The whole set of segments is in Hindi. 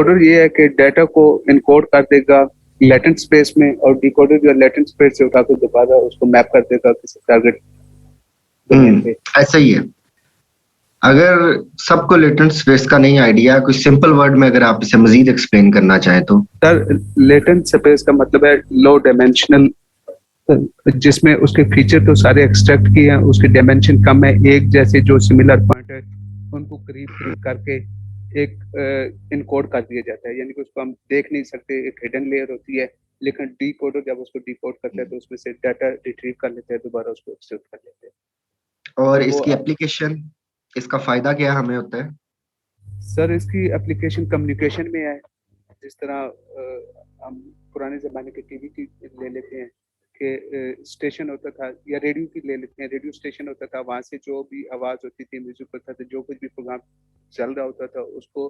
डिकोडर ये है कि डाटा को इनकोड कर देगा लेटेंट स्पेस में, और डिकोडर जो लेटेंट स्पेस से उठा के दोबारा उसको मैप कर देगा किसी टारगेट डोमेन पे। ऐसा ही है। अगर सबको लेटेंट स्पेस का नहीं आइडिया, कुछ सिंपल वर्ड में अगर आप इसे मजीद एक्सप्लेन करना चाहें तो। सर, लेटेंट स्पेस का मतलब है लो डायमेंशनल, जिसमें उसके फीचर तो सारे एक्सट्रैक्ट किए हैं, उसके डायमेंशन कम है, एक जैसे जो सिमिलर पॉइंट है उनको करीब करीब करके एक इनकोड कर दिया जाता है, यानी कि उसको हम देख नहीं सकते, एक हिडन लेयर होती है। लेकिन डी कोडर जब उसको डिकोड करता है तो उसमें से डाटा रिट्रीव कर लेते हैं, दोबारा उसको एक्सट्रैक्ट कर लेते हैं। और वो इसकी एप्लीकेशन, इसका फायदा क्या हमें होता है? सर, इसकी एप्लीकेशन कम्युनिकेशन में है। जिस तरह हम पुराने ज़माने के टीवी की ले लेते हैं कि स्टेशन होता था, या रेडियो की ले लेते हैं, रेडियो स्टेशन होता था, वहाँ से जो भी आवाज़ होती थी, म्यूज़िक होता था, जो कुछ भी प्रोग्राम चल रहा होता था, उसको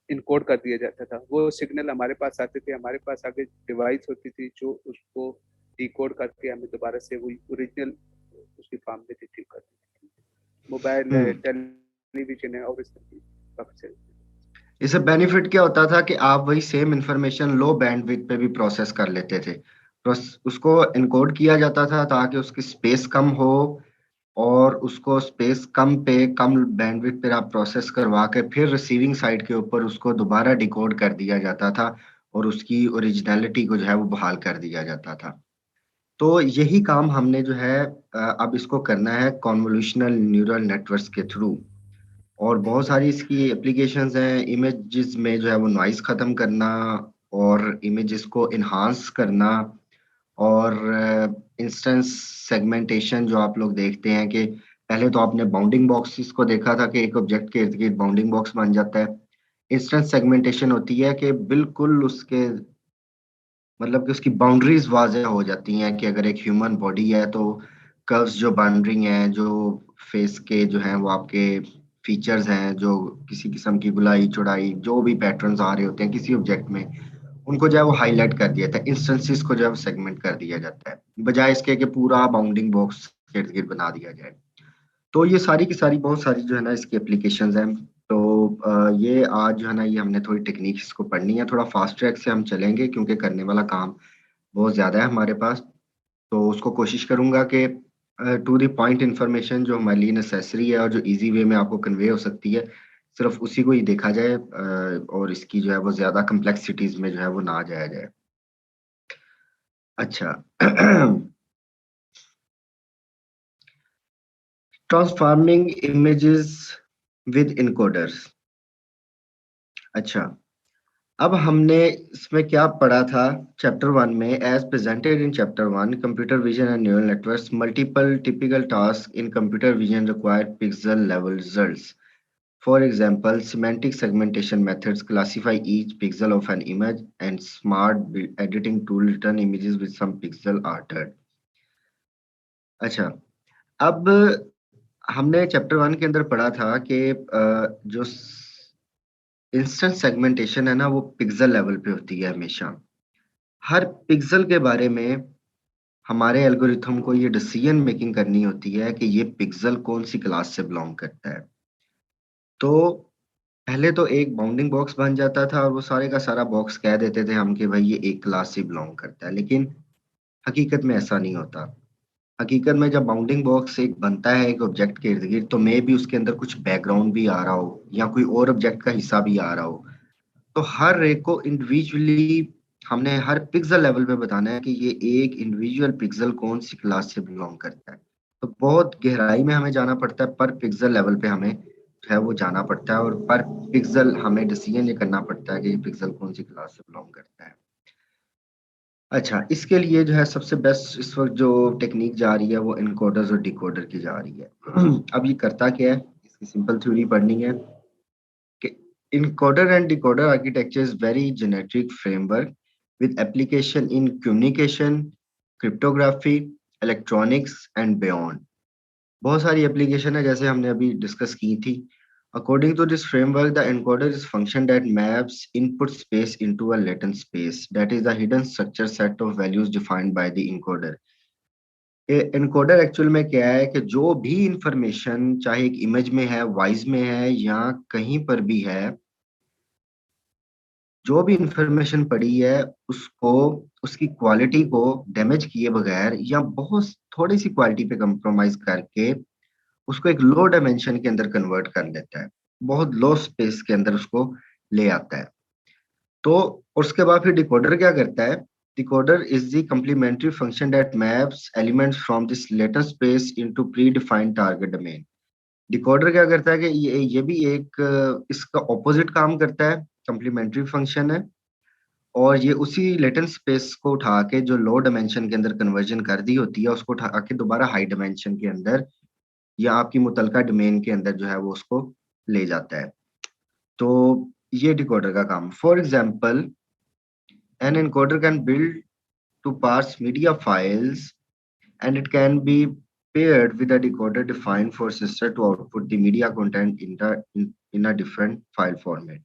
इनकोड कर दिया जाता था। वो सिग्नल हमारे पास आते थे, हमारे पास आगे डिवाइस होती थी जो उसको डिकोड करके हमें दोबारा से वही ओरिजिनल उसकी फॉर्म में रिट्रीव कर देती थी। मोबाइल है, हम्म टेलीविज़न है, और इस तरह की काफ़ी सारी। इससे बेनिफिट क्या होता था कि आप वही सेम इंफॉर्मेशन लो बैंडविड्थ पे भी प्रोसेस कर लेते थे। उसको इनकोड किया जाता था ताकि उसकी स्पेस कम हो, और उसको स्पेस कम पे कम बैंडविड्थ पे आप प्रोसेस करवा के फिर रिसीविंग साइड के ऊपर उसको दोबारा डिकोड कर दिया जाता था, और उसकी ओरिजिनलिटी को जो है वो बहाल कर दिया जाता था। तो यही काम हमने जो है अब इसको करना है कॉन्वोल्यूशनल न्यूरल नेटवर्क्स के थ्रू। और बहुत सारी इसकी एप्लीकेशंस हैं। इमेजेस में जो है वो नॉइस खत्म करना, और इमेजेस को इन्हांस करना, और इंस्टेंस सेगमेंटेशन जो आप लोग देखते हैं कि पहले तो आपने बाउंडिंग बॉक्सेस को देखा था कि एक ऑब्जेक्ट के इर्द गिर्द बाउंडिंग बॉक्स बन जाता है। इंस्टेंस सेगमेंटेशन होती है कि बिल्कुल उसके मतलब कि उसकी बाउंड्रीज वाज़ेह हो जाती हैं कि अगर एक ह्यूमन बॉडी है तो कर्व्स जो बाउंड्री हैं, जो फेस के जो हैं वो आपके फीचर्स हैं, जो किसी किस्म की गुलाई चौड़ाई जो भी पैटर्न्स आ रहे होते हैं किसी ऑब्जेक्ट में, उनको जो है वो हाईलाइट कर दिया जाता है। इंस्टेंसेस को जो है वो सेगमेंट कर दिया जाता है, बजाय इसके कि पूरा बाउंडिंग बॉक्स के इर्द गिर्द बना दिया जाए। तो ये सारी की सारी बहुत सारी जो है ना इसकी एप्लीकेशंस हैं। तो ये आज जो है ना ये हमने थोड़ी टेक्निक्स को पढ़नी है, थोड़ा फास्ट ट्रैक से हम चलेंगे क्योंकि करने वाला काम बहुत ज़्यादा है हमारे पास। तो उसको कोशिश करूँगा कि टू द पॉइंट इन्फॉर्मेशन जो हमारे लिए नेसेसरी है और जो ईज़ी वे में आपको कन्वे हो सकती है, सिर्फ़ उसी को ही देखा जाए, और इसकी जो है वो ज़्यादा कॉम्प्लेक्सिटीज़ में जो है वो ना जाया जाए। अच्छा। Transforming images with encoders. अच्छा, अब हमने इसमें क्या पढ़ा था चैप्टर 1 में? As presented in chapter 1, computer vision and neural networks, multiple typical task in computer vision require pixel level results. For example, semantic segmentation methods classify each pixel of an image, and smart editing tool return images with some pixel altered. अच्छा, अब हमने चैप्टर 1 के अंदर पढ़ा था कि जो इंस्टेंट सेगमेंटेशन है ना वो पिक्सल लेवल पे होती है हमेशा। हर पिक्सल के बारे में हमारे एल्गोरिथम को ये डिसीजन मेकिंग करनी होती है कि ये पिक्सल कौन सी क्लास से बिलोंग करता है। तो पहले तो एक बाउंडिंग बॉक्स बन जाता था और वो सारे का सारा बॉक्स कह देते थे हम कि भाई ये एक क्लास से बिलोंग करता है, लेकिन हकीकत में ऐसा नहीं होता। हकीकत में जब बाउंडिंग बॉक्स एक बनता है एक ऑब्जेक्ट के इर्द गिर्द, तो मे भी उसके अंदर कुछ बैकग्राउंड भी आ रहा हो या कोई और ऑब्जेक्ट का हिस्सा भी आ रहा हो। तो हर एक को इंडिविजुअली हमने हर पिक्सल लेवल पे बताना है कि ये एक इंडिविजुअल पिक्सल कौन सी क्लास से बिलोंग करता है। तो बहुत गहराई में हमें जाना पड़ता है, पर पिक्सल लेवल पे हमें जो है वो जाना पड़ता है, और पर पिक्सल हमें डिसीजन ये करना पड़ता है कि ये पिक्सल कौन सी क्लास से बिलोंग करता है। अच्छा, इसके लिए जो है सबसे बेस्ट इस वक्त जो टेक्निक जा रही है वो इनकोडर्स और डिकोडर की जा रही है। अब ये करता क्या है, इसकी सिंपल थ्योरी पढ़नी है कि encoder and decoder architecture is very generic framework with application in communication, cryptography, electronics and beyond. बहुत सारी एप्लीकेशन है जैसे हमने अभी डिस्कस की थी। According to this framework, the encoder is function that maps input space into a latent space, that is the hidden structure set of values defined by the encoder. Encoder actual में क्या है कि जो भी इंफॉर्मेशन चाहे एक इमेज में है, वॉइस में है या कहीं पर भी है, जो भी इंफॉर्मेशन पड़ी है उसको, उसकी क्वालिटी को डैमेज किए बगैर या बहुत थोड़ी सी क्वालिटी पे कंप्रोमाइज करके उसको एक लो डायमेंशन के अंदर कन्वर्ट कर लेता है, बहुत लो स्पेस के अंदर उसको ले आता है। तो उसके बाद फिर डिकोडर क्या करता है? Decoder is the complementary function that maps elements from this latent space into predefined target domain। Decoder क्या करता है कि ये भी एक इसका ऑपोजिट काम करता है, कम्प्लीमेंट्री फंक्शन है, और ये उसी लेटेंट स्पेस को उठा के जो लो डायमेंशन के अंदर कन्वर्जन कर दी होती है उसको उठा के दोबारा हाई डायमेंशन के अंदर या आपकी मुतलका डोमेन के अंदर जो है वो उसको ले जाता है। तो ये डिकोडर का काम। For example, an encoder can build to parse media files, and it can be paired with a decoder defined for sister to output the media content in a different file format।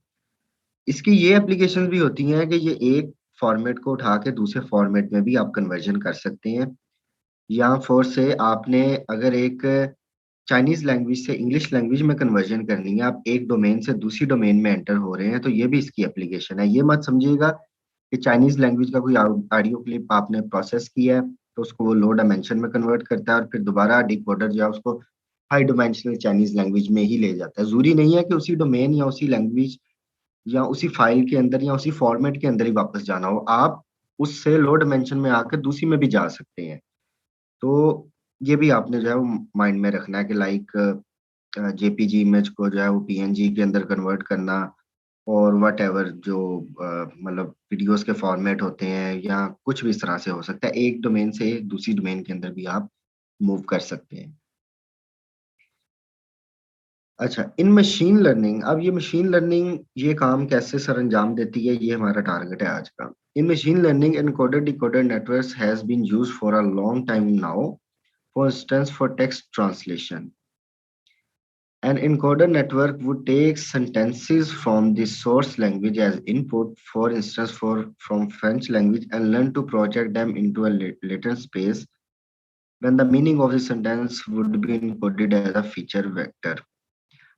इसकी ये एप्लीकेशन भी होती हैं कि ये एक फॉर्मेट को उठा के दूसरे फॉर्मेट में भी आप कन्वर्जन कर सकते हैं, या फोर से आपने अगर एक चाइनीज लैंग्वेज से इंग्लिश लैंग्वेज में कन्वर्जन करनी है, आप एक डोमेन से दूसरी डोमेन में एंटर हो रहे हैं, तो ये भी इसकी एप्लीकेशन है। ये मत समझिएगा कि चाइनीज लैंग्वेज का कोई ऑडियो क्लिप आपने प्रोसेस किया है तो उसको वो लो डायमेंशन में कन्वर्ट करता है और फिर दोबारा डिकोडर जो है उसको हाई डायमेंशनल चाइनीज लैंग्वेज में ही ले जाता है। जरूरी नहीं है कि उसी डोमेन या उसी लैंग्वेज या उसी फाइल के अंदर या उसी फॉर्मेट के अंदर ही वापस जाना हो, आप उससे लो डायमेंशन में आकर दूसरी में भी जा सकते हैं। तो ये भी आपने जो है वो माइंड में रखना है कि लाइक जेपीजी इमेज को जो है वो पीएनजी के अंदर कन्वर्ट करना, और वट एवर जो मतलब वीडियोस के फॉर्मेट होते हैं या कुछ भी इस तरह से हो सकता है, एक डोमेन से दूसरी डोमेन के अंदर भी आप मूव कर सकते हैं। अच्छा, इन मशीन लर्निंग, अब ये मशीन लर्निंग ये काम कैसे सर अंजाम देती है, ये हमारा टारगेट है आज का। In machine learning encoder decoder networks has been used for a long time now, for instance for text translation. An encoder network would take sentences from the source language as input, for instance, from French language, and learn to project them into a latent space when the meaning of the sentence would be encoded as a feature vector.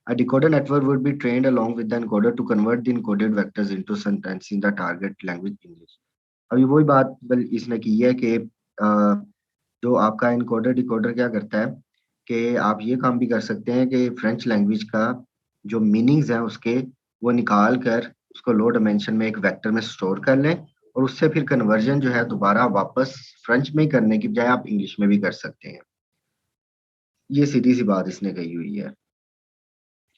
A decoder network would be trained along with the encoder to convert the encoded vectors into sentences in the target language English। अभी वही बात इसने की है कि जो आपका इनकोडर डिकोडर क्या करता है कि आप ये काम भी कर सकते हैं कि फ्रेंच लैंग्वेज का जो मीनिंग्स हैं उसके वो निकाल कर उसको लो डायमेंशन में एक वेक्टर में स्टोर कर लें, और उससे फिर कन्वर्जन जो है दोबारा वापस फ्रेंच में ही करने की बजाय आप इंग्लिश में भी कर सकते हैं। ये सीधी सी बात इसने कही हुई है।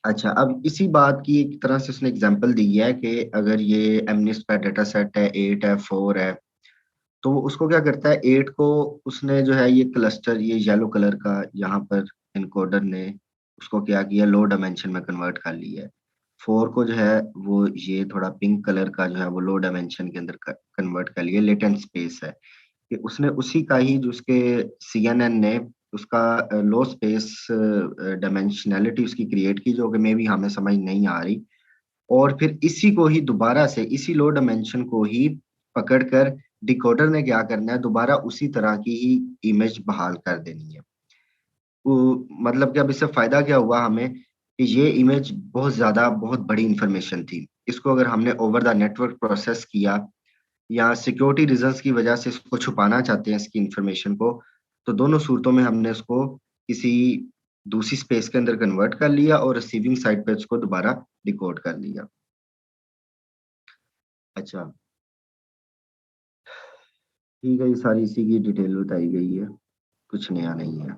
अच्छा, अब इसी बात की एक तरह से उसने एग्जांपल दी है कि अगर ये एमनिस्ट का डेटा सेट है, 8 है, 4 है, तो वो उसको क्या करता है, 8 को उसने जो है ये क्लस्टर, ये येलो कलर का यहाँ पर इनकोडर ने उसको क्या किया, लो डायमेंशन में कन्वर्ट कर लिया है। 4 को जो है वो ये थोड़ा पिंक कलर का जो है वो लो डायमेंशन के अंदर कन्वर्ट कर लिया, लेटेंट स्पेस है कि उसने उसी का ही जो उसके CNN ने उसका लो स्पेस डायमेंशनैलिटी उसकी क्रिएट की, जो कि मे भी हमें समझ नहीं आ रही, और फिर इसी को ही दोबारा से इसी लो डायमेंशन को ही पकड़कर डिकोडर ने क्या करना है, दोबारा उसी तरह की ही इमेज बहाल कर देनी है। मतलब कि अब इससे फायदा क्या हुआ हमें कि ये इमेज बहुत ज्यादा बहुत बड़ी इंफॉर्मेशन थी, इसको अगर हमने ओवर द नेटवर्क प्रोसेस किया या सिक्योरिटी रीजंस की वजह से इसको छुपाना चाहते हैं इसकी इंफॉर्मेशन को, तो दोनों सूरतों में हमने इसको किसी दूसरी स्पेस के अंदर कन्वर्ट कर लिया और रिसीविंग साइड पे इसको दोबारा डिकोड कर लिया। अच्छा, ठीक है, ये सारी इसी की डिटेल बताई गई है, कुछ नया नहीं है।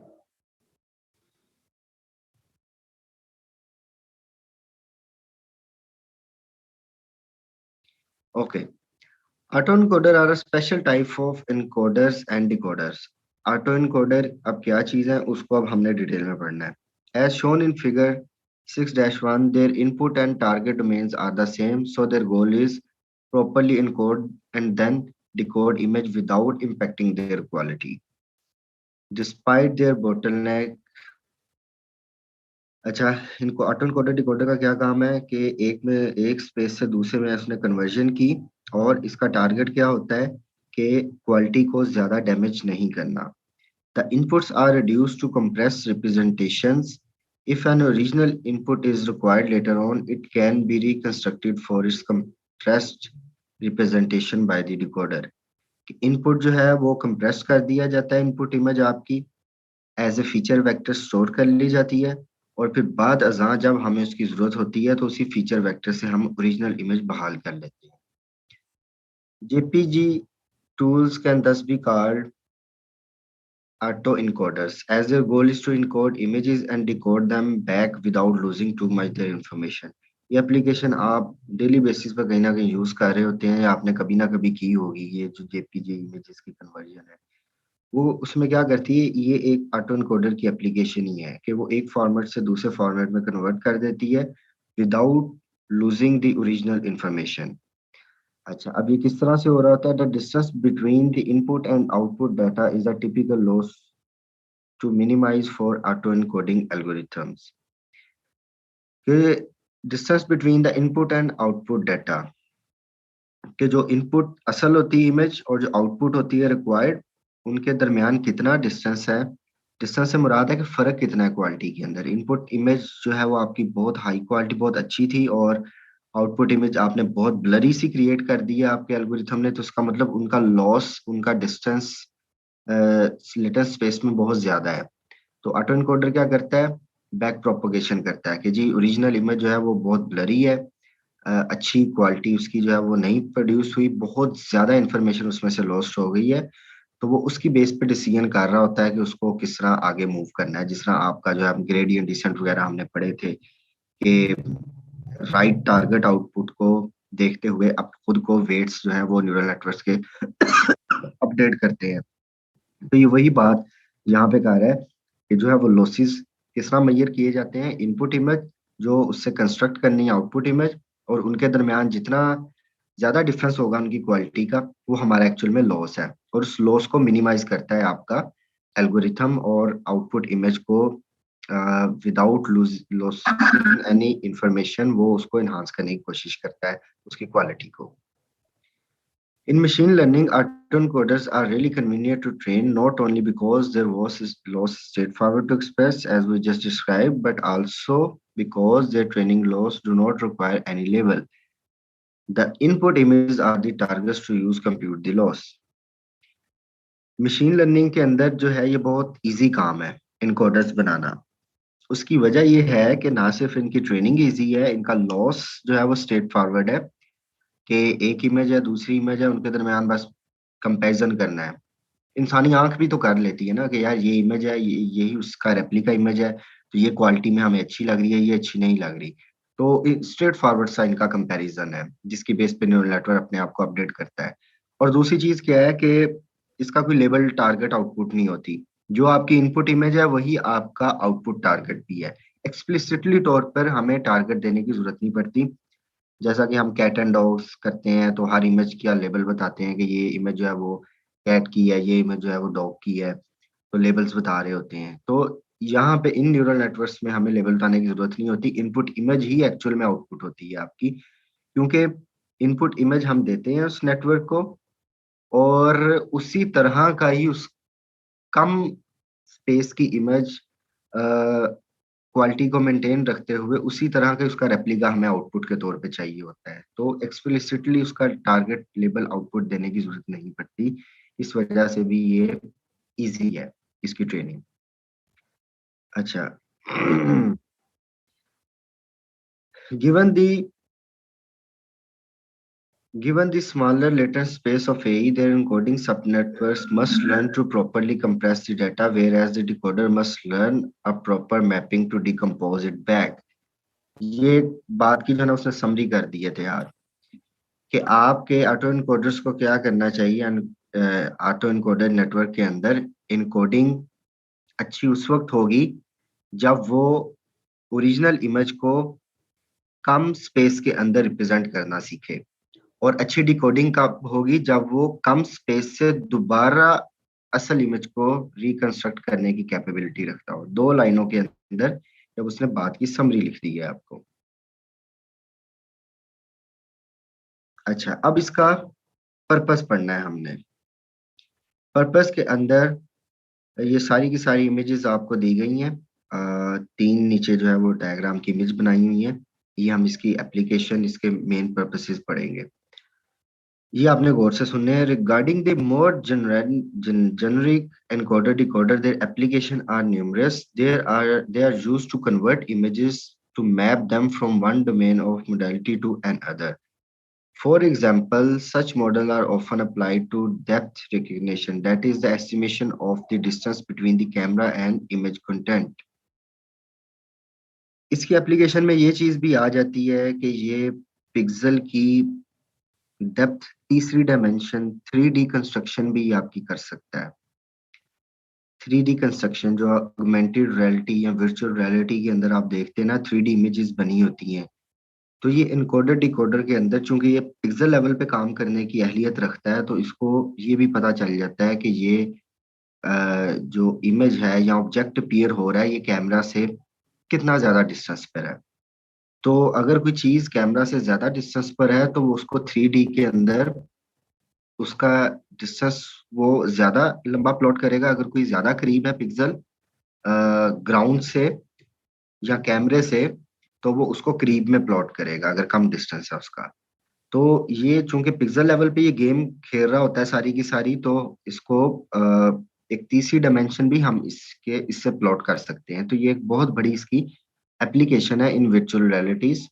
Okay, auto encoder are a special type of encoders and decoders. Auto encoder अब क्या चीज है उसको अब हमने डिटेल में पढ़ना है। As shown in figure 6-1, their input and target domains are the same, so their goal is properly encode and then decode image without impacting their quality. Despite their bottleneck, अच्छा, इनको ऑटो एनकोडर डिकोडर का क्या काम है कि एक में एक स्पेस से दूसरे में उसने कन्वर्जन की, और इसका टारगेट क्या होता है कि क्वालिटी को ज्यादा डैमेज नहीं करना। The inputs are reduced to compress representations. If an original input is required later on, it can be reconstructed for its compressed representation by the decoder। Input जो है वो कंप्रेस कर दिया जाता है, इनपुट इमेज आपकी as a feature vector store कर ली जाती है, और फिर बाद अज़ां जब हमें उसकी जरूरत होती है तो उसी फीचर वेक्टर से हम ओरिजिनल इमेज बहाल कर लेते हैं। JPG tools can thus be called autoencoders, as their goal is to encode images and decode them back without losing too much their information। ये एप्लीकेशन आप डेली बेसिस पर कहीं ना कहीं यूज कर रहे होते हैं, या आपने कभी ना कभी की होगी। ये जो जेपीजी इमेजेस की कन्वर्जन है, वो उसमें क्या करती है, ये एक ऑटो एनकोडर की एप्लीकेशन ही है कि वो एक फॉर्मेट से दूसरे फॉर्मेट में कन्वर्ट कर देती है without losing the original information. अच्छा, अब ये किस तरह से हो रहा होता है? The distance between the input and output data is a typical loss to minimize for auto encoding algorithms. कि distance between the input and output data, कि जो इनपुट असल होती है इमेज और जो आउटपुट होती है रिक्वायर्ड, उनके दरमियान कितना डिस्टेंस है। डिस्टेंस से मुराद है कि फर्क कितना है क्वालिटी के अंदर। इनपुट इमेज जो है वो आपकी बहुत हाई क्वालिटी, बहुत अच्छी थी, और आउटपुट इमेज आपने बहुत ब्लरी सी क्रिएट कर दी है आपके एल्गोरिथम ने, तो उसका मतलब उनका लॉस, उनका डिस्टेंस लेटेंट स्पेस में बहुत ज्यादा है। तो ऑटो एनकोडर क्या करता है? बैक प्रोपोगेशन करता है कि जी ओरिजिनल इमेज जो है वो बहुत ब्लरी है, अच्छी क्वालिटी उसकी जो है वो नहीं प्रोड्यूस हुई, बहुत ज्यादा इंफॉर्मेशन उसमें से लॉस्ट हो गई है। तो वो उसकी बेस पे डिसीजन कर रहा होता है कि उसको किस तरह आगे मूव करना है। जिस तरह आपका जो है ग्रेडियंट डिसेंट वगैरह हमने पढ़े थे कि राइट टारगेट आउटपुट को देखते हुए अब खुद को वेट्स जो है वो न्यूरल नेटवर्क्स के अपडेट करते हैं। तो ये वही बात यहाँ पे कह रहा है कि जो है वो लॉसेस किस तरह मेजर किए जाते हैं। इनपुट इमेज जो उससे कंस्ट्रक्ट करनी है आउटपुट इमेज, और उनके दरमियान जितना ज्यादा डिफरेंस होगा उनकी क्वालिटी का, वो हमारा एक्चुअल में लॉस है, और उस लॉस को मिनिमाइज करता है आपका एल्गोरिथम, और आउटपुट इमेज को विदाउट लॉस एनी इंफॉर्मेशन वो उसको एनहांस करने की कोशिश करता है, उसकी क्वालिटी को। In machine learning, autoencoders are really convenient to train, not only because their loss is straightforward to express as we just described, but also because their training loss do not require any label. The input images are the targets to use compute the loss. Machine learning के अंदर जो है ये बहुत इजी काम है इनकोडर्स बनाना। उसकी वजह ये है कि ना सिर्फ इनकी ट्रेनिंग इजी है, इनका लॉस जो है वो स्ट्रेट फॉरवर्ड है कि एक इमेज है दूसरी इमेज है, उनके दरमियान बस कंपैरिजन करना है। इंसानी आंख भी तो कर लेती है ना कि यार ये इमेज है, यही उसका रेप्लिका इमेज है, तो ये क्वालिटी में हमें अच्छी लग रही है, ये अच्छी नहीं लग रही। तो स्ट्रेट फॉरवर्ड सा इनका कंपैरिजन है, जिसकी बेस पे न्यूरल नेटवर्क अपने आप को अपडेट करता है। और दूसरी चीज क्या है कि इसका कोई लेबल टारगेट आउटपुट नहीं होती। जो आपकी इनपुट इमेज है वही आपका आउटपुट टारगेट भी है। एक्सप्लिसिटली तौर पर हमें टारगेट देने की जरूरत नहीं पड़ती। जैसा कि हम कैट एंड डॉग्स करते हैं तो हर इमेज का लेबल बताते हैं कि ये इमेज जो है वो कैट की है, ये इमेज जो है वो डॉग की है, तो लेबल्स बता रहे होते हैं। तो यहाँ पे इन न्यूरल नेटवर्क्स में हमें लेबल बताने की जरूरत नहीं होती, इनपुट इमेज ही एक्चुअल में आउटपुट होती है आपकी, क्योंकि इनपुट इमेज हम देते हैं उस नेटवर्क को, और उसी तरह का ही उस कम स्पेस की इमेज क्वालिटी को मेंटेन रखते हुए उसी तरह का उसका रेप्लिका हमें आउटपुट के तौर पे चाहिए होता है। तो एक्सप्लिसिटली उसका टारगेट लेबल आउटपुट देने की जरूरत नहीं पड़ती। इस वजह से भी ये इजी है इसकी ट्रेनिंग। अच्छा, given the given the smaller latent space of AE, their encoding subnetworks must learn to properly compress the data, whereas the decoder must learn a proper mapping to decompose it back। ये बात की जो है ना उसने समरी कर दिए थे यार, कि आपके ऑटो इनकोडर्स को क्या करना चाहिए। ऑटो इनकोडर नेटवर्क के अंदर इनकोडिंग अच्छी उस वक्त होगी जब वो ओरिजिनल इमेज को कम स्पेस के अंदर रिप्रेजेंट करना सीखे, और अच्छी डिकोडिंग कब होगी जब वो कम स्पेस से दोबारा असल इमेज को रिकंस्ट्रक्ट करने की कैपेबिलिटी रखता हो। दो लाइनों के अंदर जब उसने बात की समरी लिख दी है आपको। अच्छा, अब इसका पर्पस पढ़ना है हमने। पर्पस के अंदर ये सारी की सारी इमेजेस आपको दी गई हैं। तीन नीचे जो है वो डायग्राम की इमेज बनाई हुई है। ये हम इसकी एप्लीकेशन, इसके मेन पर्पसेस पढ़ेंगे। ये आपने गौर से सुनने हैं। Regarding the more generic encoder decoder, their application are numerous. They are used to convert images to map them from one domain of modality to another. For example, such models are often applied to depth recognition, that is the estimation of the distance between the camera and image content. इसकी एप्लीकेशन में ये चीज भी आ जाती है कि ये पिक्सल की डेप्थ, तीसरी डायमेंशन, 3D कंस्ट्रक्शन भी आपकी कर सकता है। 3D कंस्ट्रक्शन जो ऑगमेंटेड रियलिटी या वर्चुअल रियलिटी के अंदर आप देखते हैं ना, 3D इमेजेस बनी होती हैं, तो ये इनकोडर डिकोडर के अंदर चूंकि ये पिक्सल लेवल पे काम करने की अहलियत रखता है, तो इसको ये भी पता चल जाता है कि ये जो इमेज है या ऑब्जेक्ट अपीयर हो रहा है, ये कैमरा से कितना ज्यादा डिस्टेंस पर है। तो अगर कोई चीज कैमरा से ज्यादा डिस्टेंस पर है तो वो उसको 3D के अंदर उसका डिस्टेंस वो ज्यादा लंबा प्लॉट करेगा। अगर कोई ज्यादा करीब है पिक्सल ग्राउंड से या कैमरे से, तो वो उसको करीब में प्लॉट करेगा अगर कम डिस्टेंस है उसका। तो ये चूंकि पिक्सल लेवल पे ये गेम खेल रहा होता है सारी की सारी, तो इसको एक तीसरी डायमेंशन भी हम इससे प्लॉट कर सकते हैं। तो ये एक बहुत बड़ी इसकी एप्लीकेशन है इन वर्चुअल रियलिटीज।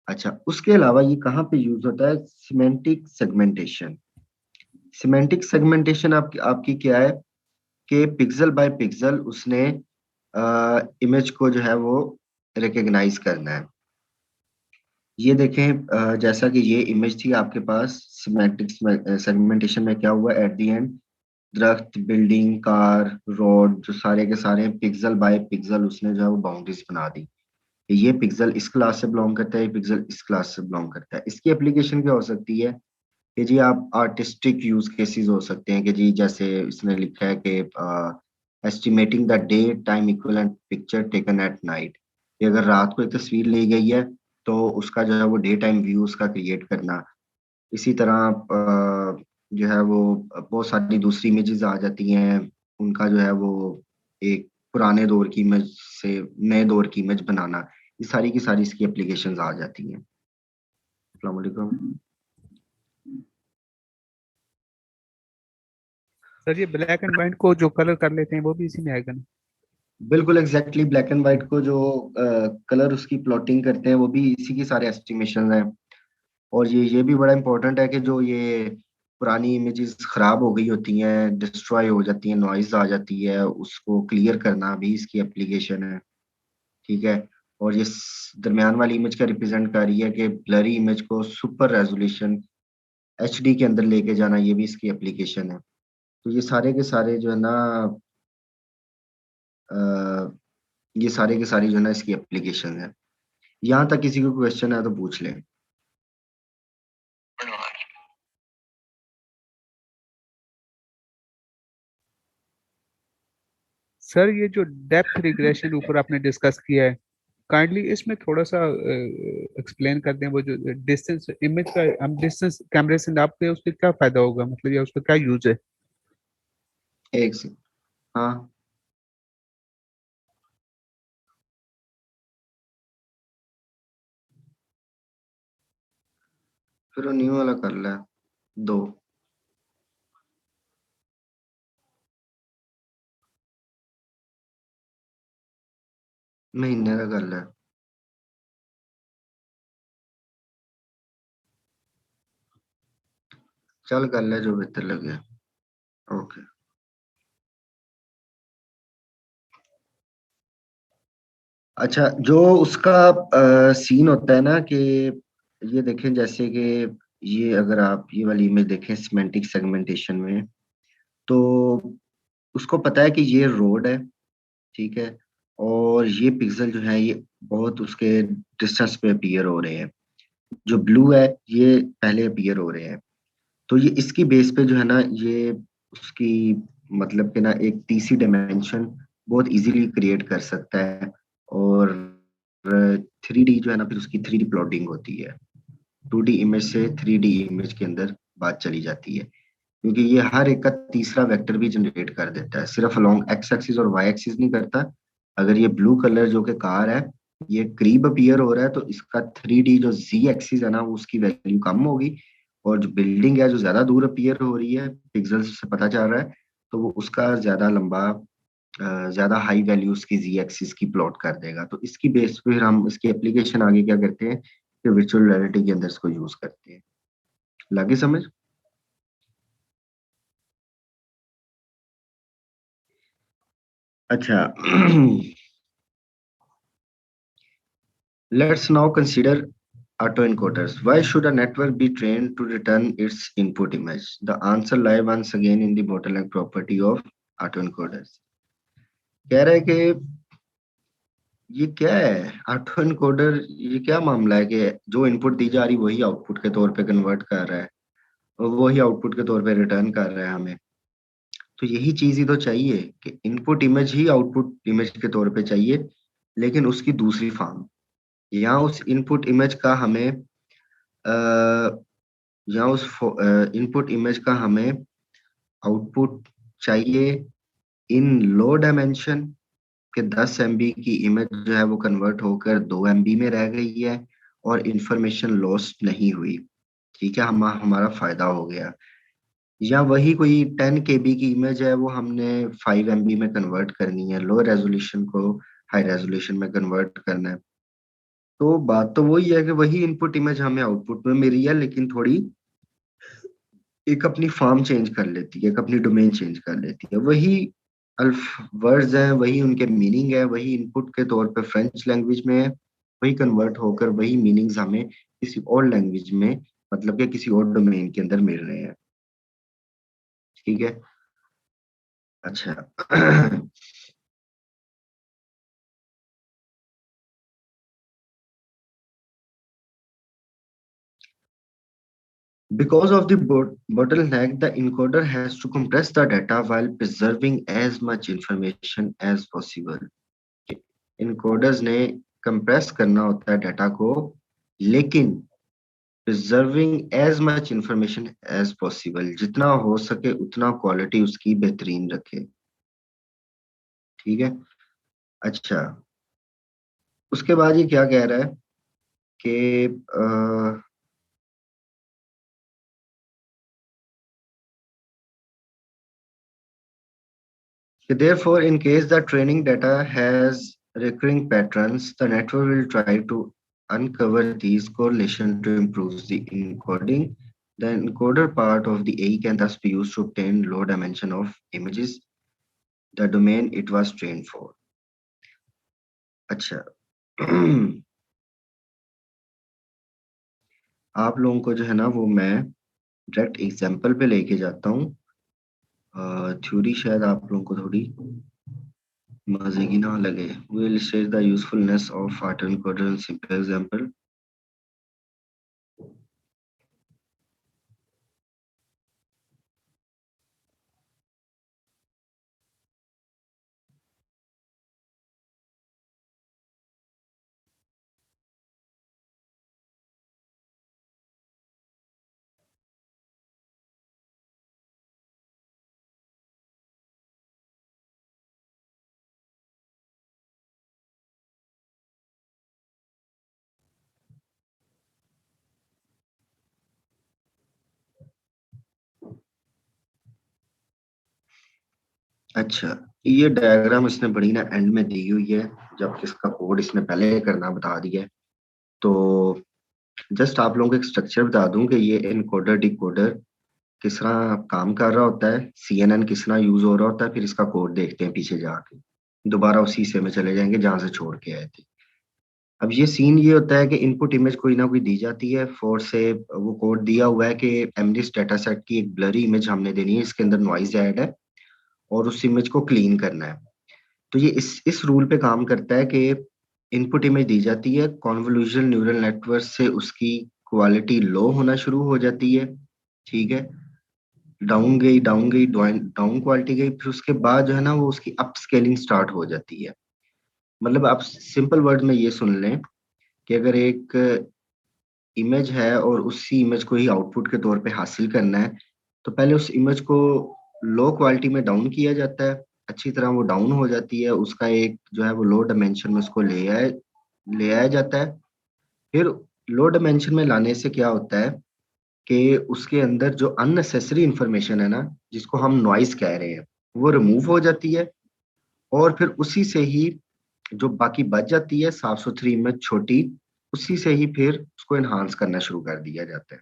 अच्छा, उसके अलावा ये कहाँ पे यूज होता है? Semantic segmentation. सिमेंटिक सेगमेंटेशन आपकी क्या है कि पिक्सल बाय पिक्सल उसने इमेज को जो है वो रिकग्नाइज करना है। ये देखें, जैसा कि ये इमेज थी आपके पास, सिमेंटिक सेगमेंटेशन में क्या हुआ एट द एंड, दरख्त, बिल्डिंग, कार, रोड, जो सारे के सारे पिक्सल बाय पिक्सल उसने जो है वो बाउंड्रीज बना दी। ये पिक्सल इस क्लास से बिलोंग करता है, ये पिक्सल इस क्लास से बिलोंग करता है। इसकी एप्लीकेशन क्या हो सकती है कि जी आप आर्टिस्टिक यूज केसेस हो सकते हैं कि जी जैसे इसने लिखा है कि estimating the day time equivalent picture taken at night, कि अगर रात को एक तस्वीर ली गई है तो उसका जो है वो डे टाइम व्यू उसका क्रिएट करना। इसी तरह जो है वो बहुत सारी दूसरी इमेजेस आ जाती हैं, उनका जो है वो एक पुराने दौर की इमेज से नए दौर की इमेज बनाना। ये सारी की सारी इसकी एप्लीकेशंस आ जाती हैं। अस्सलाम वालेकुम। सर ये ब्लैक एंड व्हाइट को जो कलर कर लेते हैं वो भी इसी में आएगा ना? बिल्कुल एग्जैक्टली, ब्लैक एंड व्हाइट को जो कलर उसकी प्लॉटिंग करते हैं वो भी इसी की सारे एस्टिमेशन हैं। और ये भी बड़ा इंपॉर्टेंट है कि जो ये पुरानी इमेजेस खराब हो गई होती हैं, डिस्ट्रॉय हो जाती हैं, नॉइज आ जाती है, उसको क्लियर करना भी इसकी एप्लीकेशन है। ठीक है। और ये दरमियान वाली इमेज का रिप्रेजेंट कर रही है कि ब्लरी इमेज को सुपर रेजोल्यूशन एचडी के अंदर लेके जाना, ये भी इसकी एप्लीकेशन है। तो ये सारे के सारे जो है ना ये सारे के सारी जो है ना इसकी एप्लीकेशन है। यहाँ तक किसी को क्वेश्चन है तो पूछ लें। सर ये जो डेप्थ रिग्रेशन ऊपर आपने डिस्कस किया है, काइंडली इसमें थोड़ा सा एक्सप्लेन कर दें। वो जो डिस्टेंस इमेज का हम डिस्टेंस कैमरे से नापते हैं, उससे क्या फायदा होगा, मतलब या उसका क्या यूज है? एक से हाँ, फिर वो न्यू वाला कर ले, 2 महीने का कर ले। चल कर ले जो बेहतर लगे। ओके। अच्छा, जो उसका सीन होता है ना कि ये देखें, जैसे कि ये अगर आप ये वाली इमेज देखें सिमेंटिक सेगमेंटेशन में, तो उसको पता है कि ये रोड है, ठीक है, और ये पिक्सल जो है ये बहुत उसके डिस्टेंस पे अपीयर हो रहे हैं। जो ब्लू है ये पहले अपीयर हो रहे हैं। तो ये इसकी बेस पे जो है ना ये उसकी मतलब कि ना एक तीसरी डायमेंशन बहुत इजीली क्रिएट कर सकता है। और 3D जो है ना फिर उसकी 3D प्लॉटिंग होती है। 2D इमेज से 3D इमेज के अंदर बात चली जाती है, क्योंकि ये हर एक का तीसरा वेक्टर भी जनरेट कर देता है, सिर्फ अलोंग एक्स एक्सिस और वाई एक्सिस नहीं करता। अगर ये ब्लू कलर जो कि कार है, ये करीब अपीयर हो रहा है तो इसका 3D जो Z एक्सिस है ना वो उसकी वैल्यू कम होगी, और जो बिल्डिंग है जो ज्यादा दूर अपीयर हो रही है पिक्सल्स से पता चल रहा है, तो वो उसका ज्यादा लंबा ज्यादा हाई वैल्यू उसकी Z एक्सिस की प्लॉट कर देगा। तो इसकी बेस पे फिर हम इसकी एप्लीकेशन आगे क्या करते हैं कि वर्चुअल रियलिटी के अंदर इसको यूज करते हैं। लगे समझ? अच्छा let's now consider autoencoders. Why should a network be trained to return its input image? The answer lies once again in the bottleneck property of autoencoders. कह रहा है कि ये क्या है ऑटो एनकोडर, ये क्या मामला है कि जो इनपुट दी जा रही वही आउटपुट के तौर पे कन्वर्ट कर रहा है और वही आउटपुट के तौर पे रिटर्न कर रहा है हमें। तो यही चीज ही तो चाहिए कि इनपुट इमेज ही आउटपुट इमेज के तौर पे चाहिए, लेकिन उसकी दूसरी फॉर्म। यहाँ उस इनपुट इमेज का हमें या उस इनपुट इमेज का हमें आउटपुट चाहिए इन लो डायमेंशन के 10 MB की इमेज जो है वो कन्वर्ट होकर 2 MB में रह गई है और इंफॉर्मेशन लॉस्ट नहीं हुई। ठीक है, हमारा फायदा हो गया। या वही कोई 10 KB की इमेज है वो हमने 5 MB में कन्वर्ट करनी है, लो रेजोल्यूशन को हाई रेजोल्यूशन में कन्वर्ट करना है। तो बात तो वही है कि वही इनपुट इमेज हमें आउटपुट में मिल रही है, लेकिन थोड़ी एक अपनी फॉर्म चेंज कर लेती है, एक अपनी डोमेन चेंज कर लेती है। वही अल्फ वर्ड्स हैं, वही उनके मीनिंग है, वही इनपुट के तौर पे फ्रेंच लैंग्वेज में है, वही कन्वर्ट होकर वही मीनिंग्स हमें किसी और लैंग्वेज में, मतलब कि किसी और डोमेन के अंदर मिल रहे हैं। ठीक है। अच्छा because of the bottleneck, the encoder has to compress the data while preserving as much information as possible. Encoders ने कंप्रेस करना होता है डाटा को, लेकिन preserving as much information as possible, जितना हो सके उतना क्वालिटी उसकी बेहतरीन रखे। ठीक है। अच्छा, उसके बाद ये क्या कह रहा है कि therefore in case the training data has recurring patterns, the network will try to uncover these correlations to improve the encoding. The encoder part of the AI can thus be used to obtain low dimension of images, the domain it was trained for. अच्छा आप लोगों को जो है ना वो मैं डायरेक्ट एग्जांपल पे लेके जाता हूँ। थ्योरी शायद आप लोगों को थोड़ी मजे की ना लगे। We'll state the usefulness of autoencoder in simple example. अच्छा, ये डायग्राम इसने बड़ी ना एंड में दी हुई है, जब इसका कोड इसने पहले करना बता दिया है। तो जस्ट आप लोगों को एक स्ट्रक्चर बता दूं कि ये एनकोडर डिकोडर किस तरह काम कर रहा होता है, CNN किस तरह यूज हो रहा होता है, फिर इसका कोड देखते हैं पीछे जाके। दोबारा उसी से में चले जाएंगे जहां से छोड़ के आए थे। अब ये सीन ये होता है कि इनपुट इमेज कोई ना कोई दी जाती है, फोर से वो कोड दिया हुआ है कि एमनिस डाटा सेट की एक ब्लरी इमेज हमने देनी है, इसके अंदर नॉइज ऐड है और उस इमेज को क्लीन करना है। तो ये इस रूल पे काम करता है कि इनपुट इमेज दी जाती है, कॉन्वोल्यूशन न्यूरल नेटवर्क से उसकी क्वालिटी लो होना शुरू हो जाती है। ठीक है, डाउन गई, डाउन क्वालिटी गई, फिर उसके बाद जो है ना वो उसकी अप स्केलिंग स्टार्ट हो जाती है। मतलब आप सिंपल वर्ड में ये सुन लें कि अगर एक इमेज है और उसी इमेज को ही आउटपुट के तौर पे हासिल करना है, तो पहले उस इमेज को लो क्वालिटी में डाउन किया जाता है, अच्छी तरह वो डाउन हो जाती है, उसका एक जो है वो लो डायमेंशन में उसको ले आए, ले आया जाता है। फिर लो डायमेंशन में लाने से क्या होता है कि उसके अंदर जो अननेसेसरी इंफॉर्मेशन है ना, जिसको हम नॉइस कह रहे हैं, वो रिमूव हो जाती है। और फिर उसी से ही जो बाकी बच जाती है साफ सुथरी इमेज छोटी, उसी से ही फिर उसको एनहांस करना शुरू कर दिया जाता है।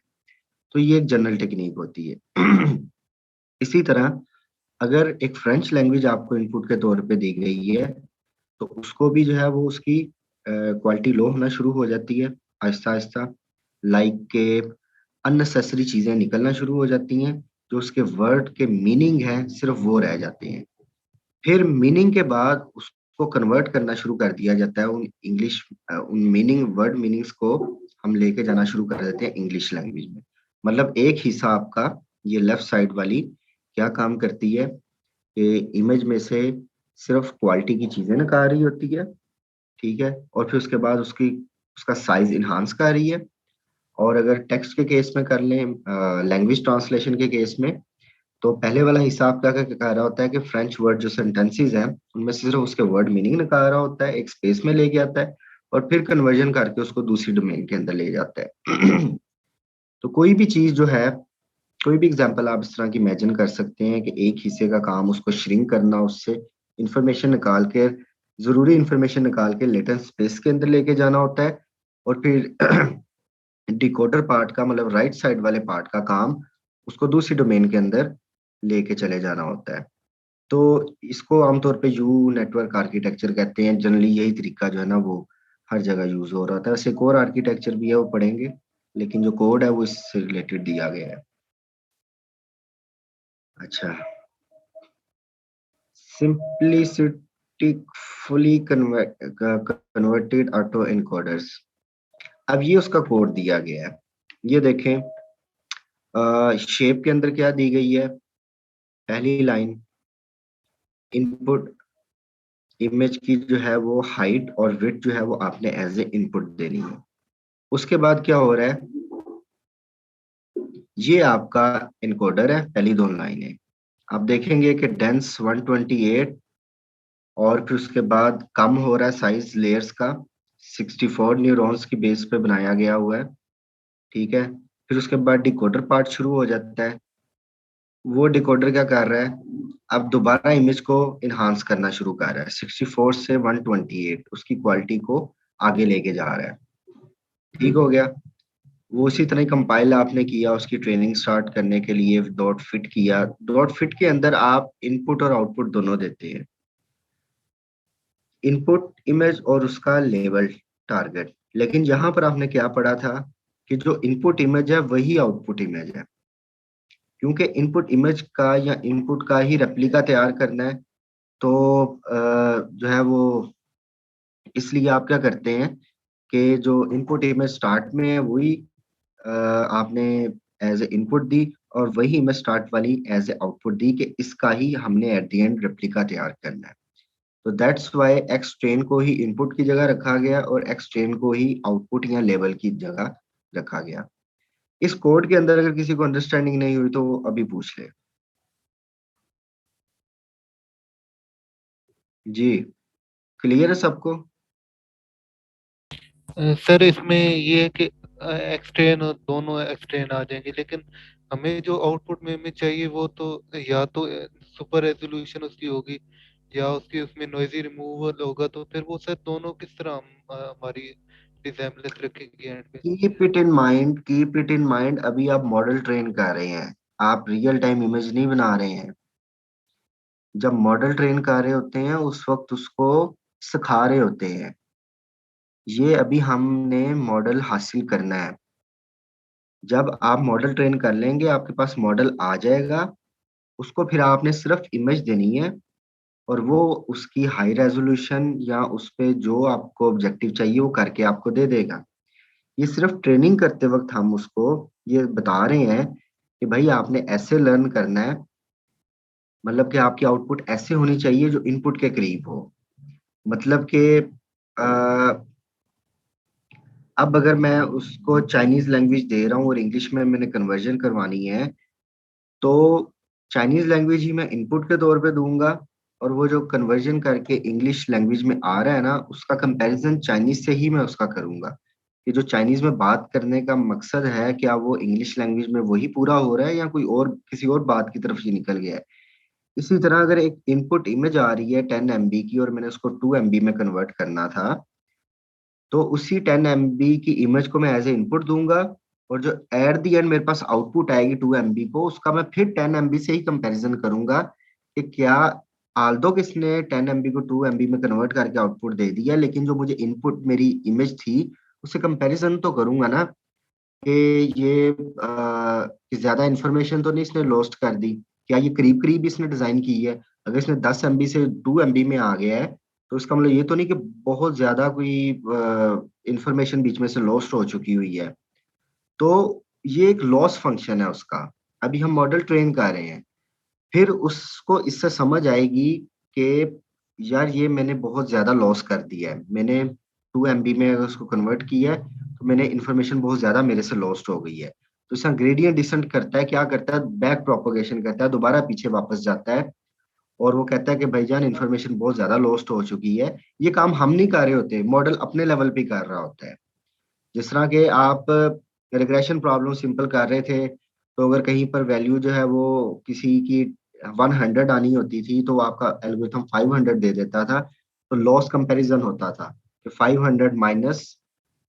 तो ये एक जनरल टेक्निक होती है। इसी तरह अगर एक फ्रेंच लैंग्वेज आपको इनपुट के तौर पे दी गई है, तो उसको भी जो है वो उसकी क्वालिटी लो होना शुरू हो जाती है आहिस्ता आहिस्ता। लाइक के अननेसेसरी चीजें निकलना शुरू हो जाती हैं, जो उसके वर्ड के मीनिंग है सिर्फ वो रह जाते हैं। फिर मीनिंग के बाद उसको कन्वर्ट करना शुरू कर दिया जाता है उन इंग्लिश उन मीनिंग वर्ड मीनिंग्स को हम लेके जाना शुरू कर देते हैं इंग्लिश लैंग्वेज में। मतलब एक हिस्सा आपका ये लेफ्ट साइड वाली क्या काम करती है कि इमेज में से सिर्फ क्वालिटी की चीजें निकाल रही होती है, ठीक है, और फिर उसके बाद उसकी उसका साइज इन्हांस कर रही है। और अगर टेक्स्ट के केस में कर लें, लैंग्वेज ट्रांसलेशन के केस में, तो पहले वाला हिसाब क्या क्या कह रहा होता है कि फ्रेंच वर्ड जो सेंटेंसेस हैं उनमें से सिर्फ उसके वर्ड मीनिंग निकाल रहा होता है, एक स्पेस में लेके आता है और फिर कन्वर्जन करके उसको दूसरी डोमेन के अंदर ले जाता है। तो कोई भी चीज जो है, कोई भी एग्जांपल आप इस तरह की इमेजिन कर सकते हैं कि एक हिस्से का काम उसको श्रिंक करना, उससे इंफॉर्मेशन निकाल के, जरूरी इंफॉर्मेशन निकाल के लेटेंट स्पेस के अंदर लेके जाना होता है। और फिर डिकोडर पार्ट का मतलब राइट साइड वाले पार्ट का काम उसको दूसरी डोमेन के अंदर लेके चले जाना होता है। तो इसको आमतौर पे यू नेटवर्क आर्किटेक्चर कहते हैं। जनरली यही तरीका जो है ना वो हर जगह यूज हो रहा था। वैसे एक और आर्किटेक्चर भी है, वो पढ़ेंगे, लेकिन जो कोड है वो इससे रिलेटेड दिया गया है। अच्छा, simplistic fully converted auto encoders. अब ये उसका कोड दिया गया है। ये देखें, शेप के अंदर क्या दी गई है, पहली लाइन, इनपुट इमेज की जो है वो हाइट और विड्थ जो है वो आपने एज ए इनपुट देनी है। उसके बाद क्या हो रहा है, ये आपका इनकोडर है, पहली दो लाइनें आप देखेंगे कि डेंस 128, और फिर उसके बाद कम हो रहा है साइज लेयर्स का, 64 न्यूरॉन्स की बेस पे बनाया गया हुआ है, ठीक है। फिर उसके बाद डिकोडर पार्ट शुरू हो जाता है। वो डिकोडर क्या कर रहा है, अब दोबारा इमेज को इन्हांस करना शुरू कर रहा है, 64 से 128 उसकी क्वालिटी को आगे लेके जा रहा है, ठीक हो गया। वो उसी तरह कंपाइल आपने किया, उसकी ट्रेनिंग स्टार्ट करने के लिए डॉट फिट किया। डॉट फिट के अंदर आप इनपुट और आउटपुट दोनों देते हैं, इनपुट इमेज और उसका लेबल टारगेट। लेकिन यहाँ पर आपने क्या पढ़ा था कि जो इनपुट इमेज है वही आउटपुट इमेज है, क्योंकि इनपुट इमेज का या इनपुट का ही रेप्लिका तैयार करना है। तो जो है वो, इसलिए आप क्या करते हैं कि जो इनपुट इमेज स्टार्ट में है वही आपने एज ए इनपुट दी, और वही इमेज स्टार्ट वाली एज ए आउटपुट दी कि इसका ही हमने एट द एंड रेप्लिका तैयार करना है। तो दैट्स वाई एक्स ट्रेन को ही इनपुट की जगह रखा गया और एक्स ट्रेन को ही आउटपुट या लेवल की जगह रखा गया। इस कोड के अंदर अगर किसी को अंडरस्टैंडिंग नहीं हुई तो वो अभी पूछ ले। जी, क्लियर है सबको? सर इसमें ये है कि एक्सटेन दोनों एक्सटेन आ जाएंगे, लेकिन हमें जो आउटपुट में हमें चाहिए वो तो या तो सुपर रेजोल्यूशन उसकी होगी या उसकी उसमें नॉइजी रिमूवल होगा। तो फिर वो सर दोनों किस तरह हम हमारी रिजेम्बलेंस रखेंगे एंड पे। कीप इट इन माइंड, अभी आप मॉडल ट्रेन कर रहे हैं, आप रियल टाइम इमेज नहीं बना रहे हैं। जब मॉडल ट्रेन कर रहे होते हैं उस वक्त उसको सिखा रहे होते हैं। ये अभी हमने मॉडल हासिल करना है। जब आप मॉडल ट्रेन कर लेंगे आपके पास मॉडल आ जाएगा, उसको फिर आपने सिर्फ इमेज देनी है और वो उसकी हाई रेजोल्यूशन या उस पे जो आपको ऑब्जेक्टिव चाहिए वो करके आपको दे देगा। ये सिर्फ ट्रेनिंग करते वक्त हम उसको ये बता रहे हैं कि भाई आपने ऐसे लर्न करना है, मतलब कि आपकी आउटपुट ऐसे होनी चाहिए जो इनपुट के करीब हो। मतलब कि अब अगर मैं उसको चाइनीज लैंग्वेज दे रहा हूँ और इंग्लिश में मैंने कन्वर्जन करवानी है, तो चाइनीज लैंग्वेज ही मैं इनपुट के तौर पे दूंगा और वो जो कन्वर्जन करके इंग्लिश लैंग्वेज में आ रहा है ना, उसका कंपैरिजन चाइनीज से ही मैं उसका करूंगा कि जो चाइनीज में बात करने का मकसद है, क्या वो इंग्लिश लैंग्वेज में वही पूरा हो रहा है या कोई और किसी और बात की तरफ ही निकल गया है। इसी तरह अगर एक इनपुट इमेज आ रही है 10 MB की और मैंने उसको 2 MB में कन्वर्ट करना था, तो उसी 10 MB की इमेज को मैं एज ए इनपुट दूंगा, और जो एट द एंड मेरे पास आउटपुट आएगी 2 MB को, उसका मैं फिर 10 MB से ही कंपैरिजन करूंगा कि क्या आल्दो किसने 10 MB को 2 MB में कन्वर्ट करके आउटपुट दे दिया, लेकिन जो मुझे इनपुट मेरी इमेज थी उससे कंपैरिजन तो करूंगा ना कि ये कि ज्यादा इन्फॉर्मेशन तो नहीं इसने लॉस्ट कर दी, क्या ये करीब करीब इसने डिजाइन की है। अगर इसने 10 MB से 2 MB में आ गया है तो इसका मतलब ये तो नहीं कि बहुत ज्यादा कोई इंफॉर्मेशन बीच में से लॉस्ट हो चुकी हुई है। तो ये एक लॉस फंक्शन है उसका। अभी हम मॉडल ट्रेन कर रहे हैं, फिर उसको इससे समझ आएगी कि यार ये मैंने बहुत ज्यादा लॉस कर दिया है, मैंने 2 MB में अगर उसको कन्वर्ट किया है तो मैंने इन्फॉर्मेशन बहुत ज्यादा मेरे से लॉस्ट हो गई है। तो इसका ग्रेडियंट डिसेंट करता है, क्या करता है, बैक प्रोपोगेशन करता है, दोबारा पीछे वापस जाता है और वो कहता है कि भाईजान इन्फॉर्मेशन बहुत ज्यादा लॉस्ट हो चुकी है। ये काम हम नहीं कर रहे होते, मॉडल अपने लेवल पे कर रहा होता है। जिस तरह के आप रिग्रेशन प्रॉब्लम सिंपल कर रहे थे, तो अगर कहीं पर वैल्यू जो है वो किसी की 100 आनी होती थी तो आपका एल्गोरिथम 500 दे देता था, तो लॉस कंपैरिजन होता था कि 500 माइनस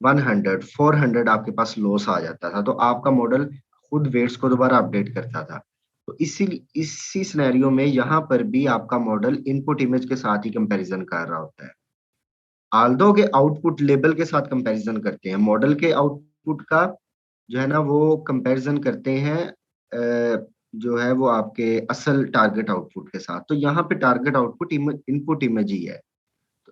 100, 400 आपके पास लॉस आ जाता था, तो आपका मॉडल खुद वेट्स को दोबारा अपडेट करता था। तो इसी सिनेरियो में यहाँ पर भी आपका मॉडल इनपुट इमेज के साथ ही कंपैरिजन कर रहा होता है। आल्दो के आउटपुट लेबल के साथ कंपैरिजन करते हैं, मॉडल के आउटपुट का जो है ना वो कंपैरिजन करते हैं जो है वो आपके असल टारगेट आउटपुट के साथ। तो यहाँ पे टारगेट आउटपुट इनपुट इमेज ही है।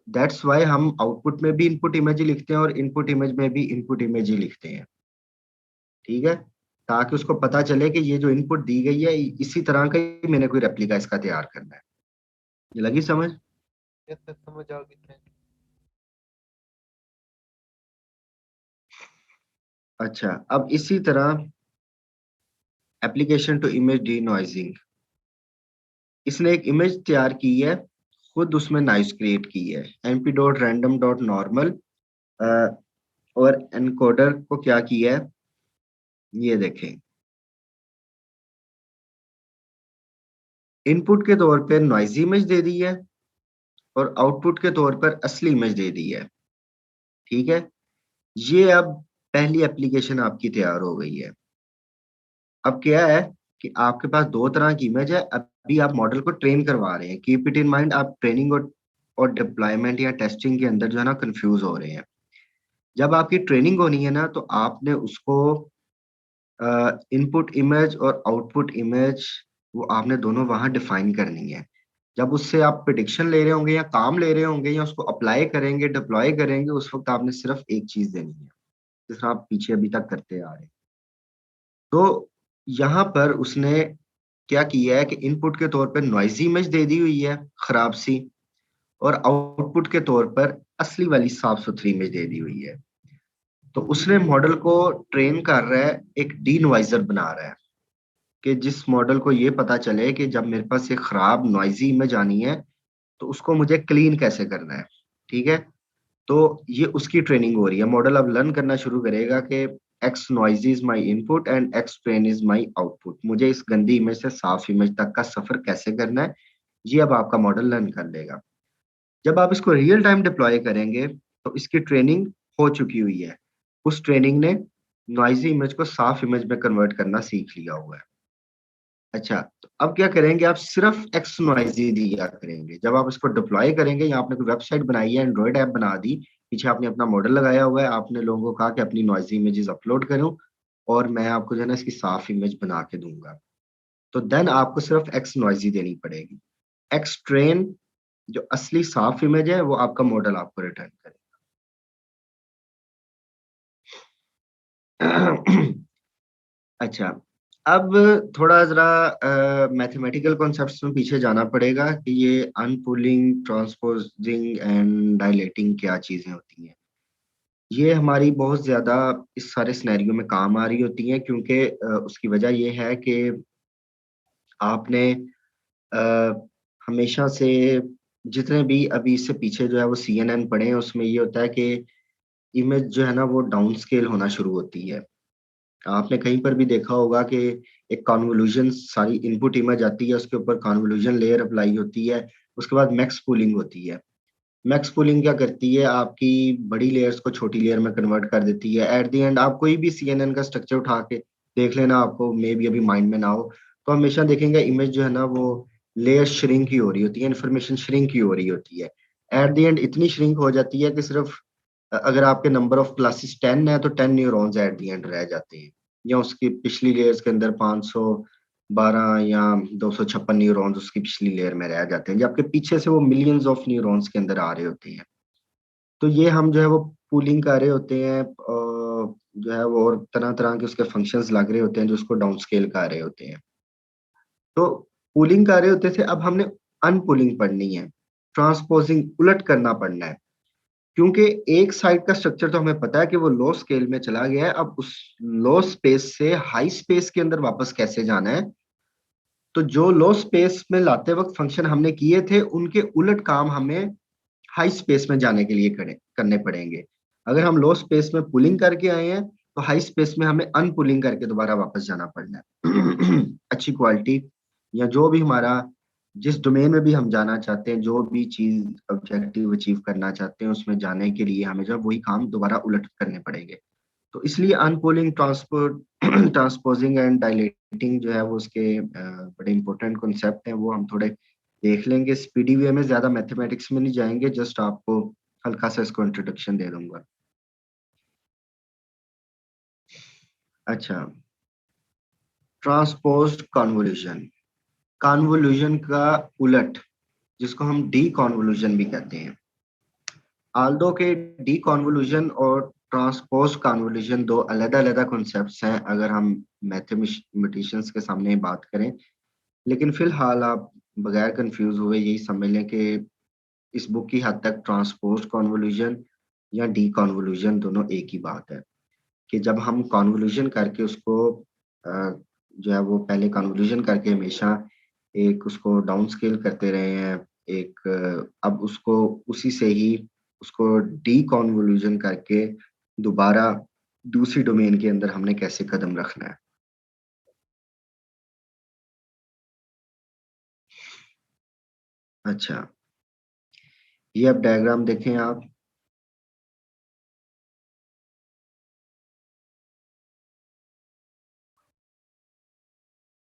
दैट्स वाई हम आउटपुट में भी इनपुट इमेज ही लिखते हैं और इनपुट इमेज में भी इनपुट इमेज ही लिखते हैं। ठीक है, ताकि उसको पता चले कि ये जो इनपुट दी गई है इसी तरह का ही मैंने कोई रेप्लिका इसका तैयार करना है। ये लगी समझ? ये तो समझ आ गई थी। अच्छा, अब इसी तरह एप्लीकेशन टू इमेज डी नॉइजिंग, इसने एक इमेज तैयार की है, खुद उसमें नॉइज क्रिएट की है, np.random.normal, और एनकोडर को क्या किया है ये देखें, इनपुट के तौर पे नॉइजी इमेज दे दी है और आउटपुट के तौर पर असली इमेज दे दी है। ठीक है, ये अब पहली एप्लीकेशन आपकी तैयार हो गई है। अब क्या है कि आपके पास दो तरह की इमेज है, अभी आप मॉडल को ट्रेन करवा रहे हैं। कीप इट इन माइंड, आप ट्रेनिंग और डिप्लॉयमेंट या टेस्टिंग के अंदर जो है ना कंफ्यूज हो रहे हैं। जब आपकी ट्रेनिंग होनी है ना, तो आपने उसको इनपुट इमेज और आउटपुट इमेज वो आपने दोनों वहां डिफाइन करनी है। जब उससे आप प्रिडिक्शन ले रहे होंगे या काम ले रहे होंगे या उसको अप्लाई करेंगे, डिप्लॉय करेंगे, उस वक्त आपने सिर्फ एक चीज देनी है, जिस तरह आप पीछे अभी तक करते आ रहे हैं। तो यहाँ पर उसने क्या किया है कि इनपुट के तौर पर नॉइजी इमेज दे दी हुई है खराब सी, और आउटपुट के तौर पर असली वाली साफ सुथरी इमेज दे दी हुई है। तो उसने मॉडल को ट्रेन कर रहा है, एक डीनवाइजर बना रहा है कि जिस मॉडल को ये पता चले कि जब मेरे पास एक खराब नॉइजी इमेज आनी है तो उसको मुझे क्लीन कैसे करना है। ठीक है, तो ये उसकी ट्रेनिंग हो रही है। मॉडल अब लर्न करना शुरू करेगा कि x noisy is my input and x train is my output, मुझे इस गंदी इमेज से साफ इमेज तक का सफर कैसे करना है, ये अब आपका मॉडल लर्न कर लेगा। जब आप इसको रियल टाइम डिप्लॉय करेंगे तो इसकी ट्रेनिंग हो चुकी हुई है, उस ट्रेनिंग ने नॉइजी इमेज को साफ इमेज में कन्वर्ट करना सीख लिया हुआ है। अच्छा, तो अब क्या करेंगे, आप सिर्फ एक्स नॉइजी दिया करेंगे। जब आप इसको डिप्लॉय करेंगे या आपने कोई वेबसाइट बनाई है, एंड्रॉइड ऐप बना दी, पीछे आपने अपना मॉडल लगाया हुआ है, आपने लोगों को कहा कि अपनी नॉइजी इमेजेस अपलोड करो और मैं आपको जो है ना इसकी साफ इमेज बना के दूंगा, तो देन आपको सिर्फ एक्स नॉइजी देनी पड़ेगी। एक्स ट्रेन जो असली साफ इमेज है वो आपका मॉडल आपको रिटर्न करेगा। अच्छा, अब थोड़ा जरा मैथमेटिकल कॉन्सेप्ट्स में पीछे जाना पड़ेगा कि ये अनपुलिंग, ट्रांसपोजिंग एंड डायलेटिंग क्या चीजें होती हैं। ये हमारी बहुत ज्यादा इस सारे सिनेरियो में काम आ रही होती हैं, क्योंकि उसकी वजह ये है कि आपने हमेशा से जितने भी अभी इससे पीछे जो है वो CNN पढ़े हैं, उसमें ये होता है कि इमेज जो है ना वो डाउन स्केल होना शुरू होती है। आपने कहीं पर भी देखा होगा कि एक कॉन्वोल्यूशन, सारी इनपुट इमेज आती है, उसके ऊपर कॉन्वोल्यूशन लेयर अप्लाई होती है, उसके बाद मैक्स पूलिंग होती है। मैक्स पूलिंग क्या करती है, आपकी बड़ी लेयर्स को छोटी लेयर में कन्वर्ट कर देती है। एट द एंड आप कोई भी CNN का स्ट्रक्चर उठा के देख लेना, आपको मे बी अभी माइंड में ना हो, तो हमेशा देखेंगे इमेज जो है ना वो लेयर श्रिंक ही हो रही होती है, इन्फॉर्मेशन श्रिंक ही हो रही होती है। एट द एंड इतनी श्रिंक हो जाती है कि सिर्फ अगर आपके नंबर ऑफ क्लासेस 10 है तो 10 न्यूरॉन्स एट द एंड रह जाते हैं, या उसकी पिछली लेयर्स के अंदर 512 या 256 न्यूरॉन्स उसकी पिछली लेयर में रह जाते हैं, जबकि पीछे से वो मिलियंस ऑफ न्यूरॉन्स के अंदर आ रहे होते हैं। तो ये हम जो है वो पूलिंग कर रहे होते हैं, जो है वो और तरह तरह के उसके फंक्शंस लग रहे होते हैं जो उसको डाउन स्केल कर रहे होते हैं। तो पूलिंग कर रहे होते थे, अब हमने अनपूलिंग पढ़नी है, ट्रांसपोजिंग उलट करना पड़ना है, क्योंकि एक साइड का स्ट्रक्चर तो हमें पता है कि वो लो स्केल में चला गया है, अब उस लो स्पेस से हाई स्पेस के अंदर वापस कैसे जाना है। तो जो लो स्पेस में लाते वक्त फंक्शन हमने किए थे उनके उलट काम हमें हाई स्पेस में जाने के लिए करने पड़ेंगे। अगर हम लो स्पेस में पुलिंग करके आए हैं तो हाई स्पेस में हमें अनपुलिंग करके दोबारा वापस जाना पड़ना है। अच्छी क्वालिटी या जो भी हमारा, जिस डोमेन में भी हम जाना चाहते हैं, जो भी चीज ऑब्जेक्टिव अचीव करना चाहते हैं, उसमें जाने के लिए हमें जब वही काम दोबारा उलट करने पड़ेंगे। तो इसलिए अनपोलिंग, ट्रांसपोर्ट, ट्रांसपोजिंग एंड डायलेटिंग जो है वो उसके बड़े इंपॉर्टेंट कॉन्सेप्ट हैं, वो हम थोड़े देख लेंगे। स्पीडी वे में ज्यादा मैथमेटिक्स में नहीं जाएंगे, जस्ट आपको हल्का सा इसको इंट्रोडक्शन दे दूंगा। अच्छा, ट्रांसपोज्ड कॉन्वोल्यूशन, कॉन्वोल्यूशन का उलट, जिसको हम डी कॉन्वोल्यूशन भी कहते हैं। आल्दो के डी कॉन्वोल्यूशन और ट्रांसपोज कॉन्वोल्यूशन दो अलग अलग कॉन्सेप्ट्स हैं अगर हम मैथमेटिशियंस के सामने बात करें, लेकिन फिलहाल आप बगैर कंफ्यूज हुए यही समझ लें कि इस बुक की हद तक ट्रांसपोज कॉन्वोल्यूशन या डी कॉन्वोल्यूशन दोनों एक ही बात है, कि जब हम कॉन्वोल्यूशन करके उसको जो है वो पहले कॉन्वोल्यूशन करके हमेशा एक उसको डाउन स्केल करते रहे हैं, एक अब उसको उसी से ही उसको डी कॉन्वोल्यूशन करके दोबारा दूसरी डोमेन के अंदर हमने कैसे कदम रखना है। अच्छा, ये अब डायग्राम देखें आप,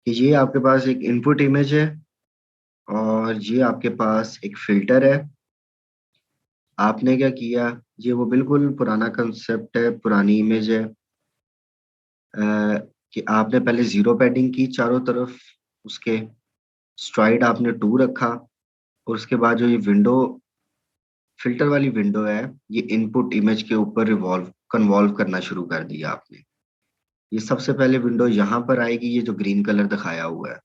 कि ये आपके पास एक इनपुट इमेज है और ये आपके पास एक फिल्टर है। आपने क्या किया, ये वो बिल्कुल पुराना कंसेप्ट है, पुरानी इमेज है, कि आपने पहले जीरो पैडिंग की चारों तरफ, उसके स्ट्राइड आपने 2 रखा, और उसके बाद जो ये विंडो, फिल्टर वाली विंडो है, ये इनपुट इमेज के ऊपर रिवॉल्व कन्वॉल्व करना शुरू कर दिया आपने। ये सबसे पहले विंडो यहाँ पर आएगी, ये जो ग्रीन कलर दिखाया हुआ है,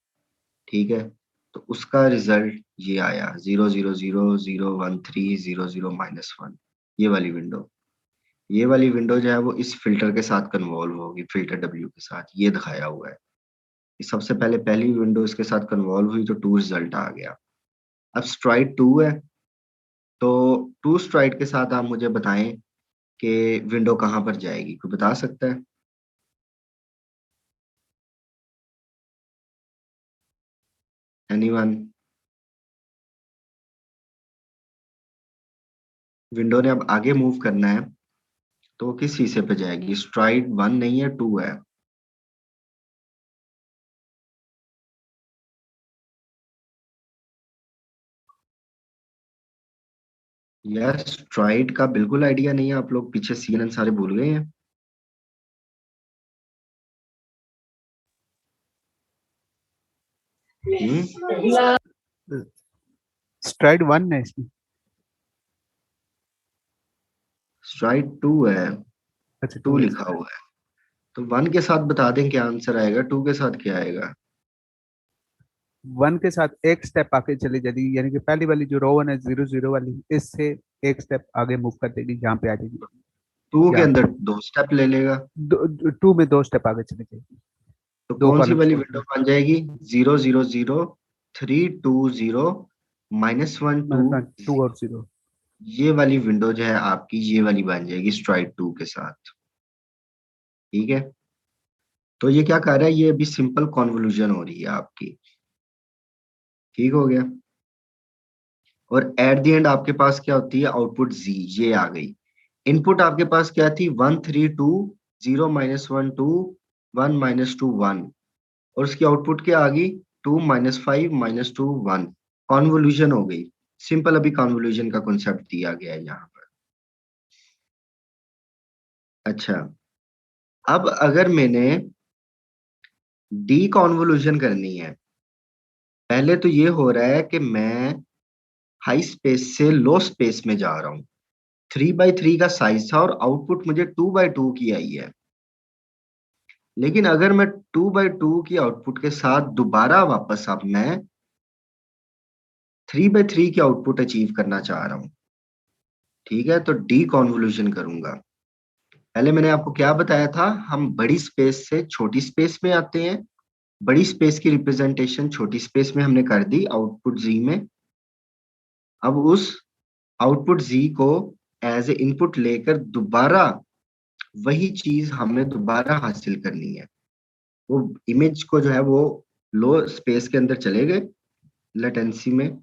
ठीक है। तो उसका रिजल्ट ये आया 0 0 0 0 1 3 0 0 -1, ये वाली विंडो। ये वाली विंडो जो है वो इस फिल्टर के साथ कन्वॉल्व होगी, फिल्टर W के साथ, ये दिखाया हुआ है। ये सबसे पहले पहली विंडो इसके साथ कन्वॉल्व हुई तो 2 रिजल्ट आ गया। अब स्ट्राइड 2 है, तो 2 स्ट्राइड के साथ आप मुझे बताएं कि विंडो कहाँ पर जाएगी, कोई बता सकता है? एनीवन? विंडो ने अब आगे मूव करना है तो वो किस हिस्से पे जाएगी? स्ट्राइड 1 नहीं है, 2 है। यार स्ट्राइड का बिल्कुल आइडिया नहीं है, आप लोग पीछे CNN सारे भूल गए हैं। स्ट्राइड 1 है इसमें। स्ट्राइड 2 है, अच्छा 2 2 है। लिखा हुआ है, तो 1 के साथ बता दें क्या आंसर आएगा, 2 के साथ क्या आएगा? 1 के साथ एक स्टेप आगे चली जाएगी, यानी कि पहली वाली जो रो 1 है 0 0 वाली, इससे एक स्टेप आगे मूव कर देगी, जहाँ पे आ जाएगी 2 के यहाँ अंदर पे। 2 स्टेप ले लेगा, 2 में 2 स्टेप आगे चली जाएगी, तो 2 कौन सी कॉलम वाली छोड़ विंडो के। बन जाएगी? 0 0 0 3 2 0 -1 2 2 और 0। ये वाली विंडो जो है आपकी ये वाली बन जाएगी स्ट्राइड 2 के साथ। ठीक है, तो ये क्या कर रहा है, ये अभी सिंपल कॉन्वोल्यूशन हो रही है आपकी। ठीक हो गया। और एट द एंड आपके पास क्या होती है, आउटपुट z, ये आ गई। इनपुट आपके पास क्या थी, 1 3 2 0 -1 2 1 -2 1, और उसकी आउटपुट क्या आ गई, 2 -5 -2 1। कॉन्वोल्यूशन हो गई सिंपल। अभी कॉन्वोल्यूशन का कॉन्सेप्ट दिया गया है यहाँ पर। अच्छा, अब अगर मैंने डी कॉन्वोल्यूशन करनी है, पहले तो ये हो रहा है कि मैं हाई स्पेस से लो स्पेस में जा रहा हूँ। 3/3 का साइज था और आउटपुट मुझे 2/2 की आई है। लेकिन अगर मैं 2/2 की आउटपुट के साथ दोबारा वापस अब मैं 3/3 की आउटपुट अचीव करना चाह रहा हूँ, ठीक है, तो डी कॉन्वोल्यूशन करूंगा। पहले मैंने आपको क्या बताया था, हम बड़ी स्पेस से छोटी स्पेस में आते हैं। बड़ी स्पेस की रिप्रेजेंटेशन छोटी स्पेस में हमने कर दी आउटपुट जी में। अब उस आउटपुट जी को एज ए इनपुट लेकर दोबारा वही चीज हमें दोबारा हासिल करनी है। वो इमेज को जो है वो लो स्पेस के अंदर चले गए लेटेंसी में,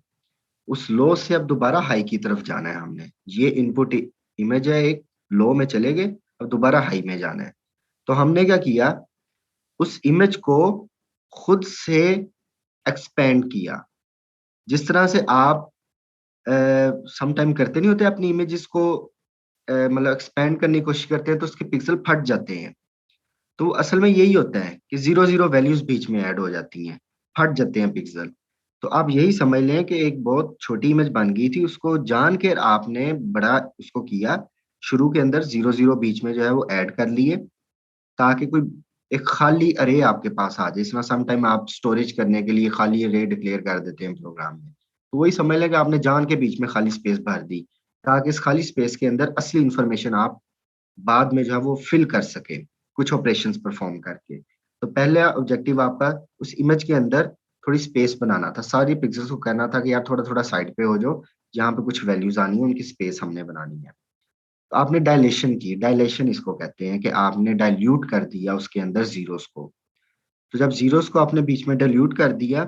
उस लो से अब दोबारा हाई की तरफ जाना है हमने। ये इनपुट इमेज है, एक लो में चले गए, अब दोबारा हाई में जाना है। तो हमने क्या किया, उस इमेज को खुद से एक्सपेंड किया। जिस तरह से आप सम टाइम करते नहीं होते, अपनी इमेजेस को मतलब एक्सपेंड करने की कोशिश करते हैं तो उसके पिक्सल फट जाते हैं। तो असल में यही होता है कि 0 0 वैल्यूज बीच में ऐड हो जाती हैं, फट जाते हैं पिक्सल। तो आप यही समझ लें कि एक बहुत छोटी इमेज बन गई थी, उसको जान के आपने बड़ा उसको किया। शुरू के अंदर 0 0 बीच में जो है वो ऐड कर लिए, ताकि कोई एक खाली अरे आपके पास आ जाए। इसमें सम टाइम आप स्टोरेज करने के लिए खाली अरे डिक्लेयर कर देते हैं प्रोग्राम में, तो वही समझ लें कि आपने जान के बीच में खाली स्पेस भर दी, ताकि इस खाली स्पेस के अंदर असली इंफॉर्मेशन आप बाद में जो है वो फिल कर सके कुछ ऑपरेशंस परफॉर्म करके। तो पहला ऑब्जेक्टिव आपका उस इमेज के अंदर थोड़ी स्पेस बनाना था, सारी पिक्सेल्स को कहना था कि यार थोड़ा थोड़ा साइड पे हो जाओ, जहाँ पे कुछ वैल्यूज आनी है उनकी स्पेस हमने बनानी है। तो आपने डायलेशन की, डायलेशन इसको कहते हैं कि आपने डाइल्यूट कर दिया उसके अंदर जीरोस को। तो जब जीरोस को आपने बीच में डाइल्यूट कर दिया,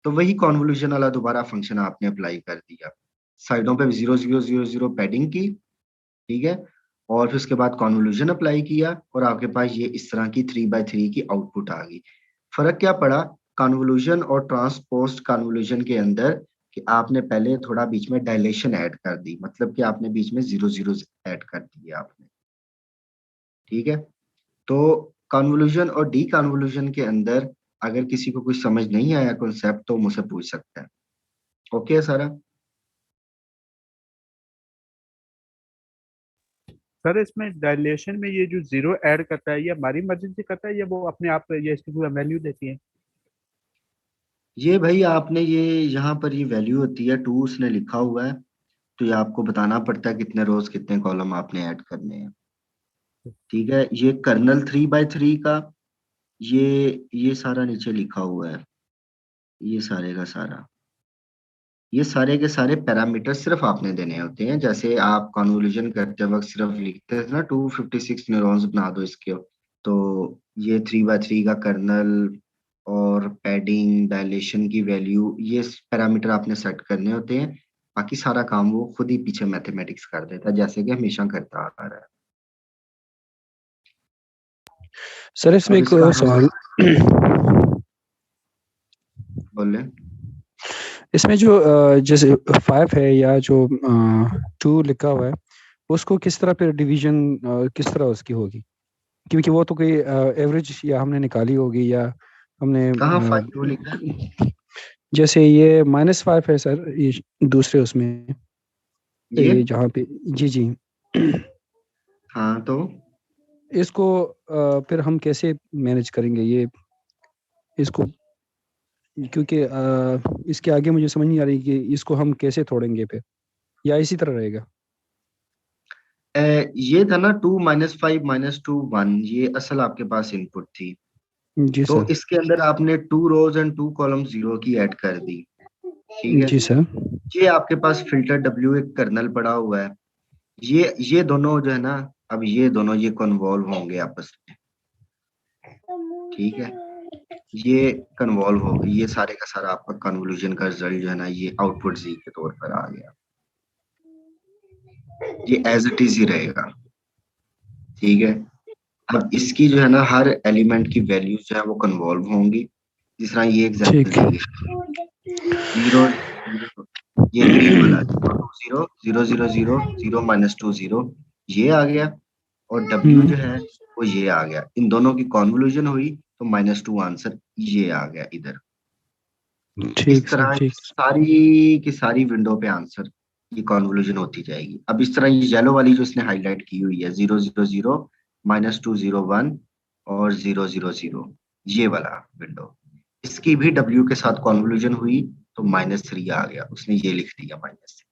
तो वही कॉन्वोल्यूशन वाला दोबारा फंक्शन आपने अप्लाई कर दिया। साइडों पे 0 0 0 0 पैडिंग की, ठीक है, और फिर उसके बाद कॉन्वोल्यूशन अप्लाई किया और आपके पास ये इस तरह की 3/3 की आउटपुट आ गई। फर्क क्या पड़ा कॉन्वोल्यूशन और ट्रांसपोज्ड कॉन्वोल्यूशन के अंदर, कि आपने पहले थोड़ा बीच में डायलेशन ऐड कर दी, मतलब कि आपने बीच में 0 0 ऐड कर दिए आपने। ठीक है, तो कॉन्वोल्यूशन और डी कॉन्वोल्यूशन के अंदर अगर किसी को कुछ समझ नहीं आया कॉन्सेप्ट तो मुझसे पूछ सकता है। ओके है सारा? सर इसमें डायलेशन में ये जो 0 ऐड करता है, ये हमारी मर्जी से करता है या वो अपने आप ये इसकी पूरा वैल्यू देती है? ये भाई आपने ये यहाँ पर ये वैल्यू होती है 2 उसने लिखा हुआ है, तो ये आपको बताना पड़ता है कितने रोज कितने कॉलम आपने ऐड करने हैं। ठीक है, ये कर्नल 3/3 का ये सारा नीचे लिखा हुआ है, ये सारे का सारा, ये सारे के सारे पैरामीटर सिर्फ आपने देने होते हैं। जैसे आप कॉन्वोल्यूशन करते वक्त सिर्फ लिखते थे ना 256 न्यूरॉन्स बना दो इसके, तो ये 3/3 का कर्नल और पैडिंग डायलेशन की वैल्यू, ये पैरामीटर आपने सेट करने होते हैं। बाकी सारा काम वो खुद ही पीछे मैथमेटिक्स कर देता है, जैसे कि हमेशा करता आ रहा है। सर इसमें अब एक इसका और हम सवाल बोले, इसमें जो जैसे 5 है या जो 2 लिखा हुआ है, उसको किस तरह फिर डिवीजन किस तरह उसकी होगी? क्योंकि वो तो कोई एवरेज या हमने निकाली होगी या हमने कहाँ 5 लिखा है? जैसे ये -5 है सर, ये दूसरे उसमें ये ये जहाँ पे जी जी हाँ, तो इसको फिर हम कैसे मैनेज करेंगे ये इसको? क्योंकि इसके आगे मुझे समझ नहीं आ रही कि इसको हम कैसे तोड़ेंगे फिर, या इसी तरह रहेगा? ये था ना 2 -5 -2 1, ये असल आपके पास इनपुट थी। जी तो सर। इसके अंदर आपने 2 रोज एंड 2 कॉलम 0 की ऐड कर दी। ठीक है, जी सर। ये आपके पास फिल्टर डब्ल्यू एक कर्नल पड़ा हुआ है, ये दोनों जो है ना, अब ये दोनों ये कन्वॉल्व होंगे आपस में, ठीक है, ये कन्वॉल्व हो, ये सारे का सारा आपका कन्वोल्यूशन का रिजल्ट जो है ना ये आउटपुट जी के तौर पर आ गया, ये एज इट इज ही रहेगा, ठीक है। अब इसकी जो है ना हर एलिमेंट की वैल्यूज जो है वो कन्वॉल्व होंगी, जिस तरह ये एग्जांपल ठीक है। दी गई, 0 ये ग्रीन वाला 0 0 0 0 0 -2 0 ये आ गया, और W जो है वो ये आ गया, इन दोनों की कॉन्वोल्यूशन हुई तो -2 आंसर ये आ गया इधर। इस ठीक सर, तरह ठीक। सारी की सारी विंडो पे आंसर ये कॉन्वोल्यूशन होती जाएगी। अब इस तरह ये येलो वाली जो इसने हाईलाइट की हुई है 0 0 0 -2 0 1 और 0 0 0 ये वाला विंडो, इसकी भी W के साथ कॉन्वोल्यूशन हुई तो -3 आ गया, उसने ये लिख दिया -3,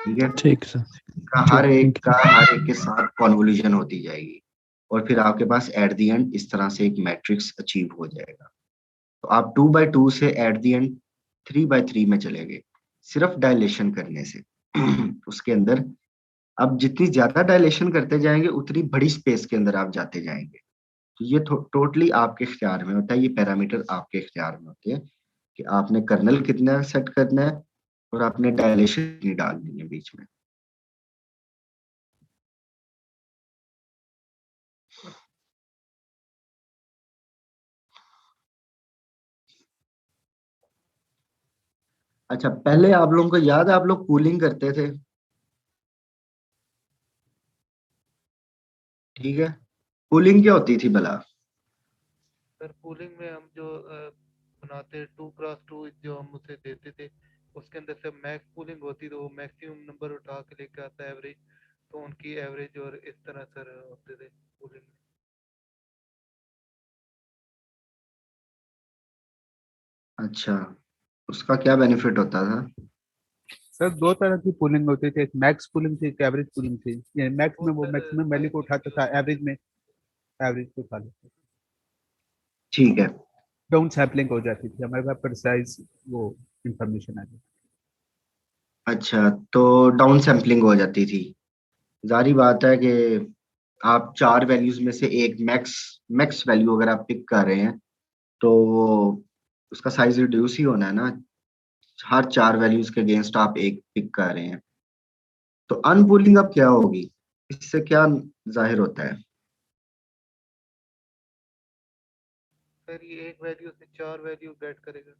ठीक है। ठीक सर। का ठीक, थैंक यू। हर एक के साथ कॉन्वोल्यूशन होती जाएगी, और फिर आपके पास एट द एंड इस तरह से एक मैट्रिक्स अचीव हो जाएगा। तो आप 2/2 से एट द एंड 3/3 में चले गए सिर्फ डायलेशन करने से। उसके अंदर अब जितनी ज्यादा डायलेशन करते जाएंगे उतनी बड़ी स्पेस के अंदर आप जाते जाएंगे। तो ये टोटली आपके इख्तियार में होता है, ये पैरामीटर आपके इख्तियार में होते हैं कि आपने कर्नल कितना सेट करना है और आपने डायलेशन कितनी डालनी है बीच में। अच्छा, पहले आप लोगों को याद है आप लोग पूलिंग करते थे, ठीक है, पूलिंग क्या होती थी भला? सर पूलिंग में हम जो बनाते 2x2 जो हम उसे देते थे, उसके अंदर से मैक्स पूलिंग होती तो वो मैक्सिमम नंबर उठा के लेके आता है एवरेज, तो उनकी एवरेज और इस तरह सर होते थे पूलिंग में। अच्छा, उसका क्या बेनिफिट होता था? सर दो तरह की पुलिंग होती थी, एक मैक्स पुलिंग थी, एक एवरेज पुलिंग थी। ये मैक्स वो में वो सर मैक्सिमम वैल्यू को साइंटिफिक उठाता था, होती एवरेज में एवरेज को उठा लेता था। ठीक है। डाउन सैम्पलिंग हो जाती थी, हमारे पास प्रिसाइज वो इंफॉर्मेशन आ जाती। अच्छा, तो डाउन सैम्पलिंग हो जाती थी, जारी बात है कि आप 4 वैल्यूज में से एक मैक्स मैक्स वैल्यू अगर आप पिक कर रहे हैं तो वो उसका साइज रिड्यूस ही होना है ना, हर 4 वैल्यूज के अगेंस्ट आप एक पिक कर रहे हैं। तो अनपूलिंग अब क्या होगी, इससे क्या जाहिर होता है? सर ये एक वैल्यू से 4 वैल्यू गेट करेगा।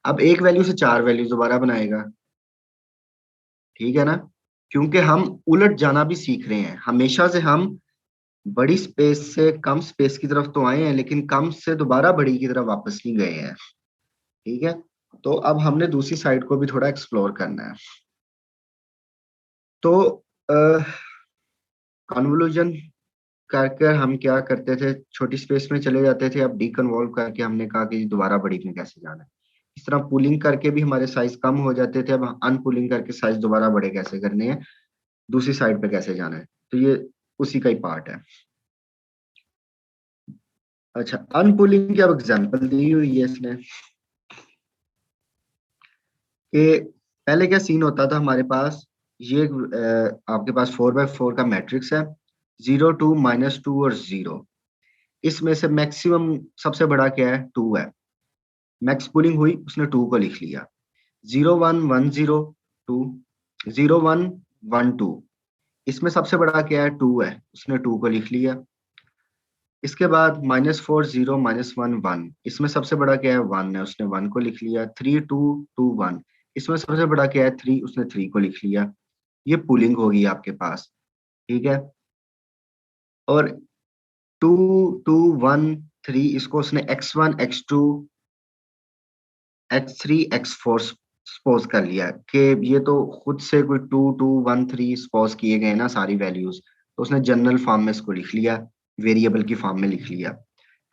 अब एक वैल्यू से 4 वैल्यू दोबारा बनाएगा, ठीक है ना, क्योंकि हम उलट जाना भी सीख रहे हैं, हमेशा से हम बड़ी स्पेस से कम स्पेस की तरफ तो आए हैं लेकिन कम से दोबारा बड़ी की तरफ वापस नहीं गए हैं, ठीक है। तो अब हमने दूसरी साइड को भी थोड़ा एक्सप्लोर करना है। तो कन्वोल्यूशन करके हम क्या करते थे, छोटी स्पेस में चले जाते थे, अब डीकन्वॉल्व करके हमने कहा कि दोबारा बड़ी में कैसे जाना है। इस तरह पुलिंग करके भी हमारे साइज कम हो जाते थे, अब अनपुलिंग करके साइज दोबारा बड़े कैसे करने हैं, दूसरी साइड पे कैसे जाना है, तो ये उसी का ही पार्ट है। अच्छा, अनपुलिंग की अब एग्जांपल दी हुई है इसने कि पहले क्या सीन होता था हमारे पास, ये आपके पास 4/4 का मैट्रिक्स है, 0 2 -2 और 0, इसमें से मैक्सिमम सबसे बड़ा क्या है, 2 है। मैक्स पुलिंग हुई, उसने 2 को लिख लिया, 0 1 1 0 2 0 1 1 2, इसमें सबसे बड़ा क्या है, 2 है, उसने 2 को लिख लिया। इसके बाद -4 0 -1 1, इसमें सबसे बड़ा क्या है, 1 है, उसने 1 को लिख लिया। 3 2 2 1, इसमें सबसे बड़ा क्या है, 3, उसने 3 को लिख लिया। ये पुलिंग होगी आपके पास, ठीक है। और 2 2 1 3, इसको उसने x1 x2 x3 x4 suppose कर लिया कि ये तो खुद से कोई 2 2 1 3 सपोज किए गए ना सारी वैल्यूज, तो उसने जनरल फॉर्म में इसको लिख लिया, वेरिएबल की फॉर्म में लिख लिया,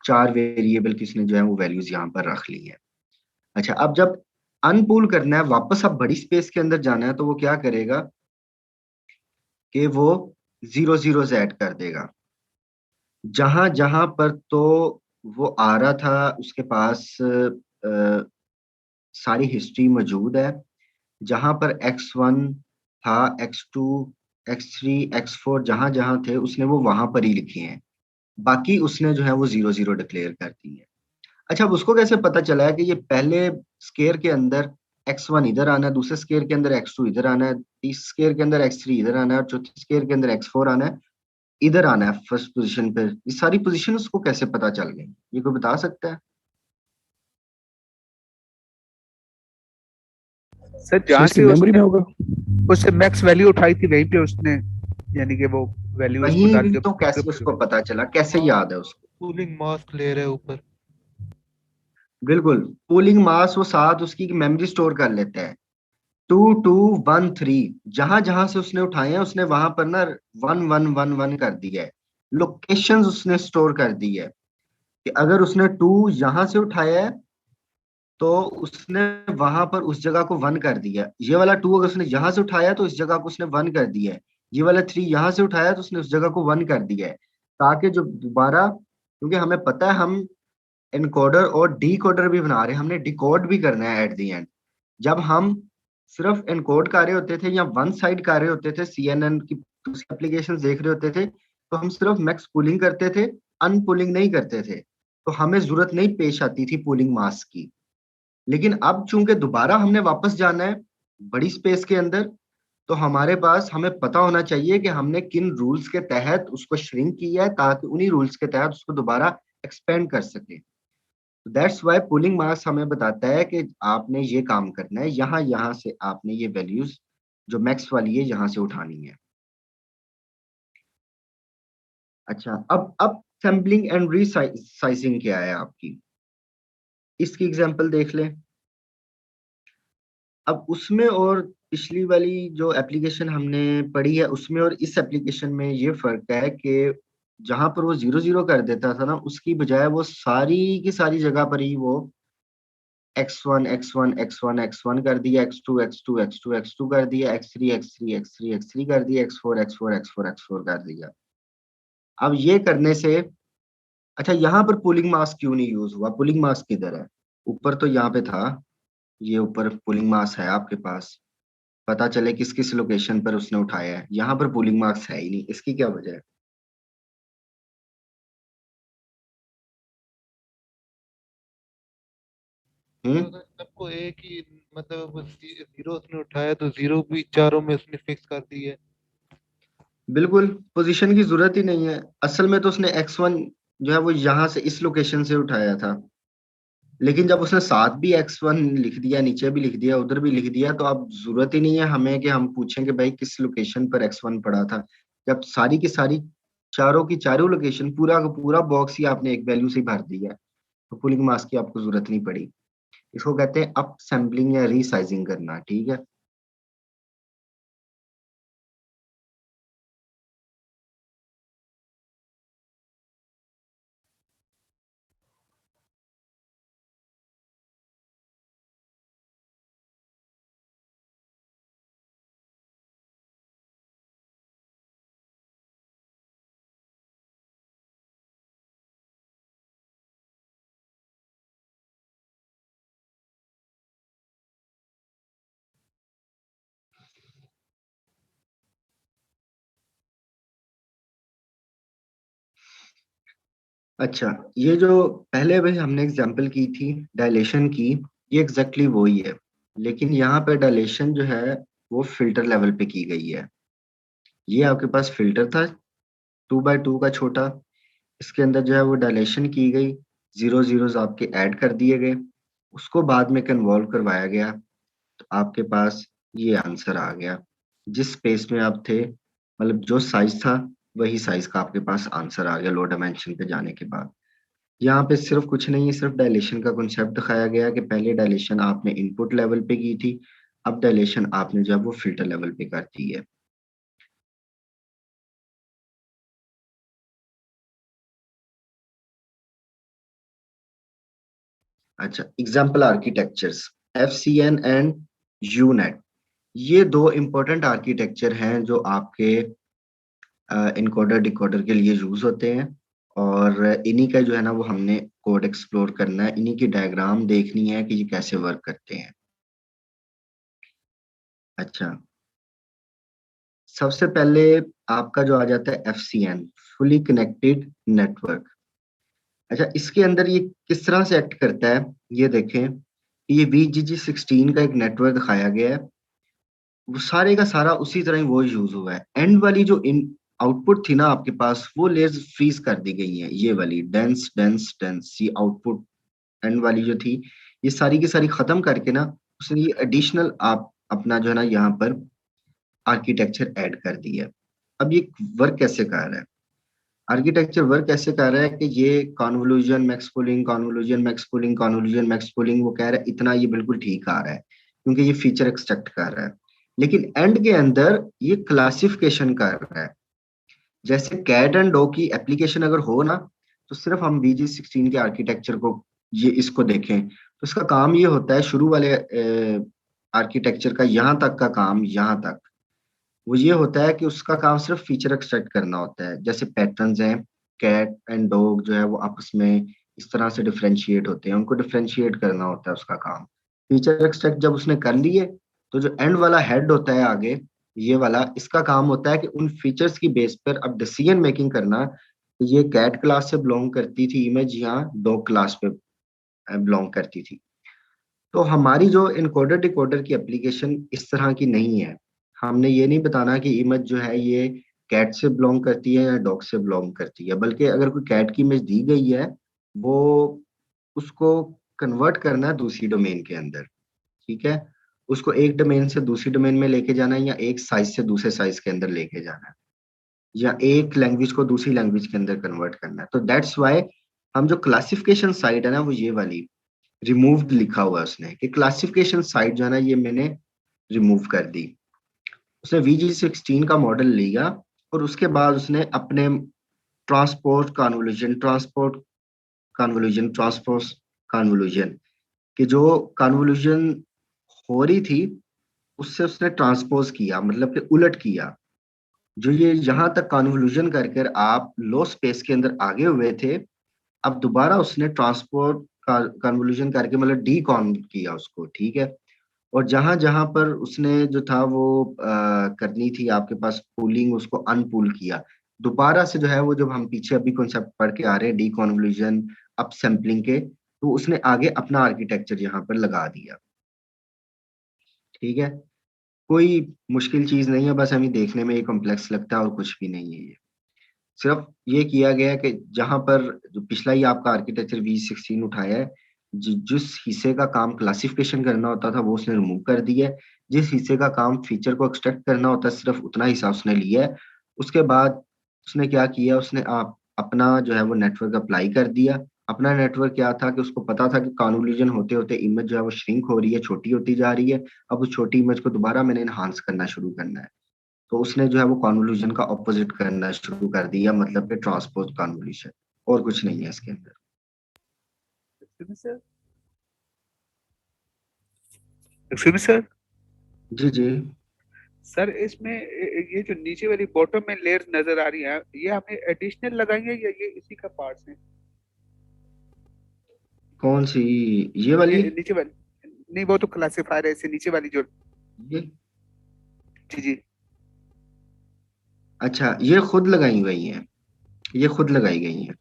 4 वेरिएबल की इसने जो है वो वैल्यूज यहाँ पर रख ली है। अच्छा, अब जब अनपूल करना है, वापस अब बड़ी स्पेस के अंदर जाना है, तो वो क्या करेगा कि वो 0 0 ऐड कर देगा, जहां जहां पर तो वो आ रहा था उसके पास सारी हिस्ट्री मौजूद है, जहां पर x1 था, x2, x3, x4 जहां जहां थे उसने वो वहां पर ही लिखे हैं, बाकी उसने जो है वो 0 0 डिक्लेयर कर दी है। अच्छा, अब उसको कैसे पता चला है कि ये पहले स्केयर के अंदर x1 इधर आना है, दूसरे स्केयर के अंदर x2 इधर आना है, तीसरे स्केयर के अंदर x3 इधर आना है, और चौथे स्केयर के अंदर x4 आना है, इधर आना है फर्स्ट पोजीशन पे? ये सारी पोजीशन उसको कैसे पता चल गई, ये कोई बता सकता है? सर सर जहाँ इसकी से मेमोरी उसने में होगा। उससे मैक्स वैल्यू उठाई थी वहीं पे उसने, यानी कि वो वैल्यू उसको वहीं डाल भी के तो कैसे उसको पता चला, कैसे याद है उसको? कूलिंग मास्क ले रहे ऊपर। बिल्कुल, कूलिंग मास वो साथ उसकी मेमोरी स्टोर कर लेते हैं। 2213 जहां जहां से उसने उठाए हैं उसने वहां पर ना 1111 कर दिया है, लोकेशंस उसने स्टोर कर दी है कि अगर उसने 2 यहां से उठाया है तो उसने वहां पर उस जगह को 1 कर दिया, ये वाला 2 अगर उसने यहां से उठाया तो इस जगह को उसने 1 कर दिया है, ये वाला 3 यहां से उठाया तो उसने उस जगह को 1 कर दिया है, ताकि जो दोबारा, क्योंकि हमें पता है हम एनकोडर और डीकोडर भी बना रहे हैं, हमने डिकोड भी करना है एट द एंड। जब हम सिर्फ एनकोड कर रहे होते थे या वन साइड कर रहे होते थे, सीएनएन की एप्लीकेशन देख रहे होते थे, तो हम सिर्फ मैक्स पुलिंग करते थे, अनपुलिंग नहीं करते थे, तो हमें जरूरत नहीं पेश आती थी पुलिंग मास की। लेकिन अब चूंकि दोबारा हमने वापस जाना है बड़ी स्पेस के अंदर, तो हमारे पास हमें पता होना चाहिए कि हमने किन रूल्स के तहत उसको श्रिंक किया है, ताकि उन्हीं रूल्स के तहत उसको दोबारा एक्सपेंड कर सके। दैट्स वाई पुलिंग मार्क्स हमें बताता है कि आपने ये काम करना है, यहाँ यहाँ से आपने ये वैल्यूज जो मैक्स वाली है यहाँ से उठानी है। अच्छा, अब सैम्पलिंग एंड रीसाइजिंग क्या है आपकी, इसकी एग्जांपल देख लें। अब उसमें और पिछली वाली जो एप्लीकेशन हमने पढ़ी है उसमें और इस एप्लीकेशन में ये फर्क है कि जहां पर वो 0 0 कर देता था ना, उसकी बजाय वो सारी की सारी जगह पर ही वो x1 x1 x1 x1 कर दिया, x2 x2 x2 x2 कर दिया, x3 x3 x3 x3 कर दिया, x4 x4 x4 x4 कर दिया। अब ये करने से, अच्छा यहाँ पर पुलिंग मास क्यों नहीं यूज हुआ, पुलिंग मास किधर है? ऊपर तो यहाँ पे था, ये ऊपर पुलिंग मास है आपके पास, पता चले किस किस लोकेशन पर उसने उठाया है, यहाँ पर पुलिंग मार्क्स है ही नहीं, इसकी क्या वजह है? तो हम्म अगर सबको एक ही मतलब जीरो उसने उठाया तो जीरो भी चारों में उसने फिक्स कर दी है। बिल्कुल, पोजीशन की जरूरत ही नहीं है, असल में तो उसने x1 जो है वो यहाँ से इस लोकेशन से उठाया था, लेकिन जब उसने साथ भी x1 लिख दिया, नीचे भी लिख दिया, उधर भी लिख दिया, तो अब जरूरत ही नहीं है हमें कि हम पूछें कि भाई किस लोकेशन पर x1 पड़ा था, जब सारी की सारी चारों की चारों लोकेशन पूरा का पूरा बॉक्स ही आपने एक वैल्यू से ही भर दिया है, तो पुलिंग मास्क की आपको जरूरत नहीं पड़ी। इसको कहते हैं अप सैम्पलिंग या रीसाइजिंग करना, ठीक है। अच्छा, ये जो पहले भाई हमने एग्जांपल की थी डायलेशन की, ये एग्जैक्टली वही है, लेकिन यहाँ पे डायलेशन जो है वो फिल्टर लेवल पे की गई है। ये आपके पास फिल्टर था 2x2 का छोटा, इसके अंदर जो है वो डायलेशन की गई, जीरो जीरोस आपके ऐड कर दिए गए, उसको बाद में कन्वॉल्व करवाया गया, तो आपके पास ये आंसर आ गया। जिस स्पेस में आप थे, मतलब जो साइज था वही साइज का आपके पास आंसर आ गया लो डायमेंशन पे जाने के बाद। यहाँ पे सिर्फ कुछ नहीं है, सिर्फ डायलेशन का कॉन्सेप्ट दिखाया गया कि पहले डायलेशन आपने इनपुट लेवल पे की थी, अब डायलेशन आपने जो है वो फिल्टर लेवल पे कर दी है। अच्छा, example architectures FCN and unit, ये दो इंपॉर्टेंट आर्किटेक्चर हैं जो आपके इनकोडर डिकोडर के लिए यूज होते हैं, और इन्हीं का जो है ना वो हमने कोड एक्सप्लोर करना है, इन्हीं की डायग्राम देखनी है कि ये कैसे वर्क करते हैं। अच्छा, सबसे पहले आपका जो आ जाता है FCN, फुली कनेक्टेड नेटवर्क। अच्छा, इसके अंदर ये किस तरह से एक्ट करता है, ये देखें कि ये VGG16 का एक नेटवर्क दिखाया गया है, वो सारे का सारा उसी तरह ही वो यूज हुआ है। एंड वाली जो इन आउटपुट थी ना आपके पास, वो लेयर्स फ्रीज कर दी गई है, ये वाली डेंस डेंस डेंस, ये आउटपुट एंड वाली जो थी, ये सारी की सारी खत्म करके ना उसने ये एडिशनल आप अपना जो है ना यहाँ पर आर्किटेक्चर ऐड कर दिया है। अब ये वर्क कैसे कर रहा है, आर्किटेक्चर वर्क कैसे कर रहा है कि ये convolution max pooling, convolution max pooling, convolution max pooling, वो कह रहा है इतना ये बिल्कुल ठीक आ रहा है क्योंकि ये फीचर एक्सट्रैक्ट कर रहा है। लेकिन एंड के अंदर ये क्लासिफिकेशन कर रहा है। जैसे कैट एंड डॉग की एप्लीकेशन अगर हो ना, तो सिर्फ हम VG16 के आर्किटेक्चर को ये इसको देखें तो इसका काम ये होता है, शुरू वाले आर्किटेक्चर का यहाँ तक का काम, यहाँ तक वो ये होता है कि उसका काम सिर्फ फीचर एक्सट्रैक्ट करना होता है। जैसे पैटर्न्स हैं, कैट एंड डॉग जो है वो आपस में इस तरह से डिफरेंशिएट होते हैं, उनको डिफरेंशिएट करना होता है उसका काम। फीचर एक्सट्रैक्ट जब उसने कर लिए, तो जो एंड वाला हेड होता है आगे, ये वाला, इसका काम होता है कि उन फीचर्स की बेस पर अब डिसीजन मेकिंग करना। ये कैट क्लास से बिलोंग करती थी इमेज, यहाँ डॉग क्लास पे बिलोंग करती थी। तो हमारी जो इनकोडर डिकोडर की एप्लीकेशन इस तरह की नहीं है। हमने ये नहीं बताना कि इमेज जो है ये कैट से बिलोंग करती है या डॉग से बिलोंग करती है, बल्कि अगर कोई कैट की इमेज दी गई है, वो उसको कन्वर्ट करना है दूसरी डोमेन के अंदर, ठीक है। उसको एक डोमेन से दूसरी डोमेन में लेके जाना है, या एक साइज से दूसरे साइज के अंदर लेके जाना है, या एक लैंग्वेज को दूसरी लैंग्वेज के अंदर कन्वर्ट करना है। तो दैट्स वाई हम जो क्लासिफिकेशन साइड है ना, वो ये वाली रिमूव्ड लिखा हुआ है उसने, कि क्लासिफिकेशन साइड जो है ना ये मैंने रिमूव कर दी। उसने VG16 का मॉडल लिया और उसके बाद उसने अपने ट्रांसपोर्ट कन्वोल्यूशन कि जो कन्वोल्यूशन हो रही थी उससे उसने ट्रांसपोज किया, मतलब कि उलट किया। जो ये यहाँ तक कन्वोल्यूशन कर आप लो स्पेस के अंदर आगे हुए थे, अब दोबारा उसने ट्रांसपोर्ट कन्वोल्यूशन करके मतलब डीकॉन किया उसको, ठीक है। और जहां जहां पर उसने जो था वो करनी थी आपके पास पूलिंग, उसको अनपूल किया दोबारा से, जो है वो जब हम पीछे अभी कॉन्सेप्ट पढ़ के आ रहे हैं डीकॉन्वोल्यूशन अप सैम्पलिंग के, तो उसने आगे अपना आर्किटेक्चर यहाँ पर लगा दिया, ठीक है। कोई मुश्किल चीज नहीं है, बस हमें देखने में ये कॉम्प्लेक्स लगता है और कुछ भी नहीं है। ये सिर्फ ये किया गया है कि जहां पर जो पिछला ही आपका आर्किटेक्चर V16 उठाया है, जिस हिस्से का काम क्लासिफिकेशन करना होता था वो उसने रिमूव कर दिया है, जिस हिस्से का काम फीचर को एक्सट्रैक्ट करना होता है सिर्फ उतना हिस्सा उसने लिया है। उसके बाद उसने क्या किया, उसने आप अपना जो है वो नेटवर्क अप्लाई कर दिया। अपना नेटवर्क क्या था कि उसको पता था कि कन्वोल्यूशन होते होते इमेज जो है वो श्रिंक हो रही है, छोटी होती जा रही है। अब उस छोटी इमेज को दोबारा मैंने इनहांस करना शुरू करना है, तो उसने जो है वो कन्वोल्यूशन का ऑपोजिट करना शुरू कर दिया, मतलब कि ट्रांसपोज कन्वोल्यूशन, और कुछ नहीं है इसके अंदर। Excuse me sir. जी जी, सर इसमें ये जो नीचे वाली बॉटम में लेयर्स नजर आ रही है, ये हमें एडिशनल लगाई है या ये इसी का पार्ट्स है? कौन सी, ये वाली? ये नीचे वाली नहीं, वो तो क्लासिफायर है, इससे नीचे वाली जो। ये जी जी। अच्छा, ये खुद लगाई गई हैं, ये खुद लगाई गई हैं।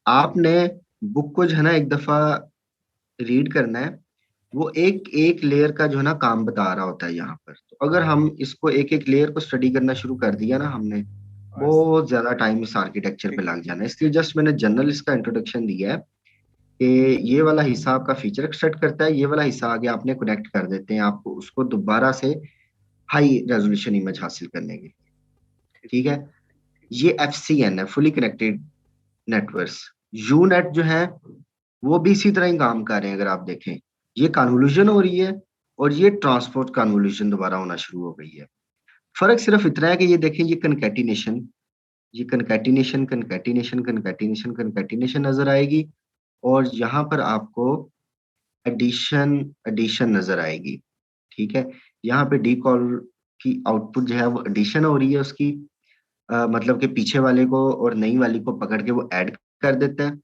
आपने बुक को जो है ना एक दफा रीड करना है, वो एक एक लेयर का जो है ना काम बता रहा होता है यहाँ पर। तो अगर हम इसको एक एक लेयर को स्टडी करना शुरू कर दिया ना हमने, बहुत ज्यादा टाइम इस आर्किटेक्चर पे लग जाना है। इसलिए जस्ट मैंने जनरल इसका इंट्रोडक्शन दिया है कि ये वाला हिस्सा आपका फीचर एक्सट्रैक्ट करता है, ये वाला हिस्सा आगे आपने कनेक्ट कर देते हैं आपको उसको दोबारा से हाई रेजोल्यूशन इमेज हासिल करने के लिए, ठीक है। ये FCN है, फुली कनेक्टेड नेटवर्क्स। यूनेट जो है वो भी इसी तरह ही काम कर रहे हैं। अगर आप देखें, ये कन्वोल्यूशन हो रही है और ये ट्रांसपोर्ट कन्वोल्यूशन दोबारा होना शुरू हो गई है। फर्क सिर्फ इतना है कि ये देखें, ये कनकैटिनेशन, ये कनकैटिनेशन कनकैटिनेशन कनकैटिनेशन कनकैटिनेशन नजर आएगी, और यहाँ पर आपको एडिशन एडिशन नजर आएगी, ठीक है। यहाँ पे डी कॉल की आउटपुट जो है वो एडिशन हो रही है उसकी, मतलब कि पीछे वाले को और नई वाली को पकड़ के वो ऐड कर देता है।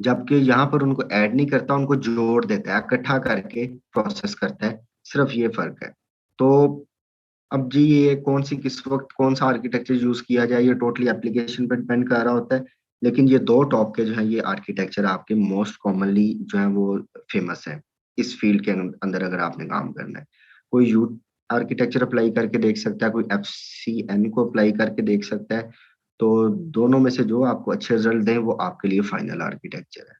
जबकि यहाँ पर उनको ऐड नहीं करता, उनको जोड़ देता है, इकट्ठा करके प्रोसेस करता है। सिर्फ ये फर्क है। तो अब जी ये कौन सी किस वक्त कौन सा आर्किटेक्चर यूज किया जाए, ये टोटली एप्लीकेशन पर डिपेंड कर रहा होता है। लेकिन ये दो टॉप के जो है ये आर्किटेक्चर आपके मोस्ट कॉमनली जो है वो फेमस है इस फील्ड के अंदर, अगर आपने काम करना है। कोई यूथ आर्किटेक्चर अप्लाई करके देख सकता है, कोई FCN को अप्लाई करके देख सकता है। तो दोनों में से जो आपको अच्छे रिजल्ट दें वो आपके लिए फाइनल आर्किटेक्चर है।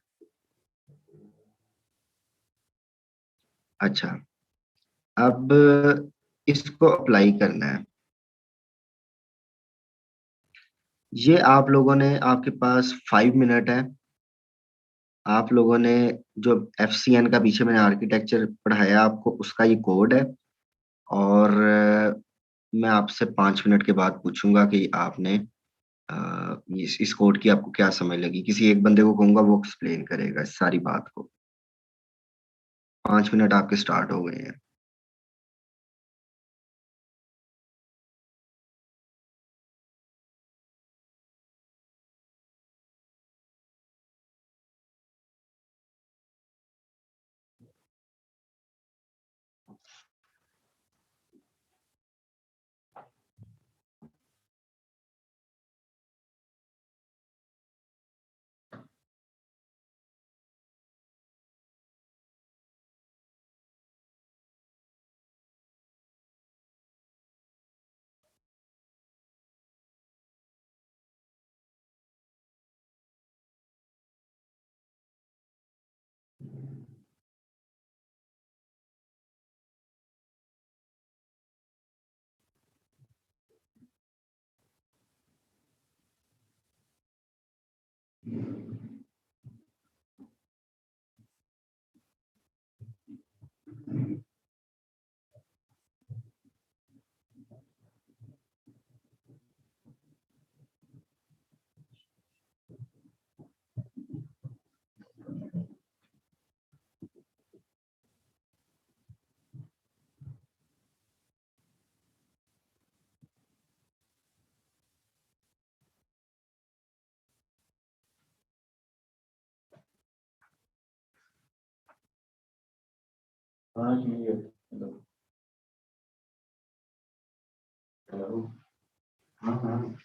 अच्छा, अब इसको अप्लाई करना है। ये आप लोगों ने, आपके पास 5 मिनट है। आप लोगों ने जो FCN का पीछे मैंने आर्किटेक्चर पढ़ाया आपको, उसका ये कोड है। और मैं आपसे 5 मिनट के बाद पूछूंगा कि आपने इस कोड की आपको क्या समझ लगी। किसी एक बंदे को कहूंगा, वो एक्सप्लेन करेगा इस सारी बात को। 5 मिनट आपके स्टार्ट हो गए हैं। हाँ जी, हेलो। हेलो। हाँ हाँ।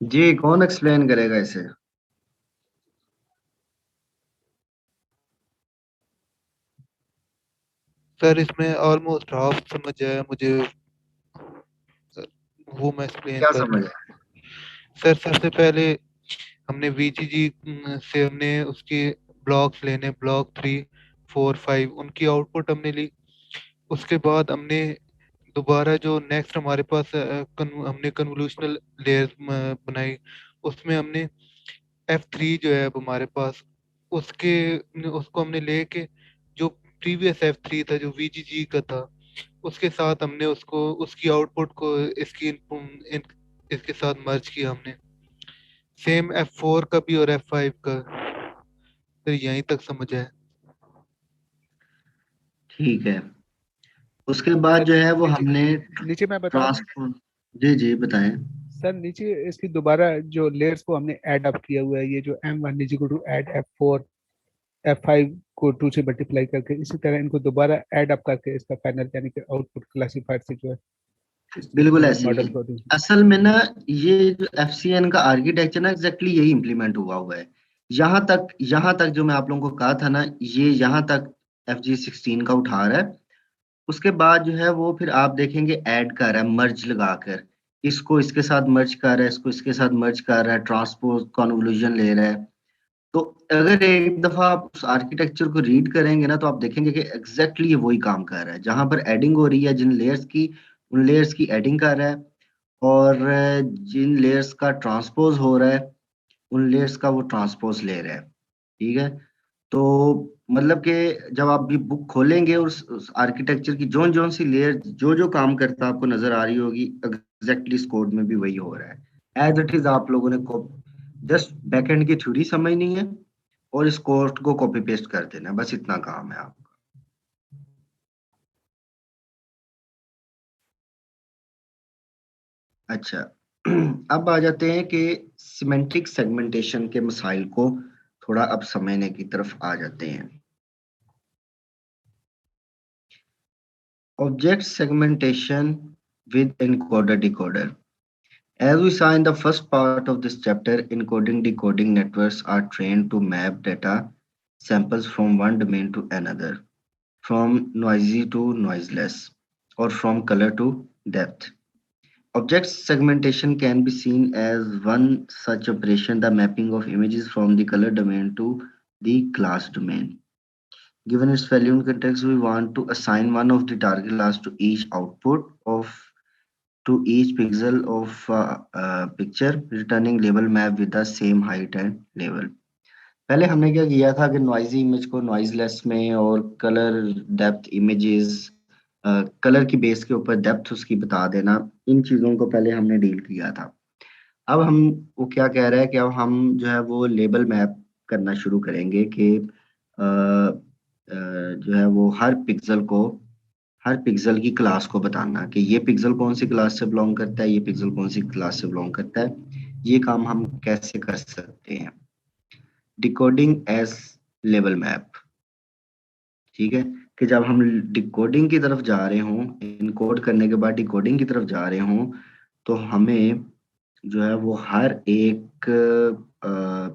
जी कौन एक्सप्लेन करेगा इसे? सर इसमें ऑलमोस्ट हाफ समझ आया मुझे। वो मैं एक्सप्लेन क्या कर रहा समझ हूँ। सर सबसे पहले हमने वीजीजी से हमने उसके ब्लॉक्स लेने, ब्लॉक 3, 4, 5 उनकी आउटपुट हमने ली। उसके बाद हमने दोबारा जो नेक्स्ट हमारे पास हमने कन्वोल्यूशनल लेयर बनाई, उसमें हमने F3 जो है अब हमारे पास, उसको हमने लेके जो प्रीवियस F3 था जो VGG का था, उसके साथ हमने उसको उसकी आउटपुट को इसके साथ मर्ज किया हमने। सेम F4 का भी और F5 का। फिर यहीं तक समझ आया। ठीक है। उसके बाद सर जो है वो नीचे हमने नीचे मैं बताऊं, ट्रांसपोर्ट। जी जी बताएं। सर नीचे इसकी दोबारा जो लेयर्स को हमने ऐड अप किया हुआ है, ये जो M1 is equal to add F4, F5 को 2 से मल्टीप्लाई करके, इसी तरह इनको दोबारा ऐड अप करके इसका फाइनल यानी कि आउटपुट क्लासिफायर से जो है बिल्कुल ऐसे ही मॉडल है। को। असल में ना ये जो FCN का आर्किटेक्चर ना एग्जैक्टली यही इम्प्लीमेंट हुआ है। यहाँ तक जो मैं आप लोगों को कहा था ना, ये यहाँ तक FG16 का उठा रहा है। उसके बाद जो है वो फिर आप देखेंगे ऐड कर रहा है, मर्ज लगाकर इसको इसके साथ मर्ज कर रहा है, इसको इसके साथ मर्ज कर रहा है, ट्रांसपोज कन्वोल्यूशन ले रहा है। तो अगर एक दफा आप उस आर्किटेक्चर को रीड करेंगे ना, तो आप देखेंगे कि एग्जैक्टली ये वही काम कर रहा है। जहां पर एडिंग हो रही है जिन लेयर्स की, उन लेयर्स की एडिंग कर रहा है, और जिन लेयर्स का ट्रांसपोज हो रहा है उन लेयर्स का वो ट्रांसपोज ले रहा है। ठीक है। तो मतलब कि जब आप भी बुक खोलेंगे उस आर्किटेक्चर की जोन जोन सी लेयर जो जो काम करता आपको नजर आ रही होगी, एग्जैक्टली इस कोड में भी वही हो रहा है एज इट इज। आप लोगों ने जस्ट बैकएंड की थ्योरी समझनी है और इस कोड को कॉपी पेस्ट कर देना है, बस इतना काम है आपका। अच्छा अब आ जाते हैं कि सिमेंटिक सेगमेंटेशन के मसाइल को थोड़ा अब समझने की तरफ आ जाते हैं। Object segmentation with encoder decoder. As we saw in the first part of this chapter, encoding decoding networks are trained to map data samples from one domain to another, from noisy to noiseless, or from color to depth. Object segmentation can be seen as one such operation, the mapping of images from the color domain to the class domain. Given its value in context, we want to assign one of the target class to each output of to each pixel of picture, returning label map with the same height and level. पहले हमने क्या किया था कि नॉइजी इमेज को नॉइजलेस में और कलर डेप्थ इमेजेस कलर की बेस के ऊपर डेप्थ उसकी बता देना, इन चीजों को पहले हमने डील किया था। अब हम वो क्या कह रहा है कि अब हम जो है वो लेबल मैप करना शुरू करेंगे कि जो है वो हर पिक्सल की क्लास को बताना कि ये पिक्सल कौन सी क्लास से बिलोंग करता है, ये पिक्सल कौन सी क्लास से बिलोंग करता है। ये काम हम कैसे कर सकते हैं? Decoding as label map. ठीक है, कि जब हम डिकोडिंग की तरफ जा रहे हों, इनकोड करने के बाद डिकोडिंग की तरफ जा रहे हों, तो हमें जो है वो हर एक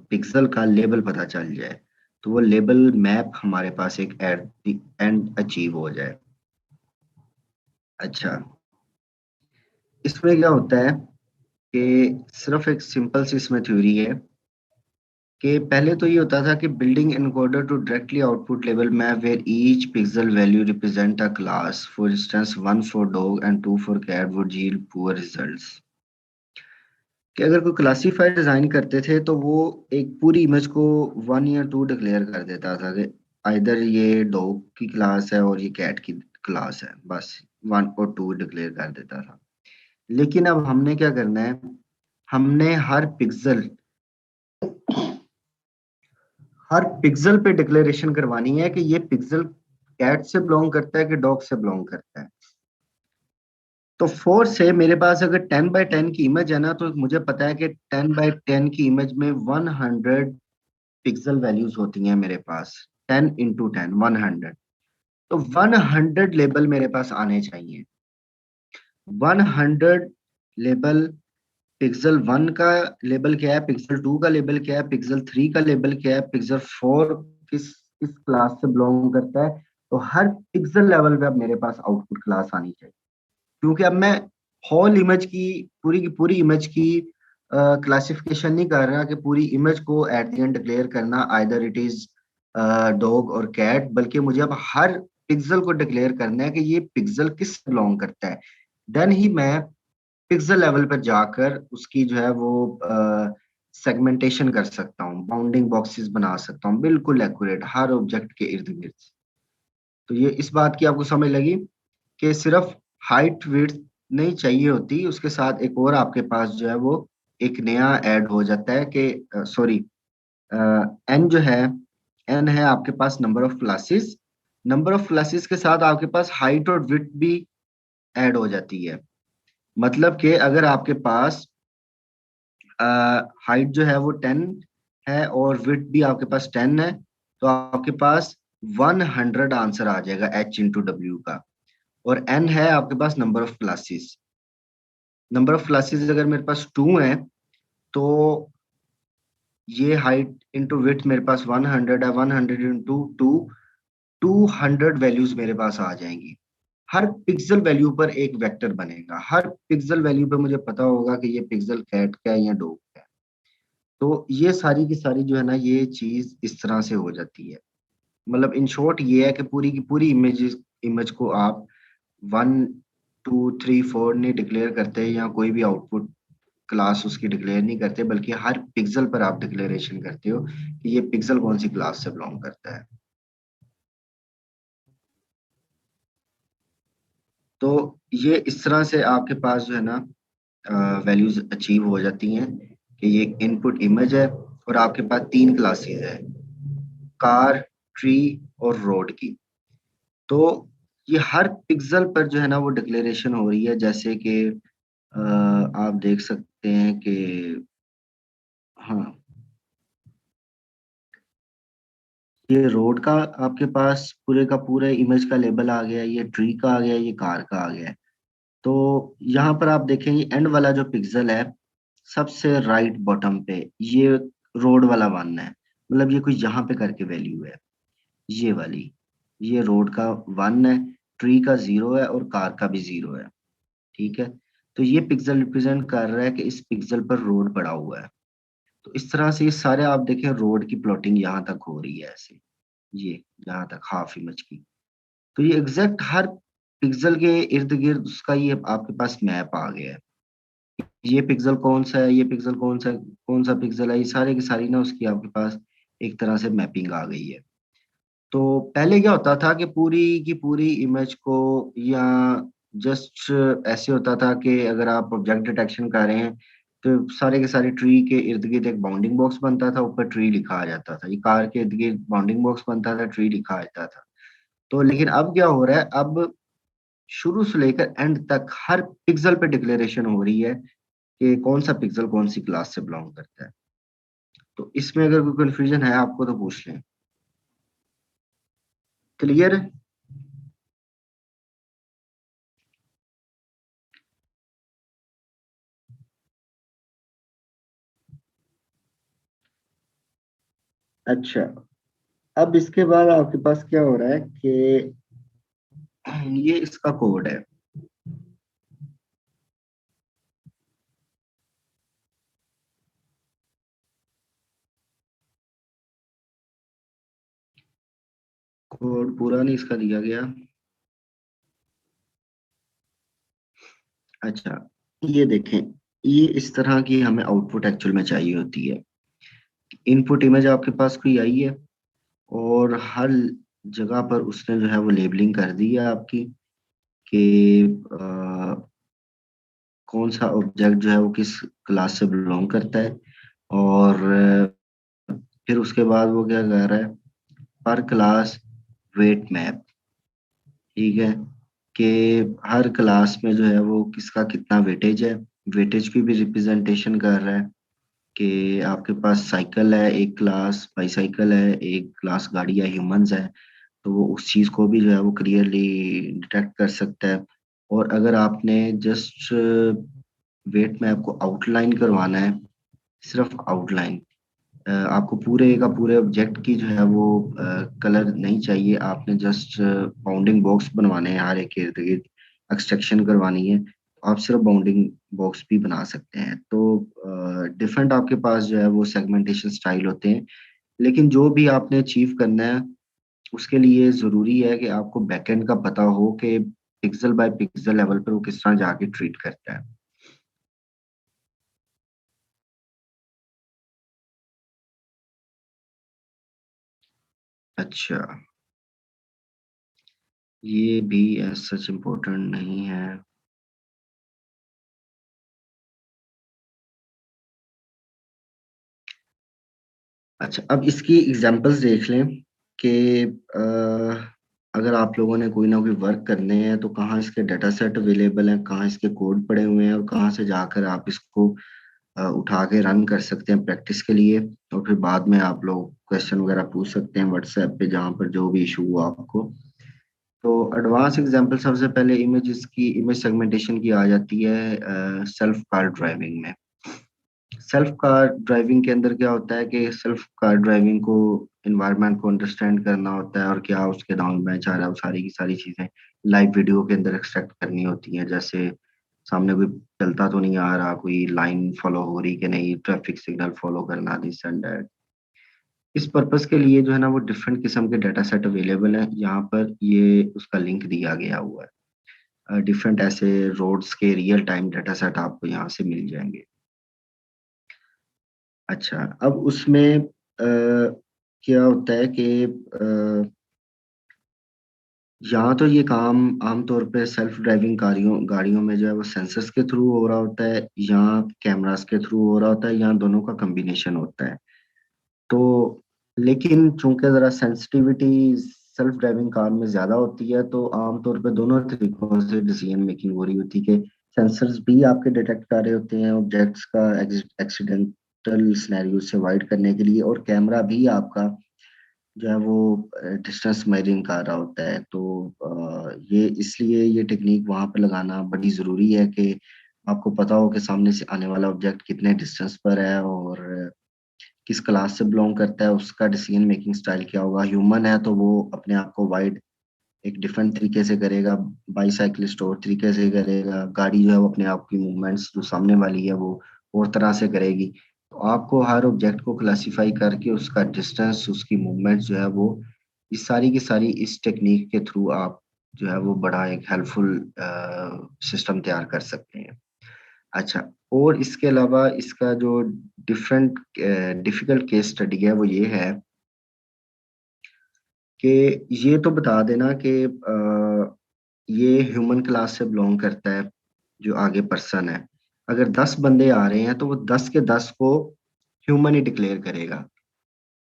पिक्सल का लेबल पता चल जाए, तो वो लेबल मैप हमारे पास एक एट द एंड अचीव हो जाए। अच्छा, इसमें क्या होता है कि सिर्फ एक सिंपल सी इसमें थ्योरी है कि पहले तो ये होता था कि building encoder to directly output label map where each pixel value represent a class, for instance 1 for dog and 2 for cat would yield poor results. कि अगर कोई क्लासीफायर डिजाइन करते थे तो वो एक पूरी इमेज को 1 या 2 डिक्लेयर कर देता था कि आइदर ये डॉग की क्लास है और ये कैट की क्लास है, बस 1 और 2 डिक्लेयर कर देता था। लेकिन अब हमने क्या करना है, हमने हर पिक्सल पे डिक्लेरेशन करवानी है कि ये पिक्सल कैट से बिलोंग करता है कि डॉग से बिलोंग करता है। तो 4 से मेरे पास अगर 10 बाय 10 की इमेज है ना, तो मुझे पता है कि 10 बाय 10 की इमेज में 100 पिक्सल वैल्यूज होती हैं मेरे पास। 10 इंटू 10 100, तो 100 लेबल मेरे पास आने चाहिए। 100 लेबल, पिक्सल 1 का लेबल क्या है, पिक्सल 2 का लेबल क्या है, पिक्सल 3 का लेबल क्या है, पिक्सल 4 किस क्लास से बिलोंग करता है। तो हर पिक्सल लेवल पे अब मेरे पास आउटपुट क्लास आनी चाहिए, क्योंकि अब मैं होल इमेज की पूरी इमेज की क्लासिफिकेशन नहीं कर रहा कि पूरी इमेज को एट द एंड डिक्लेयर करना आइदर इट इज डॉग और कैट, बल्कि मुझे अब हर पिक्सल को डिक्लेयर करना है कि ये पिक्सल किस बिलोंग करता है। देन ही मैं पिक्सल लेवल पर जाकर उसकी जो है वो सेगमेंटेशन कर सकता हूँ, बाउंडिंग बॉक्सेस बना सकता हूँ बिल्कुल एक्यूरेट हर ऑब्जेक्ट के इर्द गिर्द। तो ये इस बात की आपको समझ लगी कि सिर्फ हाइट विड्थ नहीं चाहिए होती, उसके साथ एक और आपके पास जो है वो एक नया ऐड हो जाता है कि सॉरी एन जो है, एन है आपके पास number of classes, number of classes के साथ आपके पास हाइट और विड्थ भी ऐड हो जाती है। मतलब कि अगर आपके पास हाइट जो है वो 10 है और विड्थ भी आपके पास 10 है, तो आपके पास 100 आंसर आ जाएगा h इंटू डब्ल्यू का। और n है आपके पास number of classes, number of classes अगर मेरे पास 2 है तो ये हाइट इंटू विड्थ मेरे पास 100 है, 100 इंटू 2, 200 वैल्यूज मेरे पास आ जाएंगी। हर पिक्सल वैल्यू पर एक वेक्टर बनेगा, हर पिक्सल वैल्यू पे मुझे पता होगा कि ये पिक्सल कैट का है या डॉग का है। तो ये सारी की सारी जो है ना ये चीज इस तरह से हो जाती है। मतलब इन शॉर्ट ये है कि पूरी की पूरी इमेज को आप 1 2 3 4 नहीं डिक्लेयर करते या कोई भी आउटपुट क्लास उसकी डिक्लेयर नहीं करते, बल्कि हर पिक्सल पर आप डिक्लेरेशन करते हो कि ये पिक्सल कौन सी क्लास से बिलोंग करता है। तो ये इस तरह से आपके पास जो है ना वैल्यूज अचीव हो जाती हैं कि ये इनपुट इमेज है और आपके पास 3 क्लासेस है, कार, ट्री और रोड की। तो ये हर पिक्सल पर जो है ना वो डिक्लेरेशन हो रही है। जैसे कि आप देख सकते हैं कि हाँ, ये रोड का आपके पास पूरे का पूरे इमेज का लेबल आ गया, ये ट्री का आ गया, ये कार का आ गया है। तो यहाँ पर आप देखेंगे एंड वाला जो पिक्सल है सबसे राइट बॉटम पे, ये रोड वाला वन है, मतलब ये कुछ यहाँ पे करके वैल्यू है ये वाली, ये रोड का 1 है, ट्री का 0 है और कार का भी 0 है। ठीक है, तो ये पिक्सल रिप्रेजेंट कर रहा है कि इस पिक्सल पर रोड पड़ा हुआ है। तो इस तरह से ये सारे आप देखें रोड की प्लॉटिंग यहाँ तक हो रही है ऐसे, ये यहाँ तक हाफ इमेज की। तो ये एग्जैक्ट हर पिक्सल के इर्द गिर्द उसका ये आपके पास मैप आ गया है। ये पिक्सल कौन सा है, ये पिक्सल कौन सा पिक्सल है, ये सारे की सारी ना उसकी आपके पास एक तरह से मैपिंग आ गई है। तो पहले क्या होता था कि पूरी की पूरी इमेज को या जस्ट ऐसे होता था कि अगर आप ऑब्जेक्ट डिटेक्शन कर रहे हैं तो सारे के सारे ट्री के इर्द गिर्द एक बाउंडिंग बॉक्स बनता था, ऊपर ट्री लिखा आ जाता था, ये कार के इर्द गिर्द बाउंडिंग बॉक्स बनता था, ट्री लिखा आ जाता था। तो लेकिन अब क्या हो रहा है, अब शुरू से लेकर एंड तक हर पिक्सल पे डिक्लेरेशन हो रही है कि कौन सा पिक्सल कौन सी क्लास से बिलोंग करता है। तो इसमें अगर कोई कंफ्यूजन है आपको तो पूछ लें। क्लियर है? अच्छा, अब इसके बाद आपके पास क्या हो रहा है कि ये इसका कोड है। कोड पूरा नहीं इसका दिया गया। अच्छा, ये देखें, ये इस तरह की हमें आउटपुट एक्चुअल में चाहिए होती है। इनपुट इमेज आपके पास कोई आई है और हर जगह पर उसने जो है वो लेबलिंग कर दी है आपकी कि कौन सा ऑब्जेक्ट जो है वो किस क्लास से बिलोंग करता है। और फिर उसके बाद वो क्या कर रहा है, पर क्लास वेट मैप, ठीक है, कि हर क्लास में जो है वो किसका कितना वेटेज है, वेटेज की भी रिप्रेजेंटेशन कर रहा है कि आपके पास साइकिल है एक क्लास, बाईसाइकिल है एक क्लास, गाड़ी या ह्यूमंस है, तो वो उस चीज को भी जो है वो क्लियरली डिटेक्ट कर सकता है। और अगर आपने जस्ट वेट मैप को आउटलाइन करवाना है, सिर्फ आउटलाइन, आपको पूरे का पूरे ऑब्जेक्ट की जो है वो कलर नहीं चाहिए, आपने जस्ट बाउंडिंग बॉक्स बनवाने हैं हर एक इर्द गिर्द, एक्सट्रैक्शन करवानी है, आप सिर्फ बाउंडिंग बॉक्स भी बना सकते हैं। तो डिफरेंट आपके पास जो है वो सेगमेंटेशन स्टाइल होते हैं, लेकिन जो भी आपने अचीव करना है उसके लिए जरूरी है कि आपको बैकएंड का पता हो कि पिक्सल बाय पिक्सल लेवल पर वो किस तरह जाके ट्रीट करता है। अच्छा, ये भी सच इम्पोर्टेंट नहीं है। अच्छा, अब इसकी एग्जांपल्स देख लें कि अगर आप लोगों ने कोई ना कोई वर्क करने हैं तो कहाँ इसके डाटा सेट अवेलेबल हैं, कहाँ इसके कोड पड़े हुए हैं, और कहाँ से जाकर आप इसको उठा के रन कर सकते हैं प्रैक्टिस के लिए। और फिर बाद में आप लोग क्वेश्चन वगैरह पूछ सकते हैं व्हाट्सएप पे, जहाँ पर जो भी इशू हो आपको। तो एडवांस एग्जांपल सबसे पहले इमेजेस की, इमेज सेगमेंटेशन की आ जाती है सेल्फ कार ड्राइविंग में। सेल्फ कार ड्राइविंग के अंदर क्या होता है कि सेल्फ कार ड्राइविंग को, इन्वायरमेंट को अंडरस्टैंड करना होता है और क्या उसके डाउन बैच आ रहा है, वो सारी की सारी चीजें लाइव वीडियो के अंदर एक्सट्रैक्ट करनी होती हैं। जैसे सामने कोई चलता तो नहीं आ रहा, कोई लाइन फॉलो हो रही कि नहीं, ट्रैफिक सिग्नल फॉलो करना, दिस एंड दैट। इस पर्पस के लिए जो है ना वो डिफरेंट किस्म के डाटा सेट अवेलेबल है। यहाँ पर ये उसका लिंक दिया गया हुआ है। डिफरेंट ऐसे रोड्स के रियल टाइम डाटा सेट आपको यहाँ से मिल जाएंगे। अच्छा, अब उसमें क्या होता है कि यहाँ तो ये काम आमतौर पे सेल्फ ड्राइविंग गाड़ियों गाड़ियों में जो है वो सेंसर्स के थ्रू हो रहा होता है, या कैमरास के थ्रू हो रहा होता है, या दोनों का कम्बिनेशन होता है। तो लेकिन चूंकि ज़रा सेंसिटिविटी सेल्फ ड्राइविंग कार में ज़्यादा होती है, तो आमतौर पे दोनों तरीकों से डिसीजन मेकिंग हो रही होती है कि सेंसर्स भी आपके डिटेक्ट कर रहे होते हैं ऑब्जेक्ट्स का एक्सीडेंटल सिनेरियो से अवॉइड करने के लिए, और कैमरा भी आपका जो है वो डिस्टेंस मेजरिंग कर रहा होता है। तो ये इसलिए ये टेक्निक वहां पर लगाना बड़ी ज़रूरी है कि आपको पता हो कि सामने से आने वाला ऑब्जेक्ट कितने डिस्टेंस पर है और किस क्लास से बिलोंग करता है, उसका डिसीजन मेकिंग स्टाइल क्या होगा। ह्यूमन है तो वो अपने आप को वाइड एक डिफरेंट तरीके से करेगा, बाईसाइकिलिस्ट और तरीके से करेगा, गाड़ी जो है वो अपने आप की मूवमेंट्स जो सामने वाली है वो और तरह से करेगी। तो आपको हर ऑब्जेक्ट को क्लासिफाई करके उसका डिस्टेंस, उसकी मूवमेंट जो है वो, इस सारी की सारी इस टेक्निक के थ्रू आप जो है वो बड़ा एक हेल्पफुल सिस्टम तैयार कर सकते हैं। अच्छा, और इसके अलावा इसका जो डिफरेंट डिफिकल्ट केस स्टडी है वो ये है कि ये तो बता देना कि ये ह्यूमन क्लास से बिलोंग करता है जो आगे पर्सन है। अगर 10 बंदे आ रहे हैं तो वो 10 के 10 को ह्यूमन ही डिक्लेयर करेगा।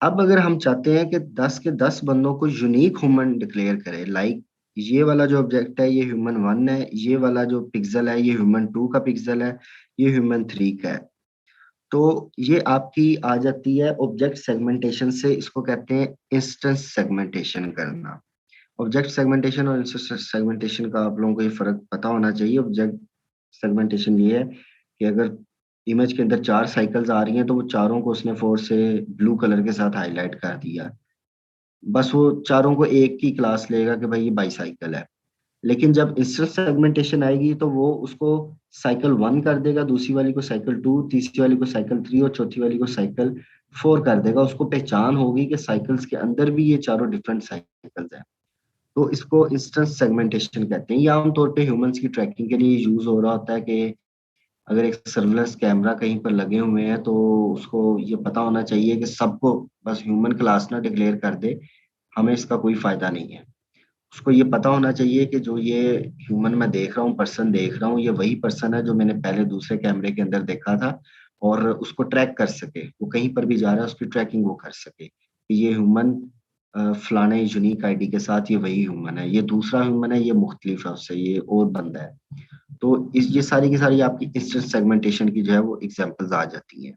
अब अगर हम चाहते हैं कि 10 के 10 बंदों को यूनिक ह्यूमन डिक्लेयर करे, लाइक ये वाला जो ऑब्जेक्ट है ये ह्यूमन 1 है, ये वाला जो पिक्सल है ये ह्यूमन 2 का पिक्सल है, ये ह्यूमन 3 का है। तो ये आपकी आ जाती है ऑब्जेक्ट सेगमेंटेशन से, इसको कहते हैं इंस्टेंस सेगमेंटेशन करना। ऑब्जेक्ट सेगमेंटेशन और इंस्टेंस सेगमेंटेशन का आप लोगों को ये फर्क पता होना चाहिए। ऑब्जेक्ट सेगमेंटेशन ये है कि अगर इमेज के अंदर 4 साइकिल्स आ रही हैं तो वो चारों को उसने फोर से ब्लू कलर के साथ हाईलाइट कर दिया, बस वो चारों को एक ही क्लास लेगा कि भाई ये बाईसाइकिल है। लेकिन जब इंस्टेंस सेगमेंटेशन आएगी तो वो उसको साइकिल 1 कर देगा, दूसरी वाली को साइकिल 2, तीसरी वाली को साइकिल 3 और चौथी वाली को साइकिल 4 कर देगा। उसको पहचान होगी कि साइकिल्स के अंदर भी ये चारों डिफरेंट साइकिल्स हैं। तो इसको इंस्टेंस सेगमेंटेशन कहते हैं। ये आमतौर पे ह्यूमंस की ट्रैकिंग के लिए यूज हो रहा होता है कि अगर एक सर्विलेंस कैमरा कहीं पर लगे हुए हैं तो उसको ये पता होना चाहिए कि सबको बस ह्यूमन क्लास ना डिक्लेयर कर दे, हमें इसका कोई फायदा नहीं है। उसको ये पता होना चाहिए कि जो ये ह्यूमन मैं देख रहा हूँ, पर्सन देख रहा हूँ, ये वही पर्सन है जो मैंने पहले दूसरे कैमरे के अंदर देखा था, और उसको ट्रैक कर सके, वो कहीं पर भी जा रहा है उसकी ट्रैकिंग वो कर सके कि ये ह्यूमन फलाने यूनिक आईडी के साथ ये वही ह्यूमन है, ये दूसरा ह्यूमन है, ये मुख्तलिफ है उससे, ये और बंदा है। तो इस ये सारी की सारी आपकी इंस्टेंस सेगमेंटेशन की जो है वो एग्जांपल्स आ जाती हैं।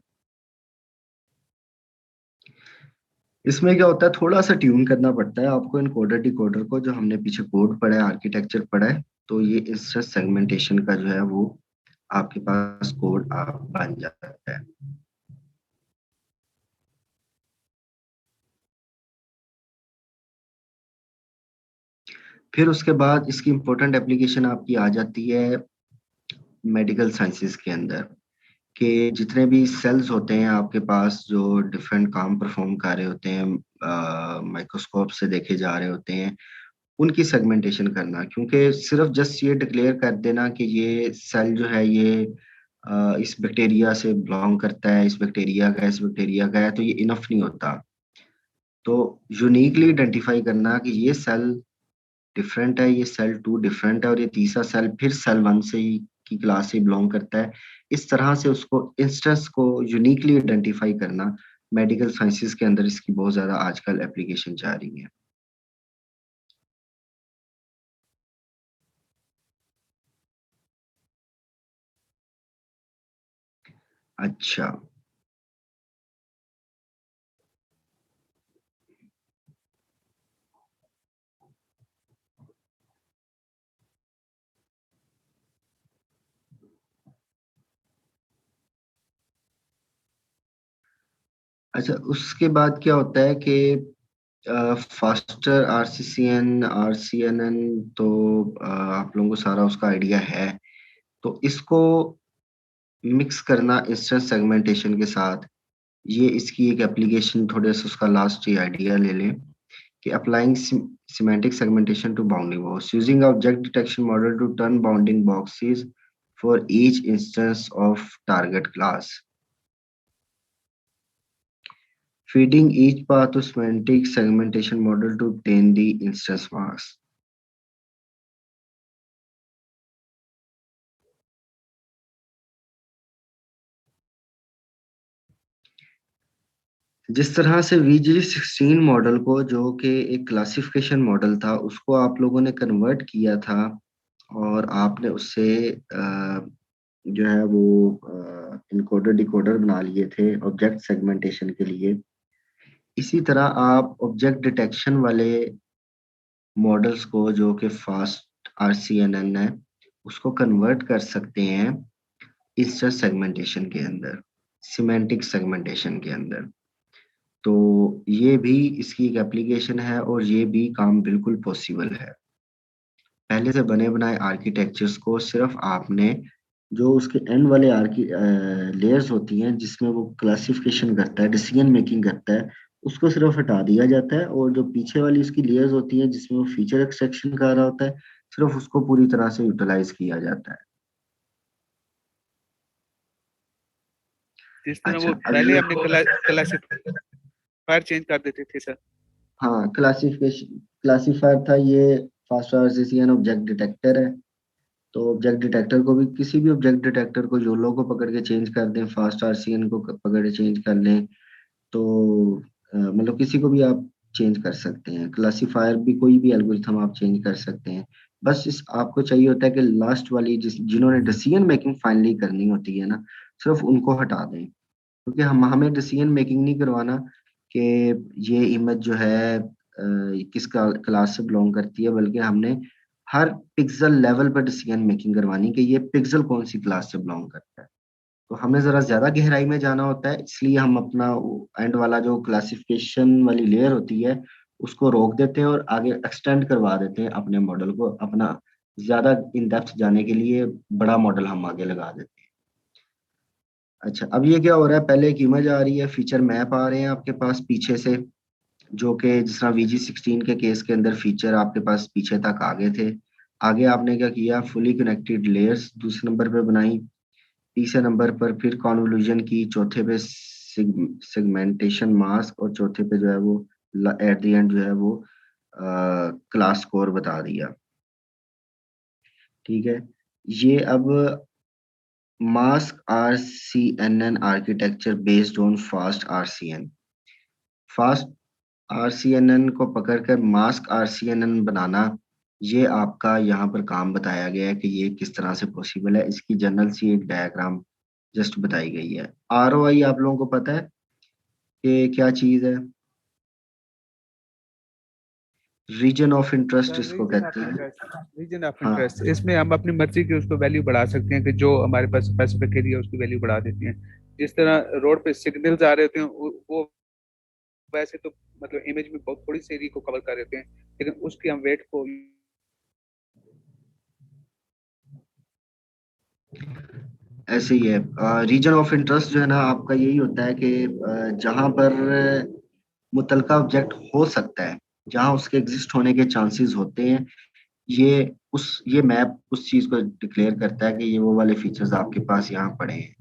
इसमें क्या होता है, थोड़ा सा ट्यून करना पड़ता है आपको इनकोडर डिकोडर को, जो हमने पीछे कोड पढ़ा है, आर्किटेक्चर पढ़ा है। तो ये इंस्टेंस सेगमेंटेशन का जो है वो आपके पास कोड आप बन जाता है। फिर उसके बाद इसकी इंपॉर्टेंट एप्लीकेशन आपकी आ जाती है मेडिकल साइंसेस के अंदर कि जितने भी सेल्स होते हैं आपके पास जो डिफरेंट काम परफॉर्म कर रहे होते हैं, माइक्रोस्कोप से देखे जा रहे होते हैं, उनकी सेगमेंटेशन करना। क्योंकि सिर्फ जस्ट ये डिक्लेयर कर देना कि ये सेल जो है ये इस बैक्टीरिया से बिलोंग करता है, इस बैक्टीरिया का, इस बैक्टीरिया का है, तो ये इनफ नहीं होता। तो यूनिकली आइडेंटिफाई करना कि ये सेल डिफरेंट है, ये सेल 2 डिफरेंट है, और ये तीसरा सेल फिर सेल 1 से ही की क्लास से बिलोंग करता है। इस तरह से उसको इंस्टेंस को यूनिकली आइडेंटिफाई करना मेडिकल साइंसेस के अंदर इसकी बहुत ज्यादा आजकल एप्लीकेशन जा रही है। अच्छा, अच्छा उसके बाद क्या होता है कि फास्टर आरसीसीएन आरसीएनएन, तो आप लोगों को सारा उसका आइडिया है। तो इसको मिक्स करना इंस्टेंस सेगमेंटेशन के साथ, ये इसकी एक एप्लीकेशन, थोड़े से उसका लास्ट ये आइडिया ले लें कि applying semantic segmentation to bounding box using object detection model to turn bounding boxes for each instance of target class, feeding each path to semantic segmentation model to obtain the instance marks. जिस तरह से VG16 मॉडल को, जो कि एक क्लासिफिकेशन मॉडल था, उसको आप लोगों ने कन्वर्ट किया था और आपने उससे जो है वो इनकोडर डिकोडर बना लिए थे ऑब्जेक्ट सेगमेंटेशन के लिए। इसी तरह आप ऑब्जेक्ट डिटेक्शन वाले मॉडल्स को, जो कि फास्ट RCNN है, उसको कन्वर्ट कर सकते हैं इंस्टेंस सेगमेंटेशन के अंदर, सिमेंटिक सेगमेंटेशन के अंदर। तो ये भी इसकी एक एप्लीकेशन है और ये भी काम बिल्कुल पॉसिबल है। पहले से बने बनाए आर्किटेक्चर्स को सिर्फ आपने जो उसके एंड वाले लेयर्स होती हैं जिसमें वो क्लासिफिकेशन करता है, डिसीजन मेकिंग करता है, उसको सिर्फ हटा दिया जाता है, और जो पीछे वाली उसकी लेयर्स होती हैं जिसमें वो फीचर एक्सट्रैक्शन कर रहा होता है, सिर्फ उसको पूरी तरह से यूटिलाइज किया जाता है। जिस तरह अच्छा, वो पहले हमने क्लासिफायर चेंज कर देते थे सर। हाँ, क्लासिफायर था ये, फास्ट आरसीसीएन ऑब्जेक्ट डिटेक्टर है। तो ऑब्जेक्ट डिटेक्टर को भी, किसी भी ऑब्जेक्ट डिटेक्टर को योलो को पकड़ के चेंज कर दें, फास्ट आरसीएन को पकड़ के चेंज कर लें, तो मतलब किसी को भी आप चेंज कर सकते हैं। क्लासिफायर भी, कोई भी एल्गोरिथम आप चेंज कर सकते हैं। बस इस आपको चाहिए होता है कि लास्ट वाली जिन्होंने डिसीजन मेकिंग फाइनली करनी होती है ना, सिर्फ उनको हटा दें। क्योंकि हमें डिसीजन मेकिंग नहीं करवाना कि ये इमेज जो है किस क्लास से बिलोंग करती है, बल्कि हमने हर पिक्सल लेवल पर डिसीजन मेकिंग करवानी कि ये पिक्सल कौन सी क्लास से बिलोंग करता है। तो हमें जरा ज्यादा गहराई में जाना होता है, इसलिए हम अपना एंड वाला जो क्लासिफिकेशन वाली लेयर होती है उसको रोक देते हैं और आगे एक्सटेंड करवा देते हैं अपने मॉडल को। अपना ज्यादा इन डेप्थ जाने के लिए बड़ा मॉडल हम आगे लगा देते हैं। अच्छा, अब ये क्या हो रहा है, पहले एक इमेज आ रही है, फीचर मैप आ रहे हैं आपके पास पीछे से, जो कि जिस तरह VG16 के केस के अंदर फीचर आपके पास पीछे तक आ गए थे। आगे आपने क्या किया, फुली कनेक्टेड लेयर्स दूसरे नंबर पे बनाई, तीसरे नंबर पर फिर कॉन्वोल्यूशन की, चौथे पे सेगमेंटेशन मास्क, और चौथे पे जो है वो एट द एंड जो है वो क्लास स्कोर बता दिया। ठीक है, ये अब mask RCNN architecture based on fast RCN, fast RCNN को पकड़कर मास्क RCNN बनाना, ये आपका यहाँ पर काम बताया गया है कि ये किस तरह से पॉसिबल है। इसकी जनरल सी एक डायग्राम जस्ट बताई गई है। ROI आप लोगों को पता है कि क्या चीज है? रीजन ऑफ इंटरेस्ट इसको रीजन ऑफ कहते हैं। इंटरेस्ट, रीजन ऑफ हाँ, इंटरेस्ट, इसमें हम अपनी मर्जी की उसको वैल्यू बढ़ा सकते हैं कि जो हमारे पास स्पेसिफिक एरिया उसकी वैल्यू बढ़ा देती हैं। जिस तरह रोड पे सिग्नल्स आ रहे होते हैं वो वैसे तो मतलब इमेज में बहुत थोड़ी सी एरिया को कवर कर रहे होते हैं, लेकिन उसकी हम वेट को ऐसे ही है। रीजन ऑफ इंटरेस्ट जो है ना आपका यही होता है कि जहां पर मुतलका ऑब्जेक्ट हो सकता है, जहां उसके एग्जिस्ट होने के चांसेस होते हैं, ये मैप उस चीज को डिक्लेयर करता है कि ये वो वाले फीचर्स आपके पास यहाँ पड़े हैं।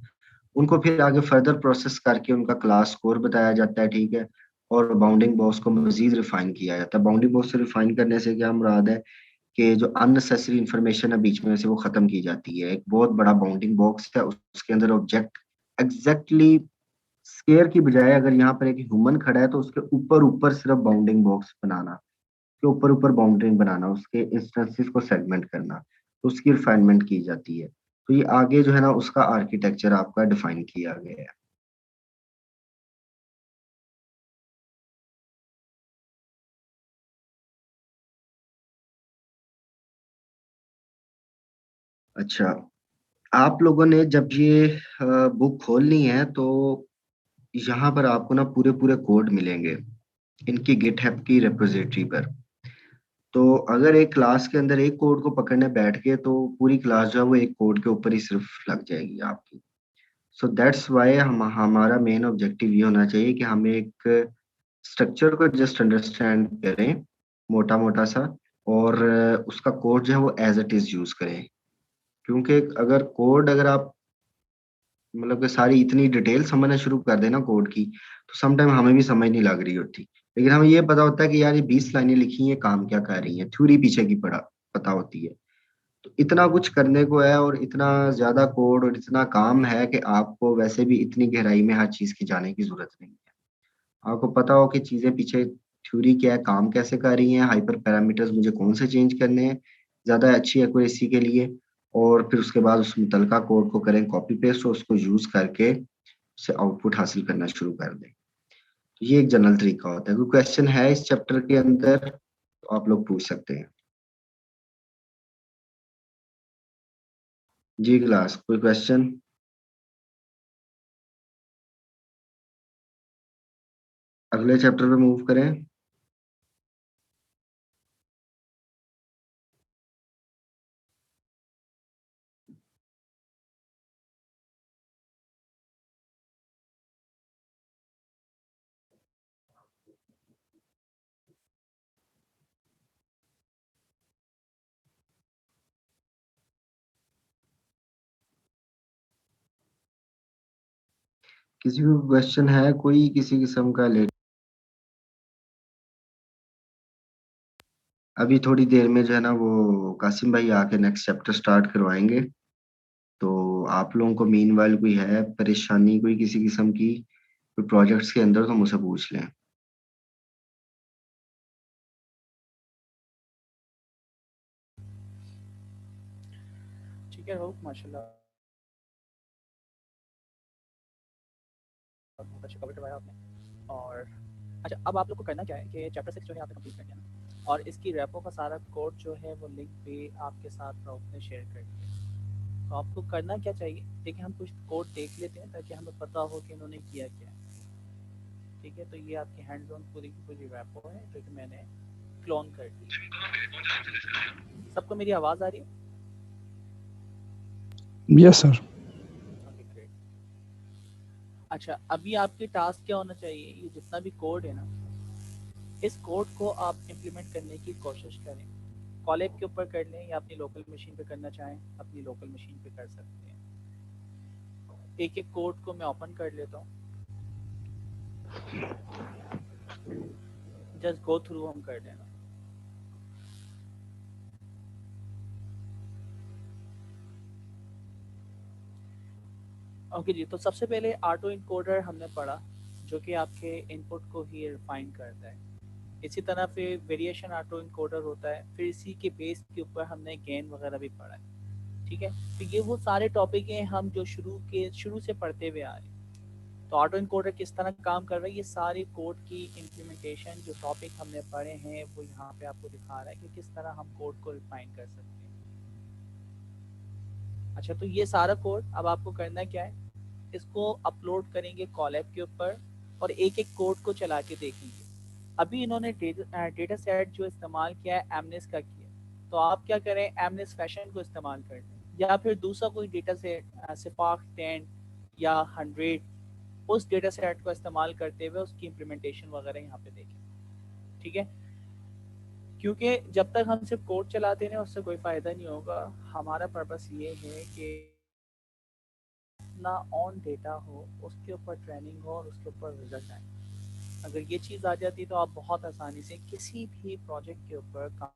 उनको फिर आगे फर्दर प्रोसेस करके उनका क्लास स्कोर बताया जाता है, ठीक है। और बाउंडिंग बॉक्स को मजीद रिफाइन किया जाता है। बाउंडिंग बॉक्स से रिफाइन करने से क्या मुराद है कि जो अननेसेसरी इंफॉर्मेशन है बीच में से वो खत्म की जाती है। एक बहुत बड़ा बाउंडिंग बॉक्स है, उसके अंदर ऑब्जेक्ट एग्जैक्टली स्केयर की बजाय अगर यहाँ पर एक ह्यूमन खड़ा है तो उसके ऊपर ऊपर सिर्फ बाउंडिंग बॉक्स बनाना, के ऊपर ऊपर बाउंड्रिंग बनाना, उसके इंस्टेंसेस को सेगमेंट करना, तो उसकी रिफाइनमेंट की जाती है। तो ये आगे जो है ना उसका आर्किटेक्चर आपका डिफाइन किया गया है। अच्छा, आप लोगों ने जब ये बुक खोलनी है तो यहाँ पर आपको ना पूरे पूरे कोड मिलेंगे इनकी गिटहब की रेपोजिटरी पर। तो अगर एक क्लास के अंदर एक कोड को पकड़ने बैठ के तो पूरी क्लास जो है वो एक कोड के ऊपर ही सिर्फ लग जाएगी आपकी। सो दैट्स वाई हमारा मेन ऑब्जेक्टिव ये होना चाहिए कि हम एक स्ट्रक्चर को जस्ट अंडरस्टैंड करें मोटा मोटा सा, और उसका कोड जो है वो एज इट इज यूज करें। क्योंकि अगर आप मतलब कि सारी इतनी डिटेल समझना शुरू कर देना कोड की, तो समटाइम हमें भी समझ नहीं लग रही होती। लेकिन हमें ये पता होता है कि यार ये 20 लाइनें लिखी हैं, काम क्या कर रही हैं, थ्योरी पीछे की पढ़ा पता होती है। तो इतना कुछ करने को है और इतना ज्यादा कोड और इतना काम है कि आपको वैसे भी इतनी गहराई में हर चीज की जाने की जरूरत नहीं है। आपको पता हो कि चीजें पीछे थ्योरी क्या है, काम कैसे कर रही हैं, हाइपर पैरामीटर्स मुझे कौन से चेंज करने हैं ज्यादा अच्छी एक्यूरेसी के लिए, और फिर उसके बाद उस मुतलका कोड को करें कॉपी पेस्ट और उसको यूज करके उससे आउटपुट हासिल करना शुरू कर दें। तो ये एक जनरल तरीका होता है। कोई क्वेश्चन है इस चैप्टर के अंदर तो आप लोग पूछ सकते हैं। जी क्लास, कोई क्वेश्चन? अगले चैप्टर पे मूव करें। किसी को क्वेश्चन है कोई किसी किस्म का? ले, अभी थोड़ी देर में जो है ना वो कासिम भाई आके नेक्स्ट चैप्टर स्टार्ट करवाएंगे। तो आप लोगों को मीनवाइल कोई है परेशानी कोई किसी किस्म की कोई प्रोजेक्ट्स के अंदर तो मुझसे पूछ लें। ठीक है रोक, माशाल्लाह बहुत अच्छा कवर करवाया आपने। और अच्छा, अब आप लोग को करना क्या है कि चैप्टर 6 जो है आपने कंप्लीट कर दिया और इसकी रैपो का सारा कोड जो है वो लिंक पे आपके साथ राउत ने शेयर कर दिया। तो आपको करना क्या चाहिए, देखिए हम कुछ कोड देख लेते हैं ताकि हमें पता हो कि इन्होंने किया क्या है। ठीक है, तो ये आपकी हैंड्स ऑन पूरी की पूरी रैपो है जो कि मैंने क्लोन कर दी। सबको मेरी आवाज़ आ रही है? Yes sir. Okay great. अच्छा, अभी आपके टास्क क्या होना चाहिए, ये जितना भी कोड है ना, इस कोड को आप इम्प्लीमेंट करने की कोशिश करें। कॉलेब के ऊपर कर लें या अपनी लोकल मशीन पे करना चाहें अपनी लोकल मशीन पे कर सकते हैं। एक एक कोड को मैं ओपन कर लेता हूँ, जस्ट गो थ्रू हम कर लेना। ओके जी, तो सबसे पहले ऑटो इनकोडर हमने पढ़ा जो कि आपके इनपुट को ही रिफाइन करता है। इसी तरह फिर वेरिएशन ऑटो इनकोडर होता है, फिर इसी के बेस के ऊपर हमने गेन वगैरह भी पढ़ा है। ठीक है, तो ये वो सारे टॉपिक हैं हम जो शुरू से पढ़ते हुए आ रहे हैं। तो ऑटो इनकोडर किस तरह काम कर रहा है, ये सारे कोड की इम्प्लीमेंटेशन जो टॉपिक हमने पढ़े हैं वो यहाँ पे आपको दिखा रहा है कि किस तरह हम कोड को रिफाइन कर सकते हैं। अच्छा, तो ये सारा कोड अब आपको करना क्या है, इसको अपलोड करेंगे कॉलैब के ऊपर और एक एक कोड को चला के देखेंगे। अभी इन्होंने डेटा सेट जो इस्तेमाल किया है एमनेस का किया, तो आप क्या करें एमनेस फैशन को इस्तेमाल कर लें। या फिर दूसरा कोई डेटा सेट स्पार्क 10 या 100, उस डेटा सेट को इस्तेमाल करते हुए उसकी इम्प्लीमेंटेशन वगैरह यहाँ पे देखें। ठीक है, क्योंकि जब तक हम सिर्फ कोड चलाते रहें उससे कोई फ़ायदा नहीं होगा। हमारा पर्पस ये है कि ना ऑन डेटा हो, उसके ऊपर ट्रेनिंग हो और उसके ऊपर रिजल्ट आए। अगर ये चीज़ आ जाती तो आप बहुत आसानी से किसी भी प्रोजेक्ट के ऊपर काम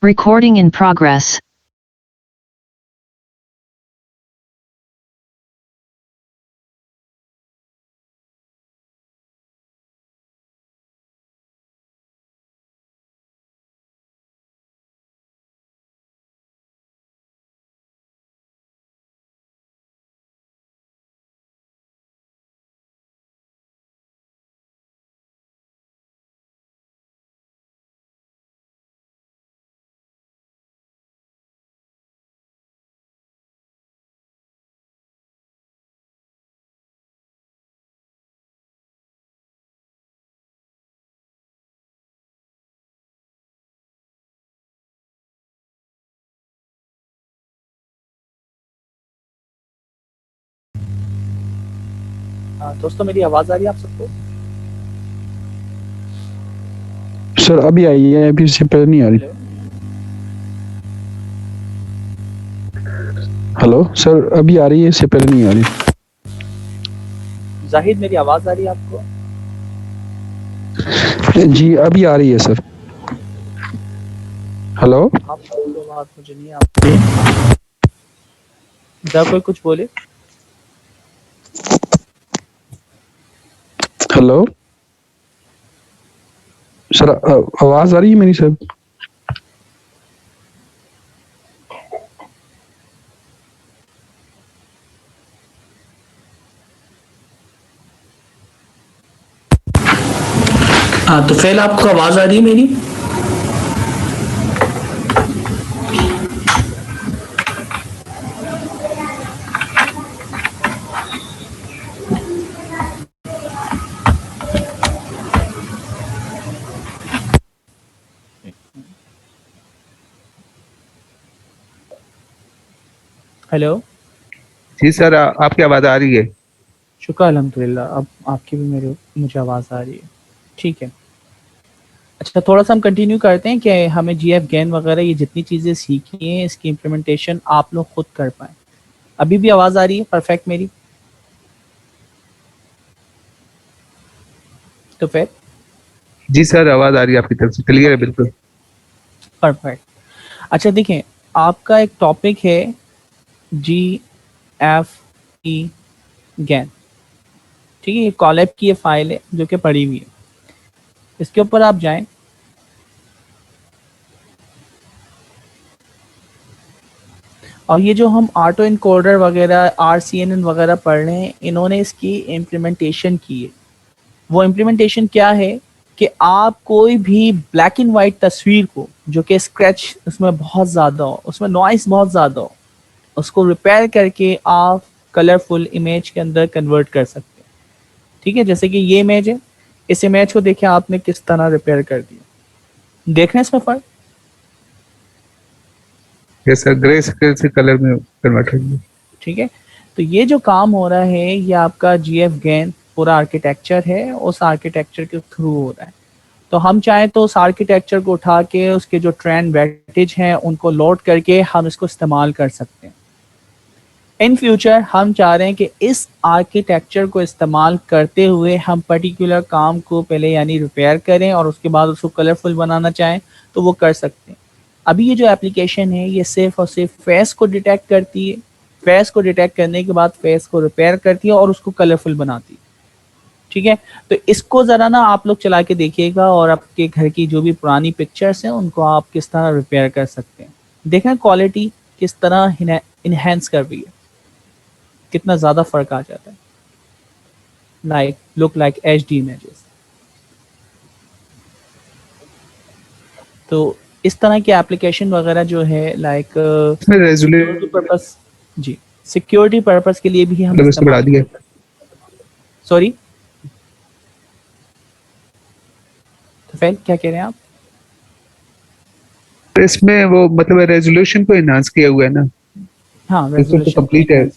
Recording in progress. दोस्तों मेरी आवाज़ आ रही है आप सबको? सर अभी आई है, अभी से पहले नहीं आ रही। हेलो हेलो सर, अभी आ रही है, इससे पहले नहीं आ रही। जाहिद, मेरी आवाज़ आ रही है आपको? जी अभी आ रही है सर। हेलो आपको आवाज़ मुझे नहीं आ रही। जरा कोई कुछ बोले। हेलो सर, आवाज आ रही है मेरी सर? हाँ, तो फिर आपको आवाज़ आ रही है मेरी? हेलो जी सर, आपकी आवाज़ आ रही है। शुक्र अल्हम्दुलिल्लाह, अब आपकी भी मुझे आवाज़ आ रही है। ठीक है, अच्छा थोड़ा सा हम कंटिन्यू करते हैं कि हमें जीएफ गेन वगैरह ये जितनी चीज़ें सीखी हैं इसकी इम्प्लीमेंटेशन आप लोग खुद कर पाएँ। अभी भी आवाज़ आ रही है परफेक्ट मेरी? तो फिर जी सर, आवाज़ आ रही है आपकी तरफ से, क्लियर है बिल्कुल। परफेक्ट। अच्छा देखें, आपका एक टॉपिक है जी एफ ई गैन, ठीक है, ये कॉलेब की ये फाइल है जो कि पड़ी हुई है। इसके ऊपर आप जाएं, और ये जो हम ऑटो इनकोडर वगैरह RCNN वगैरह पढ़ रहे हैं, इन्होंने इसकी इम्प्लीमेंटेशन की है। वो इम्प्लीमेंटेशन क्या है कि आप कोई भी ब्लैक एंड वाइट तस्वीर को, जो कि स्क्रैच उसमें बहुत ज़्यादा हो, उसमें नॉइस बहुत ज़्यादा हो, उसको रिपेयर करके आप कलरफुल इमेज के अंदर कन्वर्ट कर सकते हैं। ठीक है, जैसे कि ये इमेज है, इस इमेज को देखिए आपने किस तरह रिपेयर कर दिया। देख रहे हैं इसमें फर्क? यस सर, ग्रे स्केल से कलर में कन्वर्ट हो गया। ठीक है, तो ये जो काम हो रहा है ये आपका GF GAN पूरा आर्किटेक्चर है, उस आर्किटेक्चर के थ्रू हो रहा है। तो हम चाहें तो उस आर्किटेक्चर को उठा के उसके जो ट्रेंड वेटेज हैं उनको लोड करके हम इसको इस्तेमाल कर सकते हैं। इन फ्यूचर हम चाह रहे हैं कि इस आर्किटेक्चर को इस्तेमाल करते हुए हम पर्टिकुलर काम को पहले यानी रिपेयर करें और उसके बाद उसको कलरफुल बनाना चाहें तो वो कर सकते हैं। अभी ये जो एप्लीकेशन है ये सिर्फ और सिर्फ फेस को डिटेक्ट करती है, फेस को डिटेक्ट करने के बाद फेस को रिपेयर करती है और उसको कलरफुल बनाती है। ठीक है, तो इसको ज़रा ना आप लोग चला के देखिएगा और आपके घर की जो भी पुरानी पिक्चर्स हैं उनको आप किस तरह रिपेयर कर सकते हैं। देखें क्वालिटी किस तरह इनहेंस कर रही है, कितना ज़्यादा फ़र्क आ जाता है। Look like HD images. तो इस तरह की एप्लीकेशन वगैरह जो है इसमें रेजोल्यूशन पर्पस, जी सिक्योरिटी पर्पस के लिए भी हम मतलब इसको बढ़ा दिया। सॉरी तो फिर क्या कह रहे हैं आप? तो इसमें वो मतलब रेजोल्यूशन को इनहांस किया हुआ है ना। हाँ, इसमें तो रेजोल्यूशन कंप्लीट है,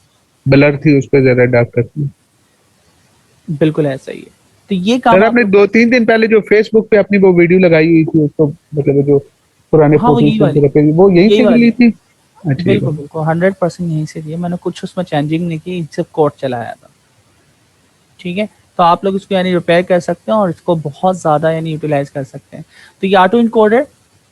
ब्लर थी उस पर ज्यादा डार्क करती। बिल्कुल ऐसा ही है। तो ये काम सर आपने 2-3 दिन पहले जो फेसबुक पे अपनी वो वीडियो लगाई हुई थी उसको मतलब जो पुराने हाँ, वो यही वाली, वो यहीं यही से वाली। ली थी? अच्छा, बिल्कुल बिल्कुल 100% यहीं से दिए, मैंने कुछ उसमें चेंजिंग नहीं की, सिर्फ कोड चलाया था। ठीक है, तो आप लोग इसको यानी रिपेयर कर सकते हैं और इसको बहुत ज़्यादा यानी यूटिलाइज कर सकते हैं। तो ये ऑटो इनकोडर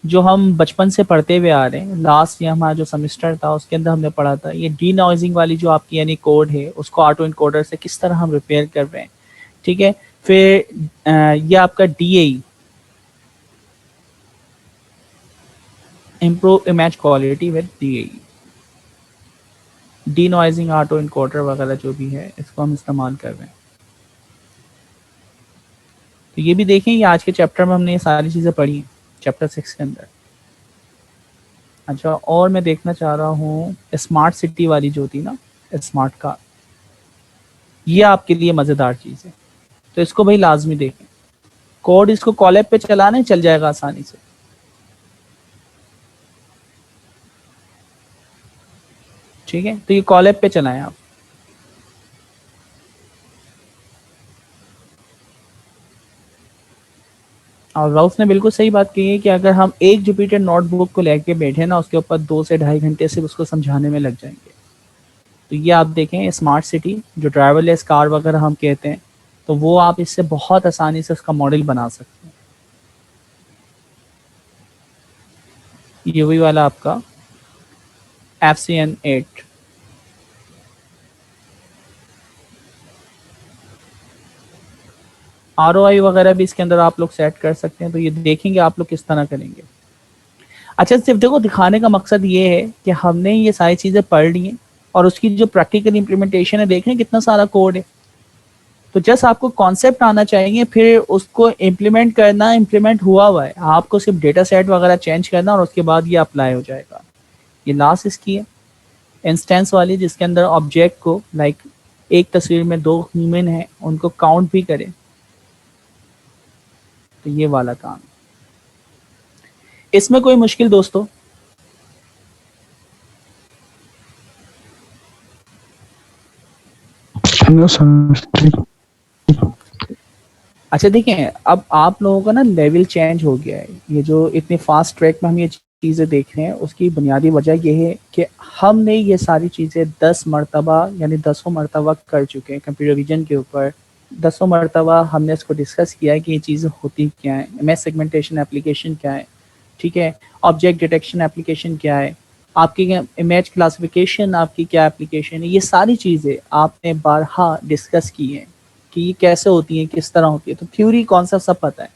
जो हम बचपन से पढ़ते हुए आ रहे हैं, लास्ट ईयर हमारा जो सेमेस्टर था उसके अंदर हमने पढ़ा था, ये डी नॉइजिंग वाली जो आपकी यानी कोड है उसको ऑटो इनकोडर से किस तरह हम रिपेयर कर रहे हैं। ठीक है, फिर ये आपका DAE improve image quality with DAE, denoising auto encoder वगैरह जो भी है इसको हम इस्तेमाल कर रहे हैं। तो ये भी देखें, ये आज के चैप्टर में हमने ये सारी चीज़ें पढ़ी हैं, चैप्टर 6 के अंदर। अच्छा, और मैं देखना चाह रहा हूँ स्मार्ट सिटी वाली जो थी ना, स्मार्ट कार, ये आपके लिए मज़ेदार चीज़ है, तो इसको भाई लाजमी देखें। कोड इसको कॉलेब पे चलाना चल जाएगा आसानी से। ठीक है, तो ये कॉलेब पे चलाएं आप। और राउफ ने बिल्कुल सही बात कही है कि अगर हम एक जुपिटर नोटबुक को लेके बैठे ना, उसके ऊपर 2 से 2.5 घंटे से उसको समझाने में लग जाएंगे। तो ये आप देखें स्मार्ट सिटी जो ड्राइवरलेस कार वगैरह हम कहते हैं, तो वो आप इससे बहुत आसानी से उसका मॉडल बना सकते हैं। ये वही वाला आपका FCN 8। ROI वगैरह भी इसके अंदर आप लोग सेट कर सकते हैं। तो ये देखेंगे आप लोग किस तरह करेंगे। अच्छा, सिर्फ देखो दिखाने का मकसद ये है कि हमने ये सारी चीज़ें पढ़ ली हैं और उसकी जो प्रैक्टिकल इम्प्लीमेंटेशन है, देख रहे हैं कितना सारा कोड है। तो जस्ट आपको कॉन्सेप्ट आना चाहिए, फिर उसको इम्प्लीमेंट करना, इम्प्लीमेंट हुआ है, आपको सिर्फ डेटा सेट वगैरह चेंज करना और उसके बाद ये अप्लाई हो जाएगा। ये लास्ट इसकी है इंस्टेंस वाली, जिसके अंदर ऑब्जेक्ट को एक तस्वीर में 2 ह्यूमन है उनको काउंट भी करें। तो ये वाला काम, इसमें कोई मुश्किल दोस्तों? अच्छा देखें, अब आप लोगों का ना लेवल चेंज हो गया है। ये जो इतने फास्ट ट्रैक में हम ये चीज़ें देख रहे हैं उसकी बुनियादी वजह ये है कि हमने ये सारी चीज़ें 10 मरतबा यानी 10 मरतबा कर चुके हैं कंप्यूटर विजन के ऊपर। 10 मरतबा हमने इसको डिस्कस किया है कि ये चीज़ें होती क्या है, इमेज सेगमेंटेशन एप्लीकेशन क्या है, ठीक है, ऑब्जेक्ट डिटेक्शन एप्लीकेशन क्या है, आपकी इमेज क्लासिफिकेशन आपकी क्या एप्लीकेशन है। ये सारी चीज़ें आपने बारहा डिस्कस की हैं कि ये कैसे होती है, किस तरह होती है। तो थ्योरी कॉन्सेप्ट सब पता है,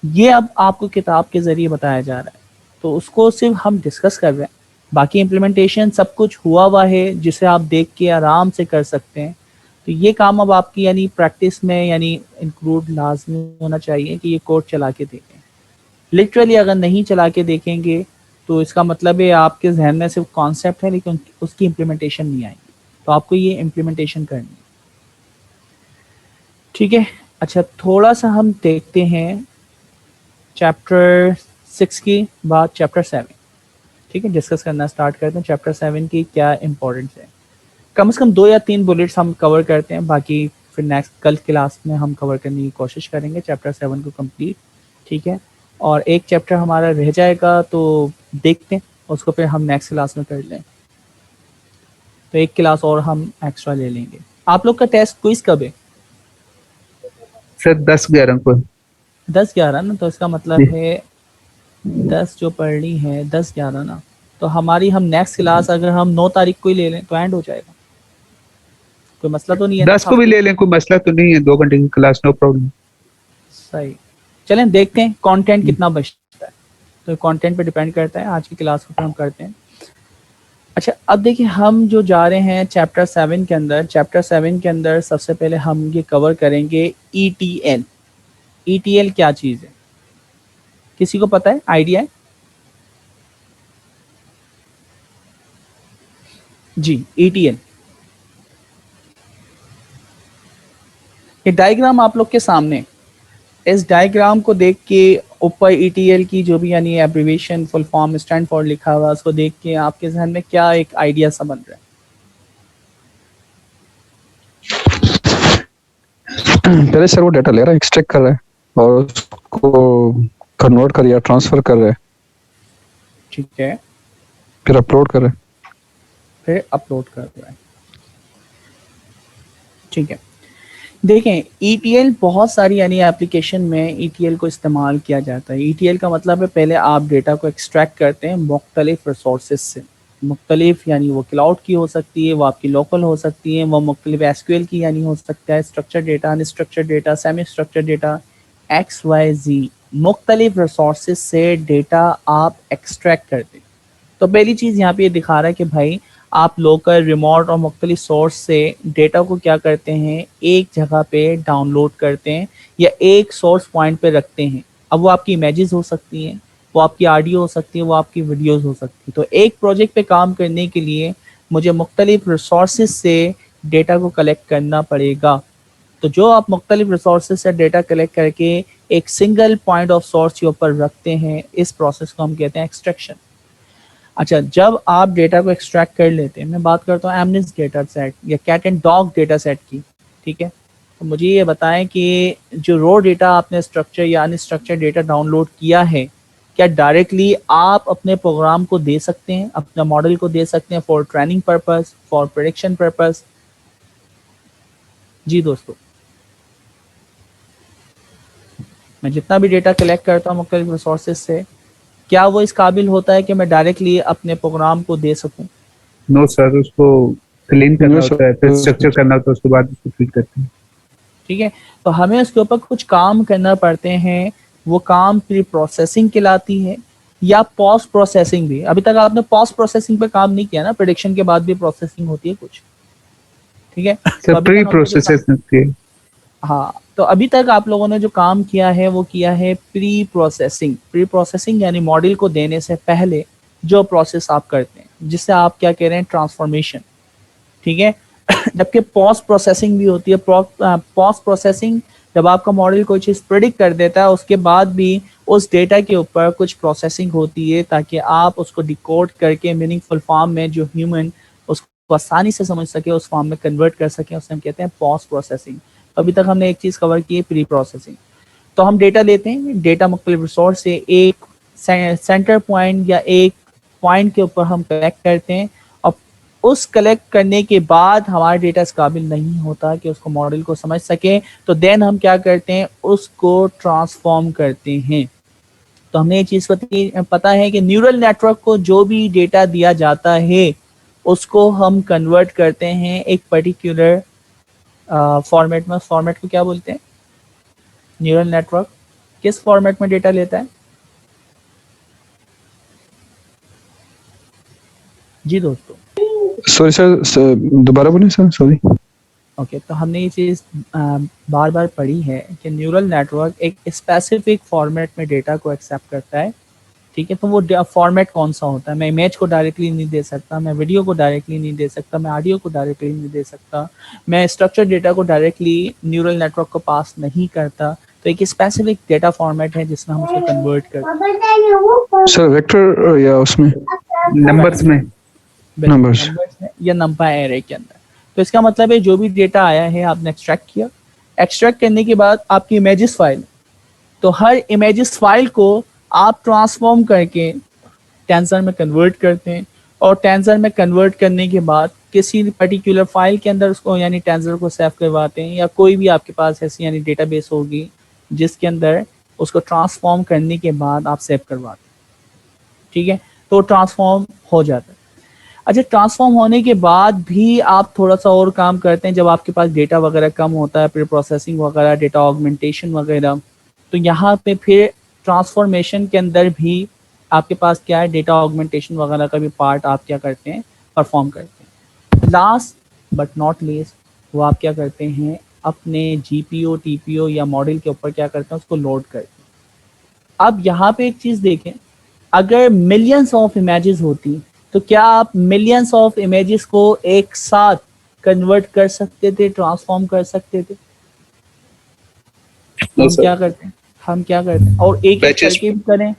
ये अब आपको किताब के ज़रिए बताया जा रहा है, तो उसको सिर्फ हम डिस्कस कर रहे हैं। बाकी इम्प्लीमेंटेशन सब कुछ हुआ है जिसे आप देख के आराम से कर सकते हैं। तो ये काम अब आपकी यानी प्रैक्टिस में यानी इंक्लूड लाजमी होना चाहिए कि ये कोड चला के देखें। लिटरली अगर नहीं चला के देखेंगे तो इसका मतलब है आपके जहन में सिर्फ कॉन्सेप्ट है लेकिन उसकी इम्प्लीमेंटेशन नहीं आएगी। तो आपको ये इम्प्लीमेंटेशन करनी है, ठीक है। अच्छा, थोड़ा सा हम देखते हैं चैप्टर 6 की बाद चैप्टर 7, ठीक है, डिस्कस करना स्टार्ट करते हैं चैप्टर 7 की क्या इम्पोर्टेंस है। कम से कम 2 या 3 बुलेट्स हम कवर करते हैं, बाकी फिर नेक्स्ट कल क्लास में हम कवर करने की कोशिश करेंगे चैप्टर 7 को कंप्लीट, ठीक है। और एक चैप्टर हमारा रह जाएगा तो देखते हैं उसको फिर हम नेक्स्ट क्लास में कर लें, तो एक क्लास और हम एक्स्ट्रा ले लेंगे। आप लोग का टेस्ट क्विज कब है? सर 10-11 को। 10-11 ना, तो इसका मतलब है 10 जो पढ़नी है 10-11 ना, तो हमारी हम नेक्स्ट क्लास अगर हम 9 तारीख को ही ले लें तो एंड हो जाएगा, कोई मसला तो नहीं है? 10 को भी ले लें, कोई मसला तो नहीं है, 2 घंटे की क्लास, नो प्रॉब्लम। सही, चलें देखते हैं कंटेंट कितना बचता है, तो कंटेंट पे डिपेंड करता है। आज की क्लास को हम करते हैं। अच्छा, अब देखिए हम जो जा रहे हैं चैप्टर 7 के अंदर, चैप्टर 7 के अंदर सबसे पहले हम ये कवर करेंगे ETL। ETL क्या चीज़ है, किसी को पता है, आइडिया है? जी, ETL ये डायग्राम आप लोग के सामने, इस डायग्राम को देख के ऊपर ETL की जो भी यानी abbreviation full form stand for लिखा हुआ है, उसको देख के आपके जहन में क्या एक आइडिया सा बन रहा है? पहले सर वो डाटा ले रहा है, एक्सट्रैक्ट कर रहा है और उसको कन्वर्ट कर या ट्रांसफर कर रहा है, ठीक है, फिर अपलोड कर रहा है। फिर अपलोड कर रहा है, ठीक है। देखें ETL बहुत सारी यानी एप्लीकेशन में ETL को इस्तेमाल किया जाता है। ETL का मतलब है पहले आप डेटा को एक्सट्रैक्ट करते हैं मुख्तलिफ रिसोर्सेज से, मुख्तलिफ यानी वो क्लाउड की हो सकती है, वो आपकी लोकल हो सकती है, वो मुख्तलिफ SQL की यानी हो सकता है, structure data, unstructured data, semi structure data, XYZ मुख्तलिफ रिसोर्सेज से डेटा आप एक्सट्रैक्ट करते हैं। तो पहली चीज़ यहाँ पे ये दिखा रहा है कि भाई आप लोकल, रिमोट और मुख्तलिफ सोर्स से डेटा को क्या करते हैं, एक जगह पे डाउनलोड करते हैं या एक सोर्स पॉइंट पे रखते हैं। अब वो आपकी इमेजेस हो सकती हैं, वो आपकी ऑडियो हो सकती है, वो आपकी वीडियोस हो सकती है। तो एक प्रोजेक्ट पे काम करने के लिए मुझे मुख्तलिफ रिसोर्सेज से डेटा को कलेक्ट करना पड़ेगा। तो जो आप मुख्तलिफ रिसोर्सेज से डेटा कलेक्ट करके एक सिंगल पॉइंट ऑफ सोर्स के ऊपर रखते हैं, इस प्रोसेस को हम कहते हैं एक्सट्रैक्शन। अच्छा, जब आप डेटा को एक्सट्रैक्ट कर लेते हैं, मैं बात करता हूँ एमनेस डेटा सेट या cat and dog data set की, ठीक है, तो मुझे ये बताएं कि जो रो डेटा आपने स्ट्रक्चर या अनस्ट्रक्चर डेटा डाउनलोड किया है, क्या डायरेक्टली आप अपने प्रोग्राम को दे सकते हैं, अपना मॉडल को दे सकते हैं for training purpose, for prediction purpose? जी दोस्तों, मैं जितना भी डेटा कलेक्ट करता हूँ मुख्तलिफ रिसोर्सेज से, क्या वो इस काबिल होता है कि मैं डायरेक्टली अपने प्रोग्राम को दे सकूं? नो सर, उसको क्लीन करना होता है, फिर स्ट्रक्चर करना होता है, उसके बाद उसको फीड करते हैं। ठीक है, तो हमें उसके ऊपर कुछ काम करना पड़ते हैं, वो काम प्री प्रोसेसिंग कहलाती है या पोस्ट प्रोसेसिंग भी। अभी तक आपने पोस्ट प्रोसेसिंग पे काम नहीं किया ना, प्रेडिक्शन के बाद भी प्रोसेसिंग होती है कुछ, ठीक है, सर प्री प्रोसेसिंग। हाँ, तो अभी तक आप लोगों ने जो काम किया है वो किया है प्री प्रोसेसिंग। प्री प्रोसेसिंग यानी मॉडल को देने से पहले जो प्रोसेस आप करते हैं, जिससे आप क्या कह रहे हैं, ट्रांसफॉर्मेशन, ठीक है। जबकि पोस्ट प्रोसेसिंग भी होती है। पोस्ट प्रोसेसिंग जब आपका मॉडल कोई चीज़ प्रेडिक्ट कर देता है, उसके बाद भी उस डेटा के ऊपर कुछ प्रोसेसिंग होती है ताकि आप उसको डिकोड करके मीनिंगफुल फॉर्म में जो ह्यूमन उसको आसानी से समझ सके, उस फॉर्म में कन्वर्ट कर सके, उसे हम कहते हैं पोस्ट प्रोसेसिंग। अभी तक हमने एक चीज़ कवर की है, प्री प्रोसेसिंग। तो हम डेटा लेते हैं, डेटा मुख्तलिफ रिसोर्स से एक सेंटर पॉइंट या एक पॉइंट के ऊपर हम कलेक्ट करते हैं, और उस कलेक्ट करने के बाद हमारा डेटा इस काबिल नहीं होता कि उसको मॉडल को समझ सके, तो देन हम क्या करते हैं, उसको ट्रांसफॉर्म करते हैं। तो हमें ये चीज़ पता है कि न्यूरल नेटवर्क को जो भी डेटा दिया जाता है उसको हम कन्वर्ट करते हैं एक पर्टिकुलर फॉर्मेट में। फॉर्मेट को क्या बोलते हैं? न्यूरल नेटवर्क किस फॉर्मेट में डेटा लेता है? जी दोस्तों, सॉरी सर, दोबारा बोलें सर, सॉरी। ओके, तो हमने ये चीज़ बार बार पढ़ी है कि न्यूरल नेटवर्क एक स्पेसिफिक फॉर्मेट में डेटा को एक्सेप्ट करता है, ठीक है। तो वो फॉर्मेट कौन सा होता है? मैं इमेज को डायरेक्टली नहीं दे सकता, मैं वीडियो को डायरेक्टली नहीं दे सकता, मैं ऑडियो को डायरेक्टली नहीं दे सकता, मैं स्ट्रक्चर डेटा को डायरेक्टली न्यूरल नेटवर्क को पास नहीं करता। तो एक स्पेसिफिक डेटा फॉर्मेट है जिसमें हम उसको कन्वर्ट करते हैं। सर वेक्टर या उसमें नंबर्स में नंबर्स या नंबर एरे के अंदर। तो इसका मतलब है जो भी डेटा आया है आपने एक्सट्रैक्ट किया, एक्सट्रैक्ट करने के बाद आपकी इमेजेस फाइल, तो हर इमेजेस फाइल को आप ट्रांसफॉर्म करके टेंसर में कन्वर्ट करते हैं, और टेंसर में कन्वर्ट करने के बाद किसी पर्टिकुलर फाइल के अंदर उसको यानी टेंसर को सेव करवाते हैं, या कोई भी आपके पास ऐसी यानी डेटाबेस होगी जिसके अंदर उसको ट्रांसफॉर्म करने के बाद आप सेव करवाते हैं, ठीक है, तो ट्रांसफॉर्म हो जाता है। अच्छा, ट्रांसफॉर्म होने के बाद भी आप थोड़ा सा और काम करते हैं जब आपके पास डेटा वगैरह कम होता है, प्री प्रोसेसिंग वगैरह, डेटा ऑगमेंटेशन वगैरह, तो यहाँ पे फिर ट्रांसफॉर्मेशन के अंदर भी आपके पास क्या है, डेटा ऑगमेंटेशन वगैरह का भी पार्ट आप क्या करते हैं, परफॉर्म करते हैं। लास्ट बट नॉट लीस्ट वो आप क्या करते हैं, अपने जीपीओ टीपीओ या मॉडल के ऊपर क्या करते हैं, उसको लोड करते हैं। अब यहाँ पे एक चीज़ देखें, अगर मिलियंस ऑफ इमेजेस होती तो क्या आप मिलियंस ऑफ इमेजेस को एक साथ कन्वर्ट कर सकते थे, ट्रांसफॉर्म कर सकते थे? हम क्या करते हैं, और एक एक करके भी करें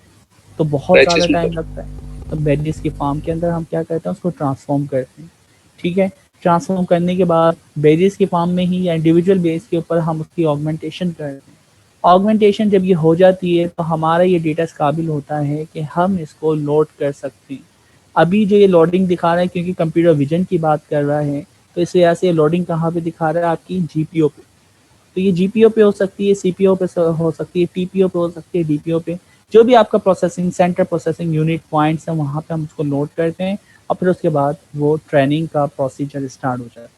तो बहुत ज़्यादा टाइम लगता है। तो बैचेस की फार्म के अंदर हम क्या करते हैं, उसको ट्रांसफॉर्म करते हैं, ठीक है। ट्रांसफॉर्म करने के बाद बैचेस की फार्म में ही या इंडिविजुअल बेस के ऊपर हम उसकी ऑगमेंटेशन करते हैं। ऑगमेंटेशन जब ये हो जाती है तो हमारा ये डेटा इस काबिल होता है कि हम इसको लोड कर सकते हैं। अभी जो ये लोडिंग दिखा रहा है, क्योंकि कंप्यूटर विजन की बात कर रहा है, तो इस वजह से लोडिंग कहाँ पे दिखा रहा है, आपकी जीपीओ पे। तो ये जीपीओ पे हो सकती है, सीपीओ पे हो सकती है, टीपीओ पे हो सकती है, डीपीओ पे, जो भी आपका processing centre, processing unit points हैं, वहाँ पे हम उसको लोड करते हैं, और फिर उसके बाद वो ट्रेनिंग का प्रोसीजर स्टार्ट हो जाता है।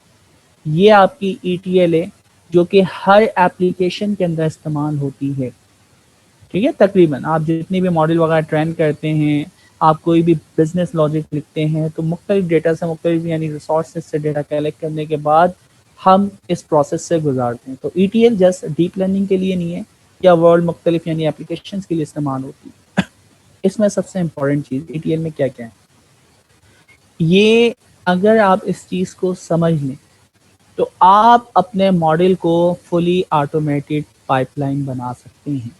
ये आपकी ETL है जो कि हर एप्लीकेशन के अंदर इस्तेमाल होती है, ठीक है। तकरीबन आप जितनी भी मॉडल वगैरह ट्रेन करते हैं, आप कोई भी बिजनेस लॉजिक लिखते हैं, तो मुख्तलिफ डेटा से, मुख्तलिफ यानी रिसोर्सेज से डेटा कलेक्ट करने के बाद हम इस प्रोसेस से गुजारते हैं। तो ETL जस्ट डीप लर्निंग के लिए नहीं है, या वर्ल्ड मुख्तलिफ यानी एप्लीकेशन के लिए इस्तेमाल होती है। इसमें सबसे इम्पोर्टेंट चीज़ ETL में क्या क्या है, ये अगर आप इस चीज़ को समझ लें तो आप अपने मॉडल को फुली ऑटोमेटेड पाइपलाइन बना सकते हैं,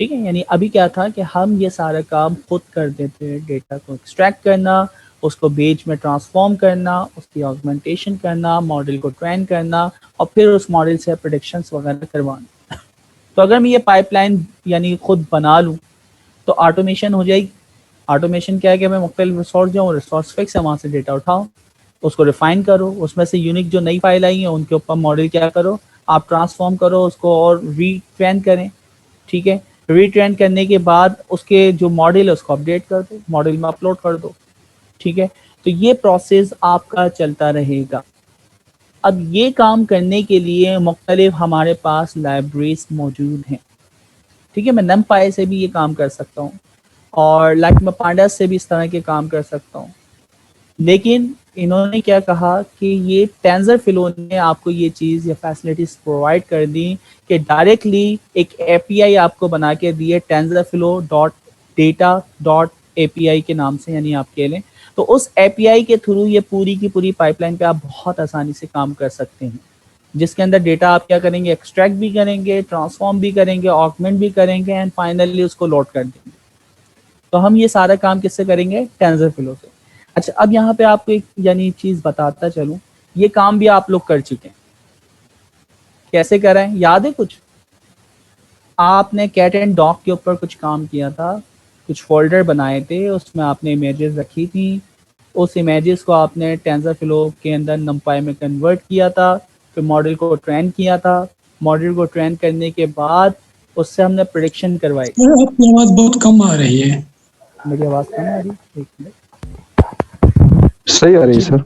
ठीक है। यानी अभी क्या था कि हम ये सारा काम खुद कर देते हैं, डेटा को एक्सट्रैक्ट करना, उसको बेच में ट्रांसफॉर्म करना, उसकी ऑगमेंटेशन करना, मॉडल को ट्रेन करना, और फिर उस मॉडल से प्रेडिक्शंस वगैरह करवाना। तो अगर मैं ये पाइपलाइन यानी खुद बना लूँ तो ऑटोमेशन हो जाएगी। ऑटोमेशन क्या है कि मैं मुख्तलिफ रिसोर्स जाऊँ, रिसोर्स फिक्स है, वहाँ से डेटा उठाओ, उसको रिफाइन करो, उसमें से यूनिक जो नई फाइल आई है उनके ऊपर मॉडल क्या करो, आप ट्रांसफॉर्म करो, उसको और रीट्रेन करें, ठीक है। रीट्रेन करने के बाद उसके जो मॉडल है उसको अपडेट कर दो, मॉडल में अपलोड कर दो, ठीक है। तो ये प्रोसेस आपका चलता रहेगा। अब ये काम करने के लिए मुख्तलिफ हमारे पास लाइब्रेरीज मौजूद हैं, ठीक है। मैं NumPy से भी ये काम कर सकता हूँ, और मैं पांडास से भी इस तरह के काम कर सकता हूँ। लेकिन इन्होंने क्या कहा कि ये टेंसरफ्लो ने आपको ये चीज़ या फैसिलिटीज प्रोवाइड कर दी कि डायरेक्टली एक API आपको बना के दिए tensorflow.data.api के नाम से, यानी आप कह लें तो उस API के थ्रू ये पूरी की पूरी पाइपलाइन पे आप बहुत आसानी से काम कर सकते हैं, जिसके अंदर डेटा आप क्या करेंगे, एक्सट्रैक्ट भी करेंगे, ट्रांसफॉर्म भी करेंगे, ऑगमेंट भी करेंगे, एंड फाइनली उसको लोड कर देंगे। तो हम ये सारा काम किससे करेंगे, टेंसरफ्लो से। अच्छा, अब यहाँ पे आपको एक यानी चीज बताता चलूं, ये काम भी आप लोग कर चुके हैं। कैसे कर रहे हैं, याद है कुछ? आपने कैट एंड डॉग के ऊपर कुछ काम किया था, कुछ फोल्डर बनाए थे, उसमें आपने इमेजेस रखी थी, उस इमेजेस को आपने टेंसरफ्लो के अंदर NumPy में कन्वर्ट किया था, फिर मॉडल को ट्रेन किया था। मॉडल को ट्रेन करने के बाद उससे हमने प्रेडिक्शन करवाई। आपकी आवाज बहुत कम आ रही है। मेरी आवाज कम आ रही है? एक मिनट, सही आ रही है सर।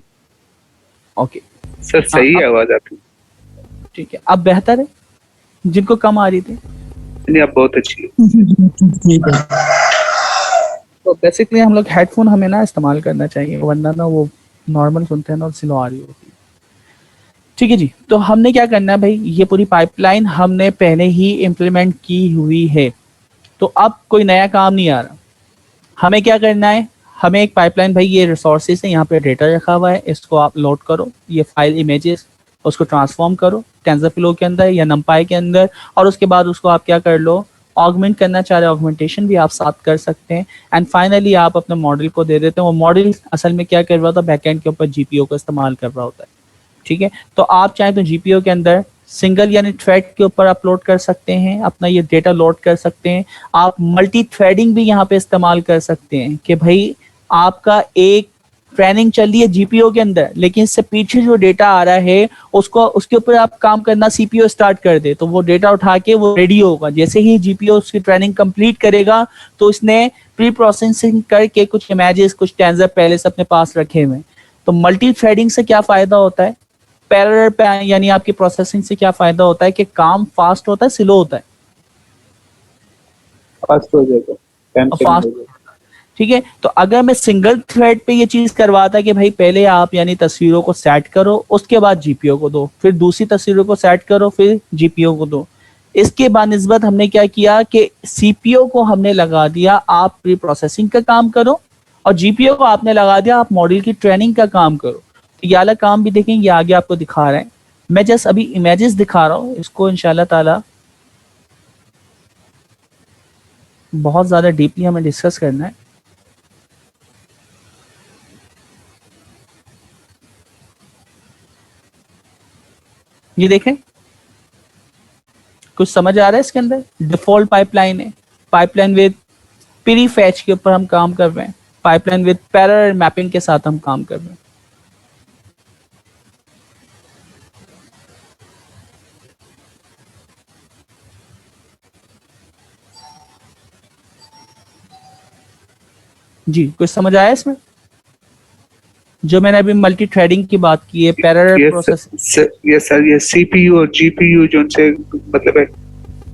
ओके सर सही है आवाज आपकी, ठीक है। अब बेहतर है, जिनको कम आ रही थी नहीं अब बहुत अच्छी है। ठीक है। तो बेसिकली हम लोग हेडफोन हमें ना इस्तेमाल करना चाहिए, वरना ना वो नॉर्मल सुनते हैं ना, स्लो आ रही होती है, ठीक है जी। तो हमने क्या करना है भाई, ये पूरी पाइपलाइन हमने पहले ही इम्प्लीमेंट की हुई है, तो अब कोई नया काम नहीं आ रहा। हमें क्या करना है, हमें एक पाइपलाइन, भाई ये रिसोर्सेज है, यहाँ पे डेटा रखा हुआ है, इसको आप लोड करो, ये फाइल इमेजेस, उसको ट्रांसफॉर्म करो टेंसरफ्लो के अंदर या NumPy के अंदर, और उसके बाद उसको आप क्या कर लो, ऑगमेंट करना चाह रहे, ऑगमेंटेशन भी आप साथ कर सकते हैं, एंड फाइनली आप अपने मॉडल को दे देते हैं। वो मॉडल असल में क्या कर रहा होता है, बैकएंड के ऊपर GPO को इस्तेमाल कर रहा होता है, ठीक है, तो आप चाहें तो जीपीयू के अंदर सिंगल यानी थ्रेड के ऊपर अपलोड कर सकते हैं, अपना ये डेटा लोड कर सकते हैं। आप मल्टी थ्रेडिंग भी यहाँ पे इस्तेमाल कर सकते हैं कि भाई आपका एक ट्रेनिंग चल रही है जीपीयू के अंदर, लेकिन इससे पीछे जो डेटा आ रहा है उसको उसके ऊपर आप काम करना सीपीयू स्टार्ट कर दे, तो वो डेटा उठा के वो रेडी होगा। जैसे ही जीपीयू उसकी ट्रेनिंग कंप्लीट करेगा तो इसने प्री प्रोसेसिंग करके कुछ इमेजेस, कुछ टेंसर पहले से अपने पास रखे हुए हैं। तो मल्टी थ्रेडिंग से क्या फायदा होता है, पैरेलल यानी आपकी प्रोसेसिंग से क्या फायदा होता है कि काम फास्ट होता है, स्लो होता है, फास्ट हो जाएगा, टाइम फास्ट। ठीक है, तो अगर मैं सिंगल थ्रेड पे ये चीज करवाता कि भाई पहले आप यानी तस्वीरों को सेट करो, उसके बाद जीपीयू को दो, फिर दूसरी तस्वीरों को सेट करो, फिर जीपीयू को दो, इसके बानिस्बत हमने क्या किया कि सीपीयू को हमने लगा दिया आप प्री प्रोसेसिंग का काम करो, और जीपीयू को आपने लगा दिया आप मॉडल की ट्रेनिंग का काम करो। तो ये वाला काम भी देखेंगे, आगे आपको दिखा रहे हैं। मैं जस्ट अभी इमेजेस दिखा रहा हूँ, इसको इंशाल्लाह ताला बहुत ज्यादा डीपली हमें डिस्कस करना है। ये देखें, कुछ समझ आ रहा है इसके अंदर? डिफॉल्ट पाइपलाइन है, पाइपलाइन विद प्री फैच के ऊपर हम काम कर रहे हैं, पाइपलाइन विद पैरेलल मैपिंग के साथ हम काम कर रहे हैं। जी, कुछ समझ आया इसमें? जो मैंने अभी मल्टी थ्रेडिंग की बात की है, पैरेलल प्रोसेस। यस सर, ये सीपीयू और जीपीयू जो उनसे मतलब है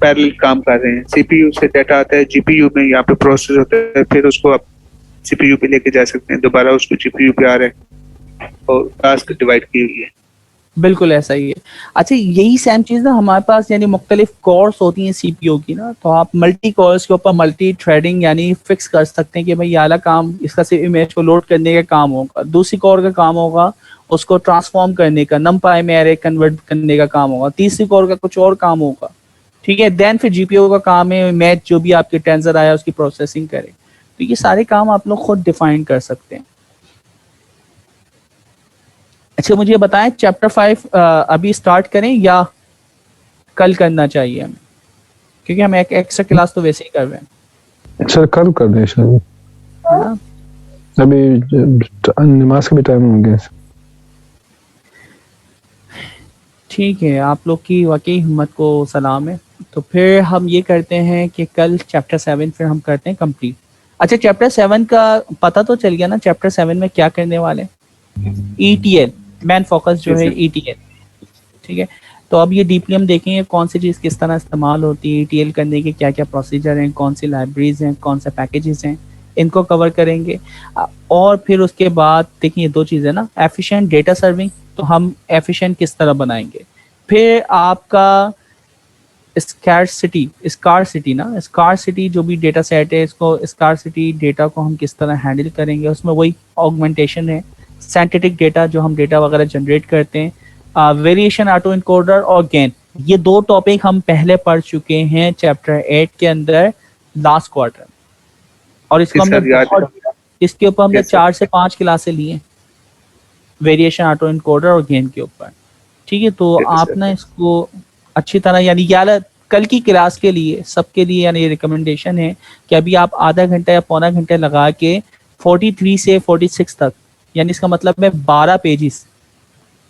पैरेलल काम कर रहे हैं। सीपीयू से डाटा आता है जीपीयू में, यहाँ पे प्रोसेस होता है, फिर उसको आप सीपीयू पे लेके जा सकते हैं, दोबारा उसको जीपीयू पे आ रहा है और टास्क डिवाइड की हुई है। बिल्कुल ऐसा ही है। अच्छा, यही सेम चीज ना हमारे पास यानी मुख्तलिफ कोर्स होती हैं सीपीयू की ना, तो आप मल्टी कोर्स के ऊपर मल्टी थ्रेडिंग यानी फिक्स कर सकते हैं कि भाई आला काम इसका सिर्फ इमेज को लोड करने का काम होगा, दूसरी कोर का काम होगा उसको ट्रांसफॉर्म करने का, नमपाई में एरे कन्वर्ट करने का काम होगा, तीसरी कोर का कुछ और काम होगा। ठीक है, देन फिर जीपीयू का काम है मैच जो भी आपके टेंसर आया उसकी प्रोसेसिंग करे। तो ये सारे काम आप लोग खुद डिफाइन कर सकते हैं। अच्छा, मुझे बताएं चैप्टर 5 अभी स्टार्ट करें या कल करना चाहिए हमें, क्योंकि हम एक एक्स्ट्रा क्लास तो वैसे ही कर रहे हैं। सर कल कर दें सर, है ना? अभी नमाज का भी टाइम हो गया। ठीक है, आप लोग की वाकई हिम्मत को सलाम है। तो फिर हम ये करते हैं कि कल चैप्टर 7 फिर हम करते हैं कंप्लीट। अच्छा, चैप्टर 7 का पता तो चल गया ना, चैप्टर 7 में क्या करने वाले? ETL, मैन फोकस जो है ETL। ठीक है, तो अब ये डीपली हम देखेंगे कौन सी चीज़ किस तरह इस्तेमाल होती है, ETL करने के क्या क्या प्रोसीजर हैं, कौन सी लाइब्रेरीज हैं, कौन से पैकेजेस हैं, इनको कवर करेंगे। और फिर उसके बाद देखिए दो चीज़ें ना, एफिशिएंट डेटा सर्विंग, तो हम एफिशिएंट किस तरह बनाएंगे। फिर आपका स्कार्सिटी जो भी डेटा सेट है, इसको स्कार्सिटी डेटा को हम किस तरह हैंडल करेंगे, उसमें वही ऑगमेंटेशन है, सिंथेटिक डेटा जो हम डेटा वगैरह जनरेट करते हैं, वेरिएशन ऑटो इनकोडर और गेन। ये दो टॉपिक हम पहले पढ़ चुके हैं चैप्टर 8 के अंदर लास्ट क्वार्टर, और इसको हमने इसके ऊपर हमने 4 से 5 क्लासें ली हैं वेरिएशन ऑटो इनकोडर और गेन के ऊपर। ठीक है, तो आप ना इसको अच्छी तरह यानी कल की क्लास के लिए सबके लिए यानी रिकमेंडेशन है कि अभी आप आधा घंटा या पौना घंटा लगा के 43 से 46 तक, यानी इसका मतलब है 12 पेजेस,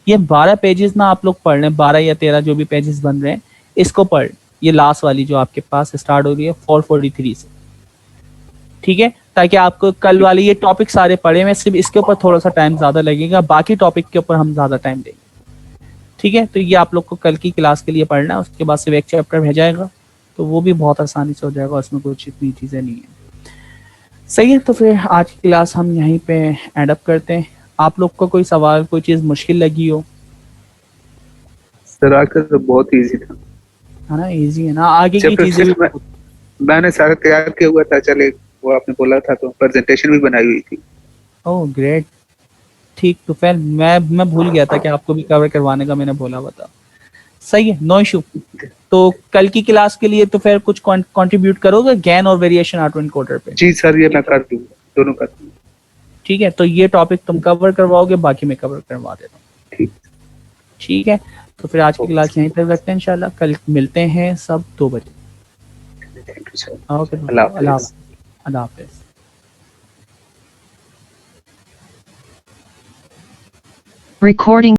ये 12 पेजेस ना आप लोग पढ़ लें, 12 या 13 जो भी पेजेस बन रहे हैं इसको पढ़, ये लास्ट वाली जो आपके पास स्टार्ट हो रही है 443 से। ठीक है, ताकि आपको कल वाली ये टॉपिक सारे पढ़े में, सिर्फ इसके ऊपर थोड़ा सा टाइम ज्यादा लगेगा, बाकी टॉपिक के ऊपर हम ज्यादा टाइम देंगे। ठीक है, तो ये आप लोग को कल की क्लास के लिए पढ़ना है, उसके बाद सिर्फ एक चैप्टर रह जाएगा, तो वो भी बहुत आसानी से हो जाएगा, उसमें कुछ इतनी चीजें नहीं है। सही है, तो फिर आज की क्लास हम यहीं पे एंड अप करते हैं। आप लोग को कोई सवाल, कोई चीज मुश्किल लगी हो? सर आज का तो बहुत इजी था, है ना? इजी है ना, आगे की चीजें मैंने सारा तैयार किया हुआ था, चले वो आपने बोला था तो प्रेजेंटेशन भी बनाई हुई थी। ओह ग्रेट, ठीक, तो फिर मैं भूल गया था कि आपको भी कवर करवाने का मैंने बोला हुआ था। सही है, नो इशू। तो कल की क्लास के लिए तो फिर कुछ कंट्रीब्यूट करोगे गेन और वेरिएशन ऑटो एनकोडर पे? जी सर, ये मैं कर दूंगा, दोनों कर दूंगा। ठीक है, तो ये टॉपिक तुम कवर करवाओगे, बाकी मैं कवर करवा देता हूँ। ठीक। ठीक है, तो फिर आज की क्लास यहीं तक रखते हैं इंशाल्लाह। कल मिलते हैं सब 2 बजे। Thank you sir. ओके, अल्लाह अल्लाह हाफिज। अल्लाह हाफिज़। Recording